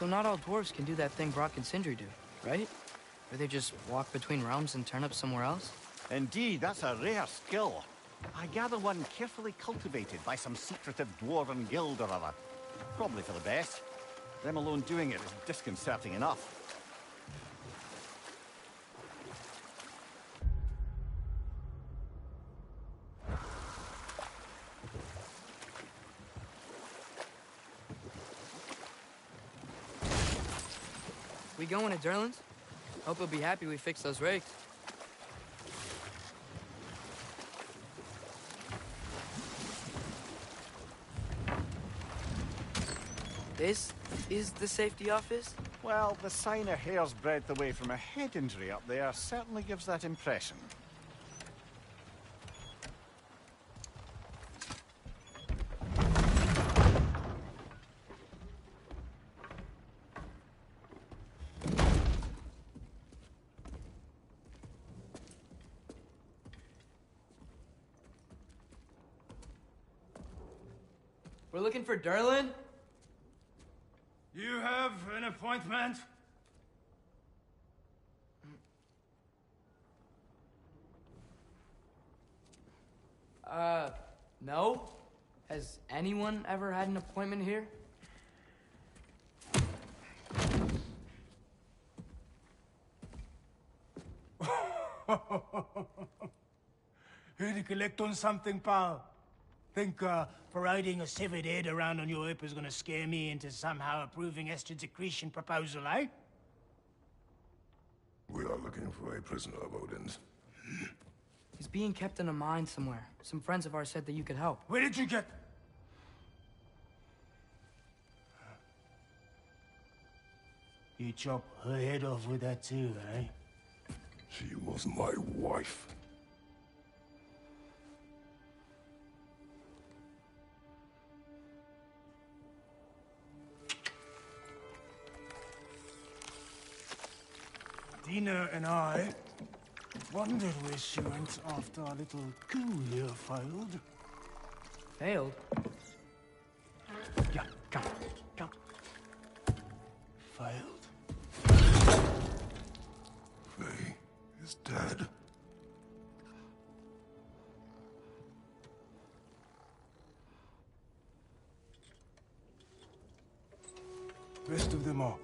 So not all dwarves can do that thing Brock and Sindri do, right? Where they just walk between realms and turn up somewhere else? Indeed, that's a rare skill. I gather one carefully cultivated by some secretive dwarven guild or other. Probably for the best. Them alone doing it is disconcerting enough. We going to Derlin's? Hope he'll be happy we fixed those rakes. This is the safety office? Well, the sign a hair's breadth away from a head injury up there certainly gives that impression. We're looking for Derlin? You have an appointment? No. Has anyone ever had an appointment here? Here to collect on something, pal? Think parading a severed head around on your hip is gonna scare me into somehow approving Esther's accretion proposal, eh? We are looking for a prisoner of Odin's. He's being kept in a mine somewhere. Some friends of ours said that you could help. Where did you get... You chop her head off with that too, eh? She was my wife. Dina and I wondered where she went after our little coup here failed. Failed? Yeah, come. Failed. Faye is dead. Rest of them are.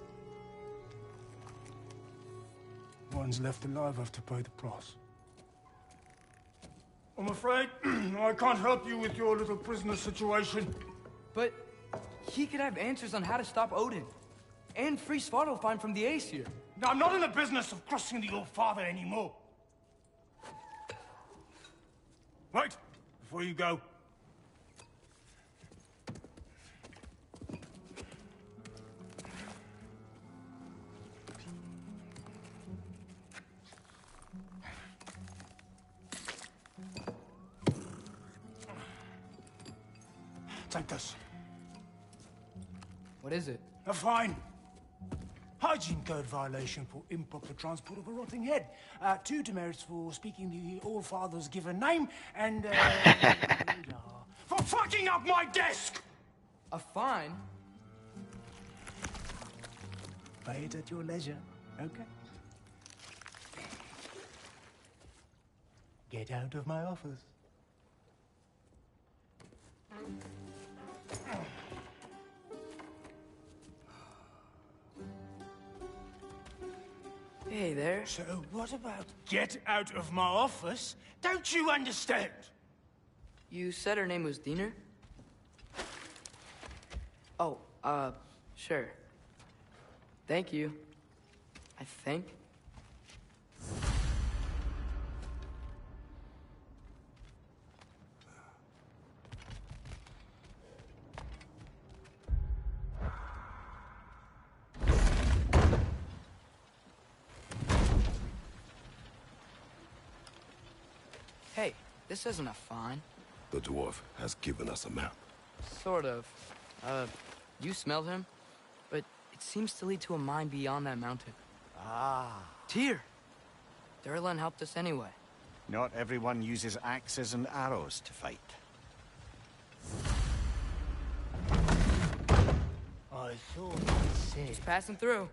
Ones left alive have to pay the price. I'm afraid I can't help you with your little prisoner situation. But he could have answers on how to stop Odin. And free Svartalfheim from the Aesir. Now, I'm not in the business of crossing the old father anymore. Wait, before you go. Take this. What is it? A fine. Hygiene code violation for improper transport of a rotting head. 2 demerits for speaking the All-Father's given name, and for fucking up my desk! A fine? Pay it at your leisure, okay? Get out of my office. Hey there. So what about get out of my office? Don't you understand? You said her name was Diener? Oh, sure. Thank you. I think. Hey, this isn't a fine. The dwarf has given us a map. Sort of. You smelled him? But it seems to lead to a mine beyond that mountain. Ah. Tyr! Durlan helped us anyway. Not everyone uses axes and arrows to fight. I thought it said... Just passing through.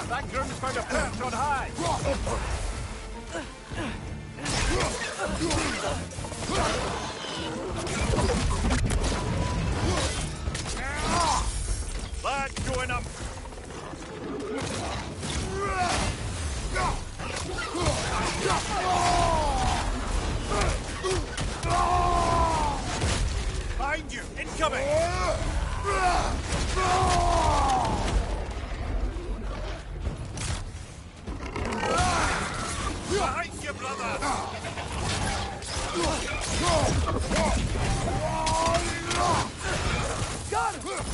That groom's found a perch on high! Incoming! Behind you, brother! Got him!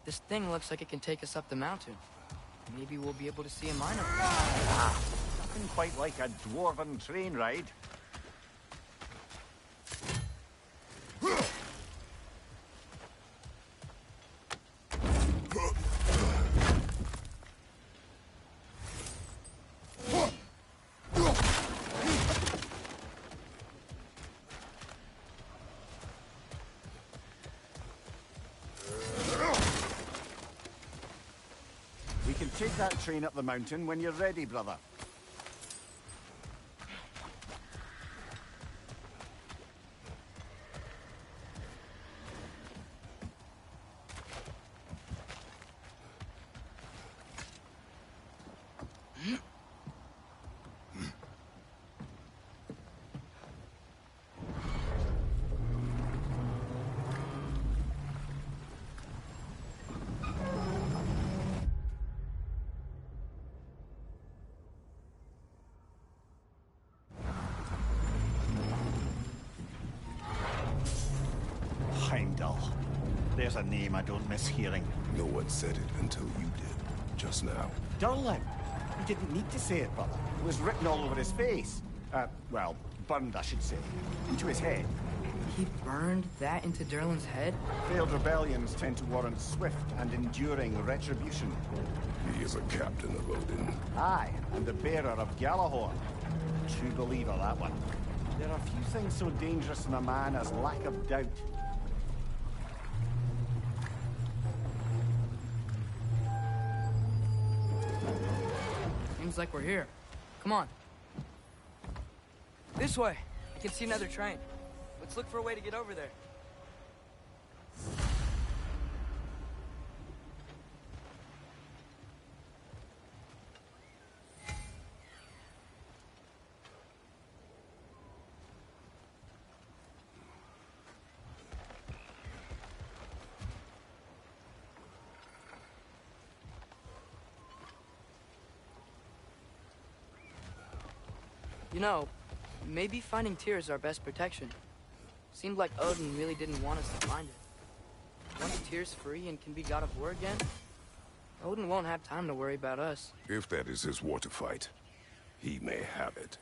This thing looks like it can take us up the mountain. Maybe we'll be able to see a mine up there. Nothing quite like a dwarven train ride. We can take that train up the mountain when you're ready, brother. Heimdall. There's a name I don't miss hearing. No one said it until you did, just now. Durlin. He didn't need to say it, brother. It was written all over his face. Well, burned, I should say. Into his head. He burned that into Derlin's head? Failed rebellions tend to warrant swift and enduring retribution. He is a captain of Odin. Aye, and the bearer of Gjallarhorn. True believer, that one. There are few things so dangerous in a man as lack of doubt. Seems like we're here. Come on. This way. I can see another train. Let's look for a way to get over there. You know, Maybe finding Tyr is our best protection. Seemed like Odin really didn't want us to find it. Once Tyr's free and can be God of War again, Odin won't have time to worry about us. If that is his war to fight, he may have it.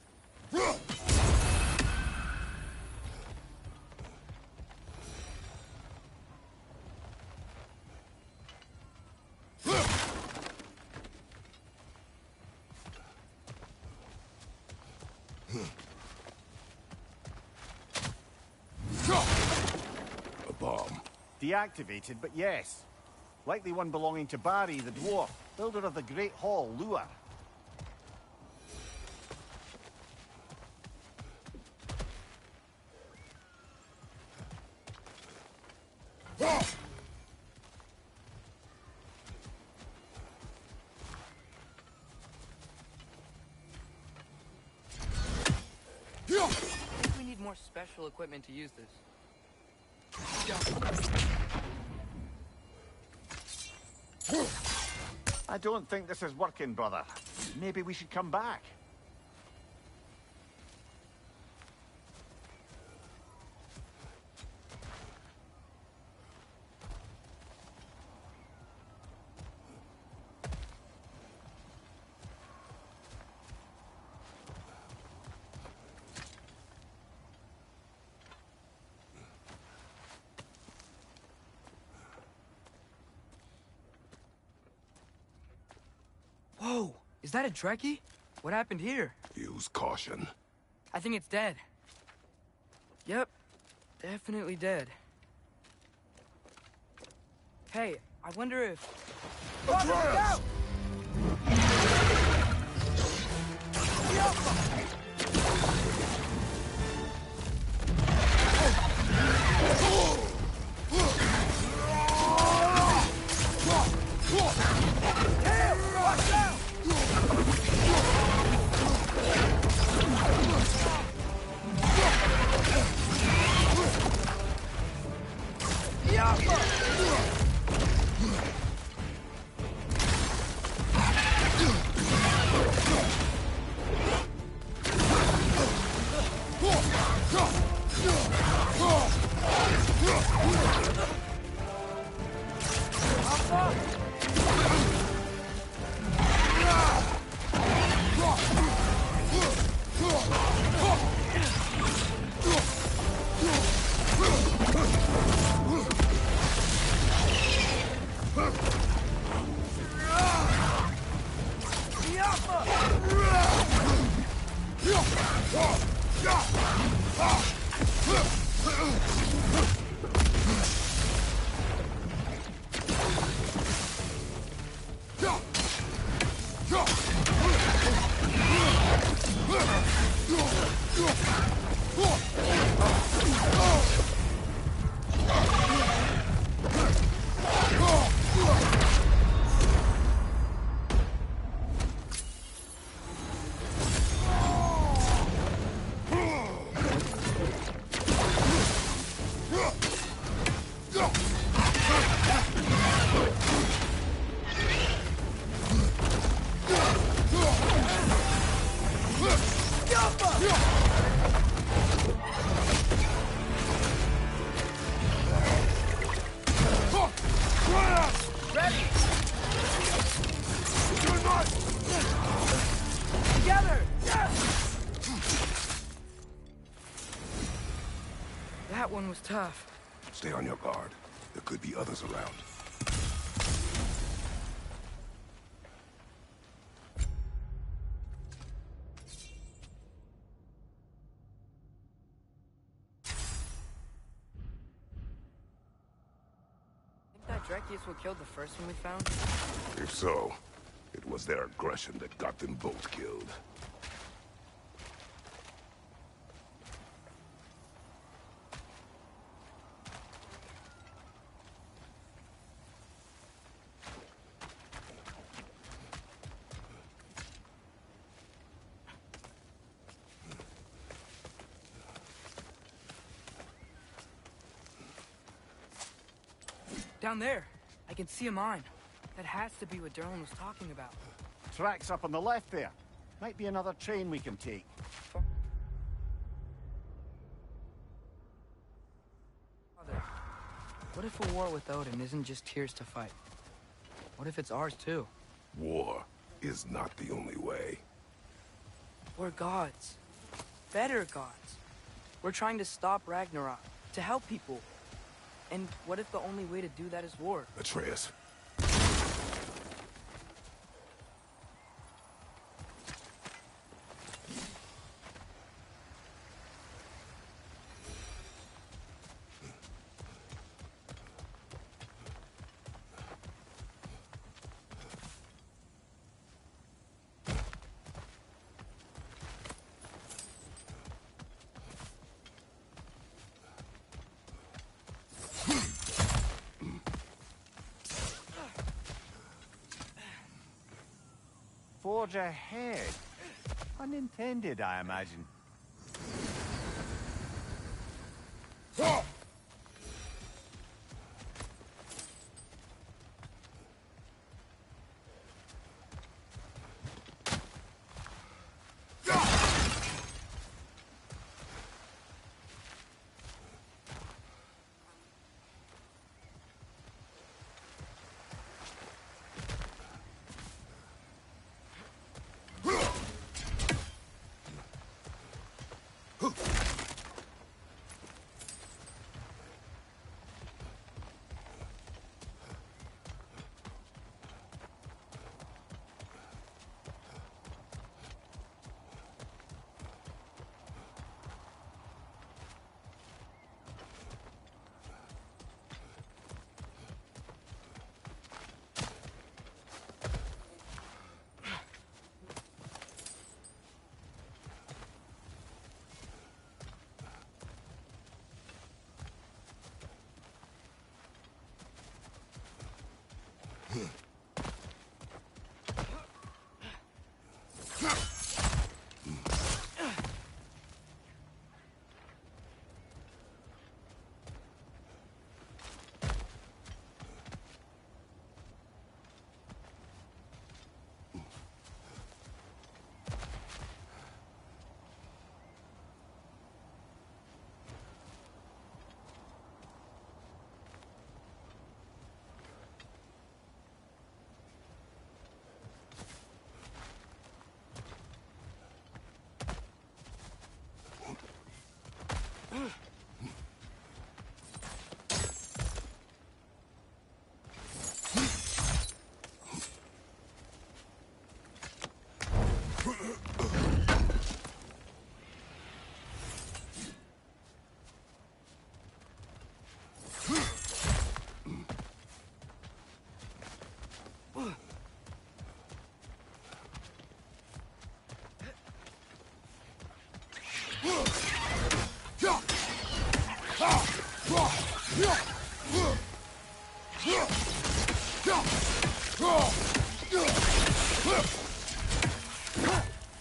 A bomb. Deactivated, but yes. Likely one belonging to Barry, the dwarf, builder of the Great Hall, Lure. I think we need more special equipment to use this. I don't think this is working, brother. Maybe we should come back. Whoa! Is that a Trekkie? What happened here? Use caution. I think it's dead. Yep. Definitely dead. Hey, I wonder if... Atreus! That one was tough. Stay on your guard. There could be others around. Think that Drekki is what killed the first one we found? If so, it was their aggression that got them both killed. Down there. I can see a mine. That has to be what Derlin was talking about. Tracks up on the left there. Might be another train we can take. What if a war with Odin isn't just Tyr's to fight? What if it's ours too? War is not the only way. We're gods. Better gods. We're trying to stop Ragnarok, to help people. And what if the only way to do that is war? Atreus. Forge ahead. Unintended, I imagine.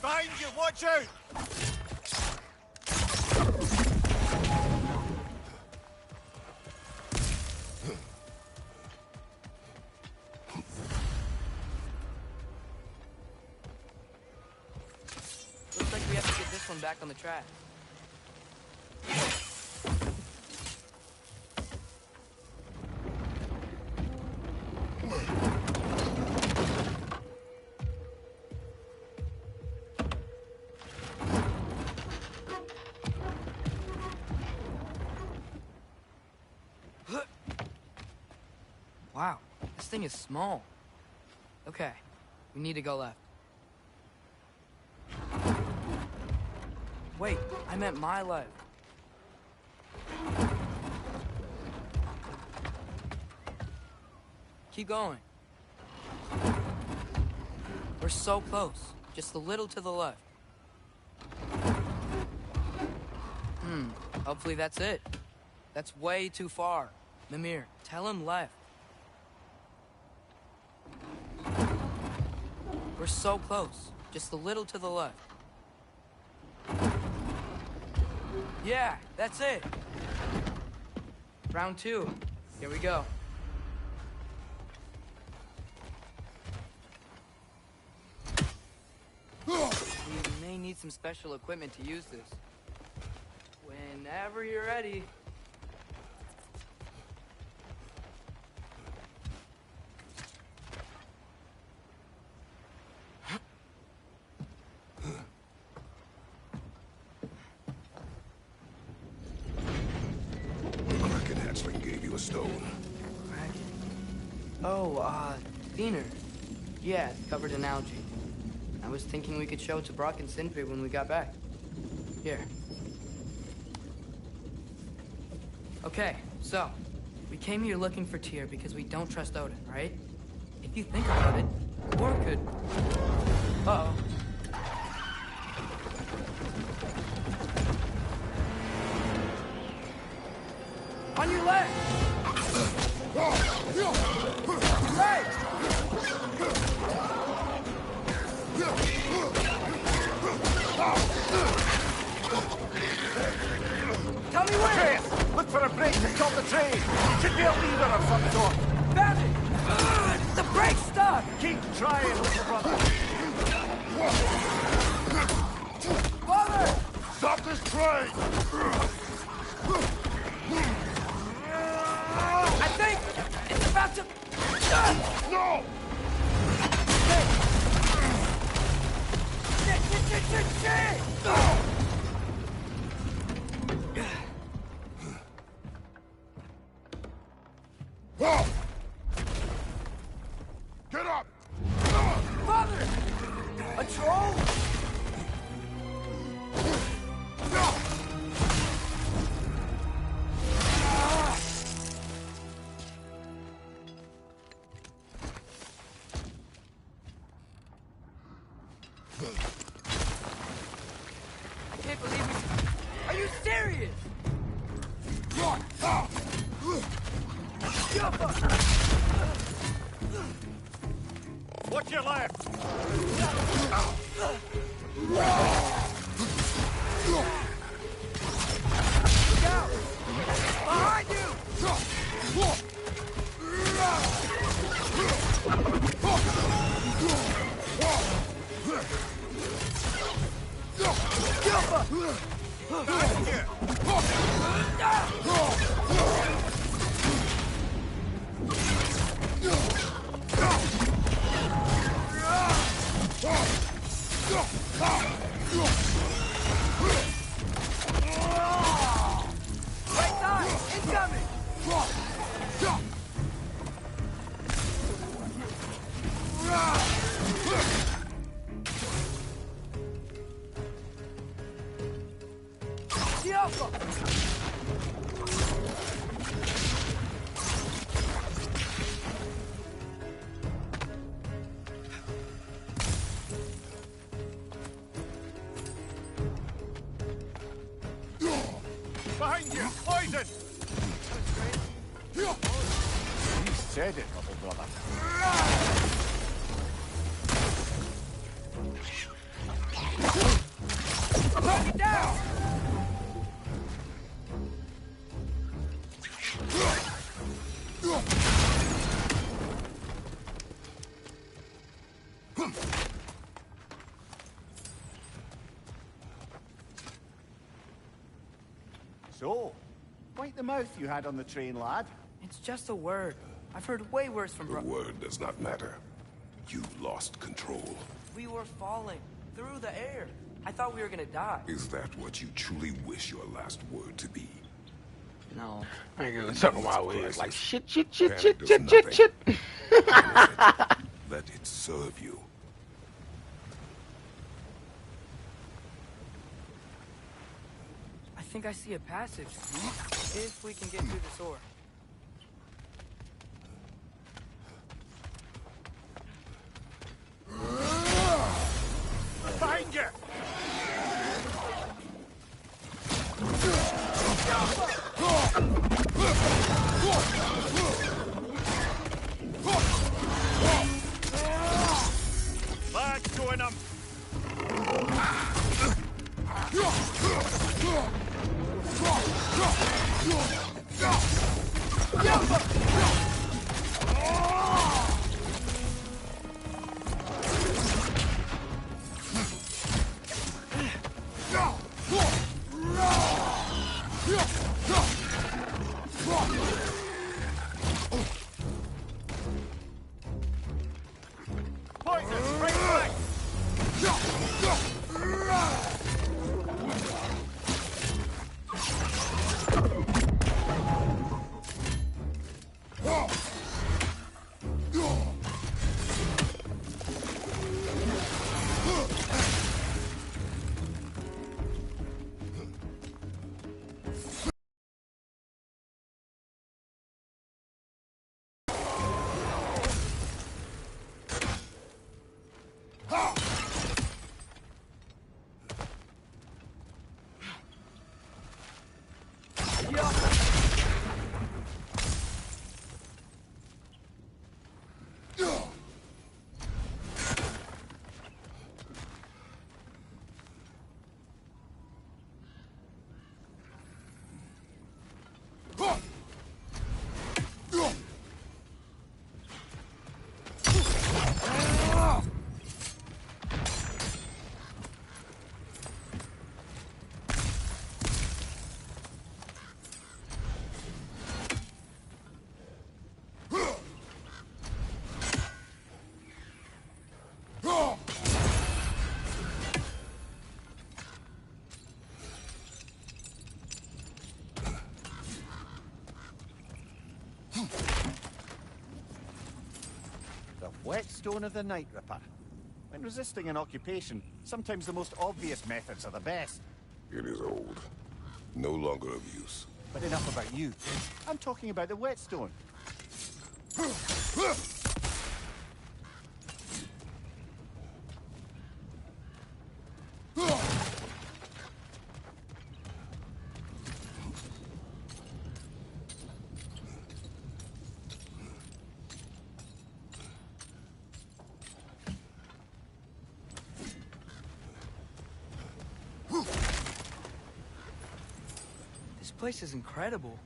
Find you, watch out! Looks like we have to get this one back on the track. Wow, this thing is small. Okay, we need to go left. Wait, I meant my left. Keep going. We're so close. Just a little to the left. Hopefully that's it. That's way too far. Mimir, tell him left. We're so close. Just a little to the left. Yeah, that's it. Round 2. Here we go. We may need some special equipment to use this. Whenever you're ready. hatchling gave you a stone? Oh, Thinner. Yeah, it's covered in algae. I was thinking we could show it to Brock and Sindri when we got back. Here. Okay, so, we came here looking for Tyr because we don't trust Odin, right? If you think about it, or could... Uh-oh. On your left! Right! Tell me where! Look for a break to stop the train! Should be a lever of some sort! Found it! The brake's stuck! Keep trying, little brother! Father! Stop this train! I think it's about to... No! Shit! Get up! Father! A troll? I can't believe it. Are you serious? Watch your left! Look out! Behind you! Right side! Incoming! The Alpha! Behind you! Poison! You said it, little brother. Knock it down! So, wipe the mouth you had on the train, lad. It's just a word. I've heard way worse from The Bro... word does not matter. You lost control. We were falling through the air. I thought we were gonna die. Is that what you truly wish your last word to be? No. Nigga was talking about it was like shit. Panic does nothing. Let it serve you. I think I see a passage. If we can get through the door. Behind you! Back to him! The whetstone of the Night Ripper. When resisting an occupation, sometimes the most obvious methods are the best. It is old. No longer of use. But enough about you. I'm talking about the whetstone. This place is incredible.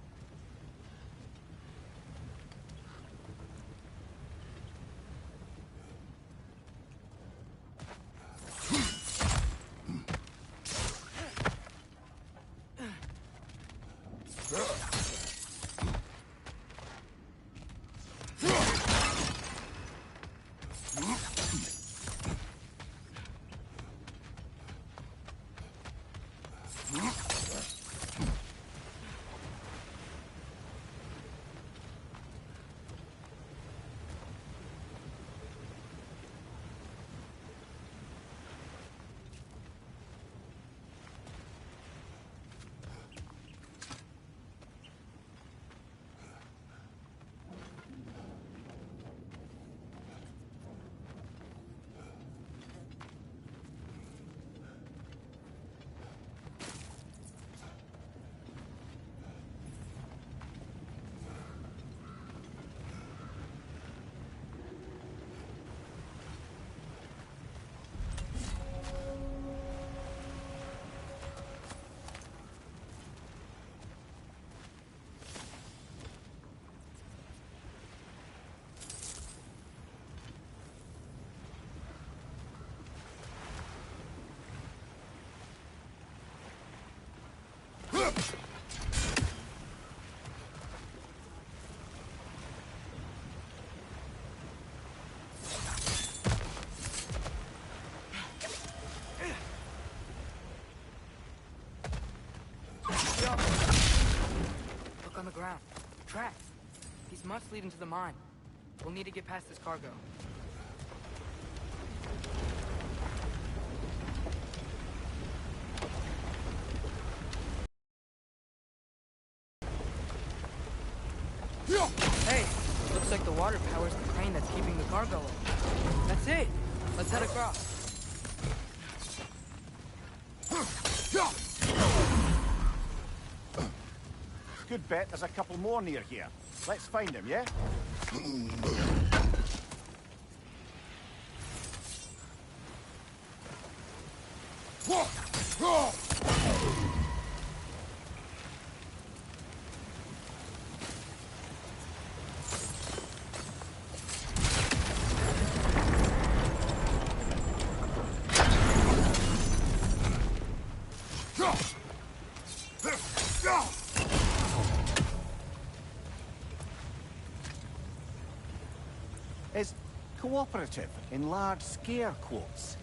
Look on the ground. Tracks. These must lead into the mine. We'll need to get past this cargo. Hey, looks like the water powers the crane that's keeping the cargo up. That's it. Let's head across. Good bet there's a couple more near here. Let's find them, yeah? Is cooperative in large scare quotes.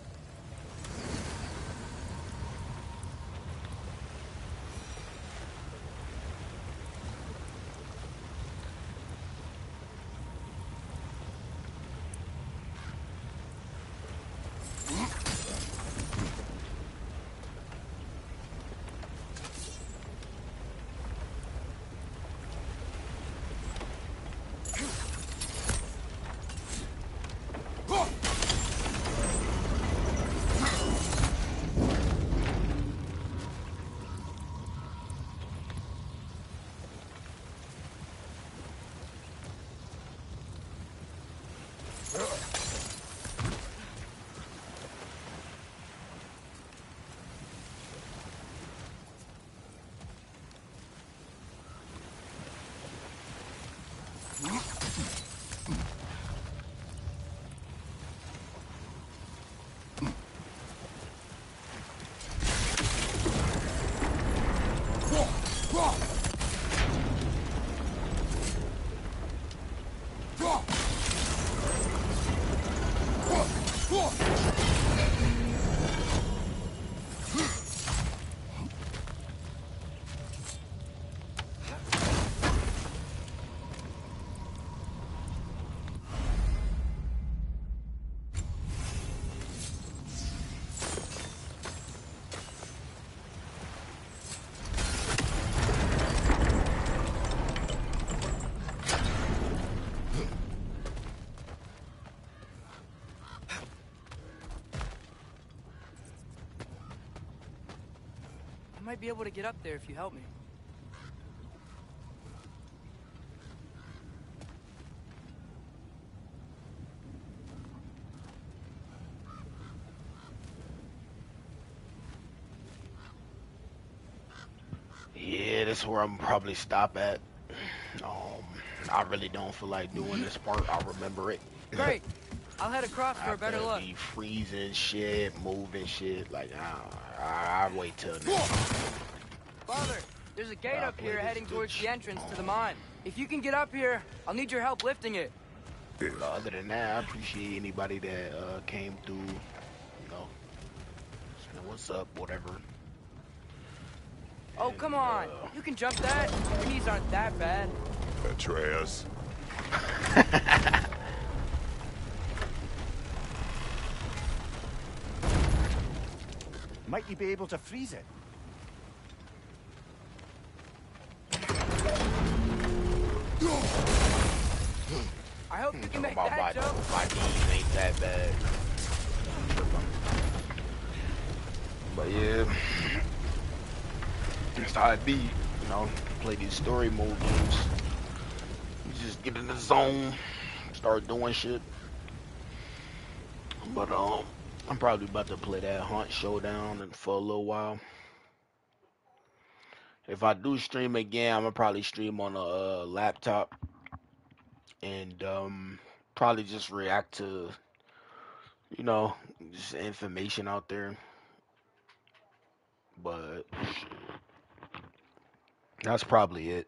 might be able to get up there if you help me. Yeah, that's where I'm probably stop at. I really don't feel like doing this part. I'll remember it. Great. I'll head across for a better look. Be freezing shit, moving shit. Like, I'll wait till next. Father, there's a gate up here heading towards the entrance to the mine. If you can get up here, I'll need your help lifting it. Other than that, I appreciate anybody that came through, you know, saying what's up, whatever. Oh, come on. You can jump that. Your knees aren't that bad. Atreus. Might you be able to freeze it? I hope you can make my that jump. My knees ain't that bad. But yeah, that's how it be, you know, play these story mode games. You just get in the zone, start doing shit. But I'm probably about to play that Hunt Showdown and for a little while. If I do stream again, I'm gonna probably stream on a laptop and probably just react to, you know, just information out there. But that's probably it.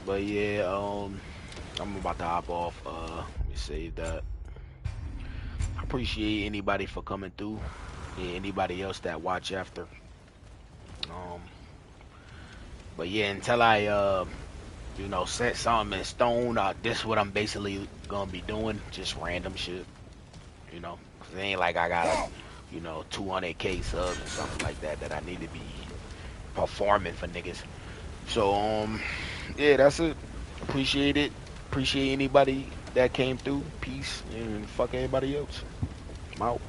But yeah, I'm about to hop off. Let me save that. I appreciate anybody for coming through. Yeah, anybody else that watch after. But yeah, until I you know, set something in stone, this what I'm basically gonna be doing, just random shit. You know, 'cause it ain't like I got, you know, 200K subs or something like that that I need to be performing for niggas. So yeah, that's it. Appreciate it. Appreciate anybody that came through. Peace and fuck everybody else. I'm out.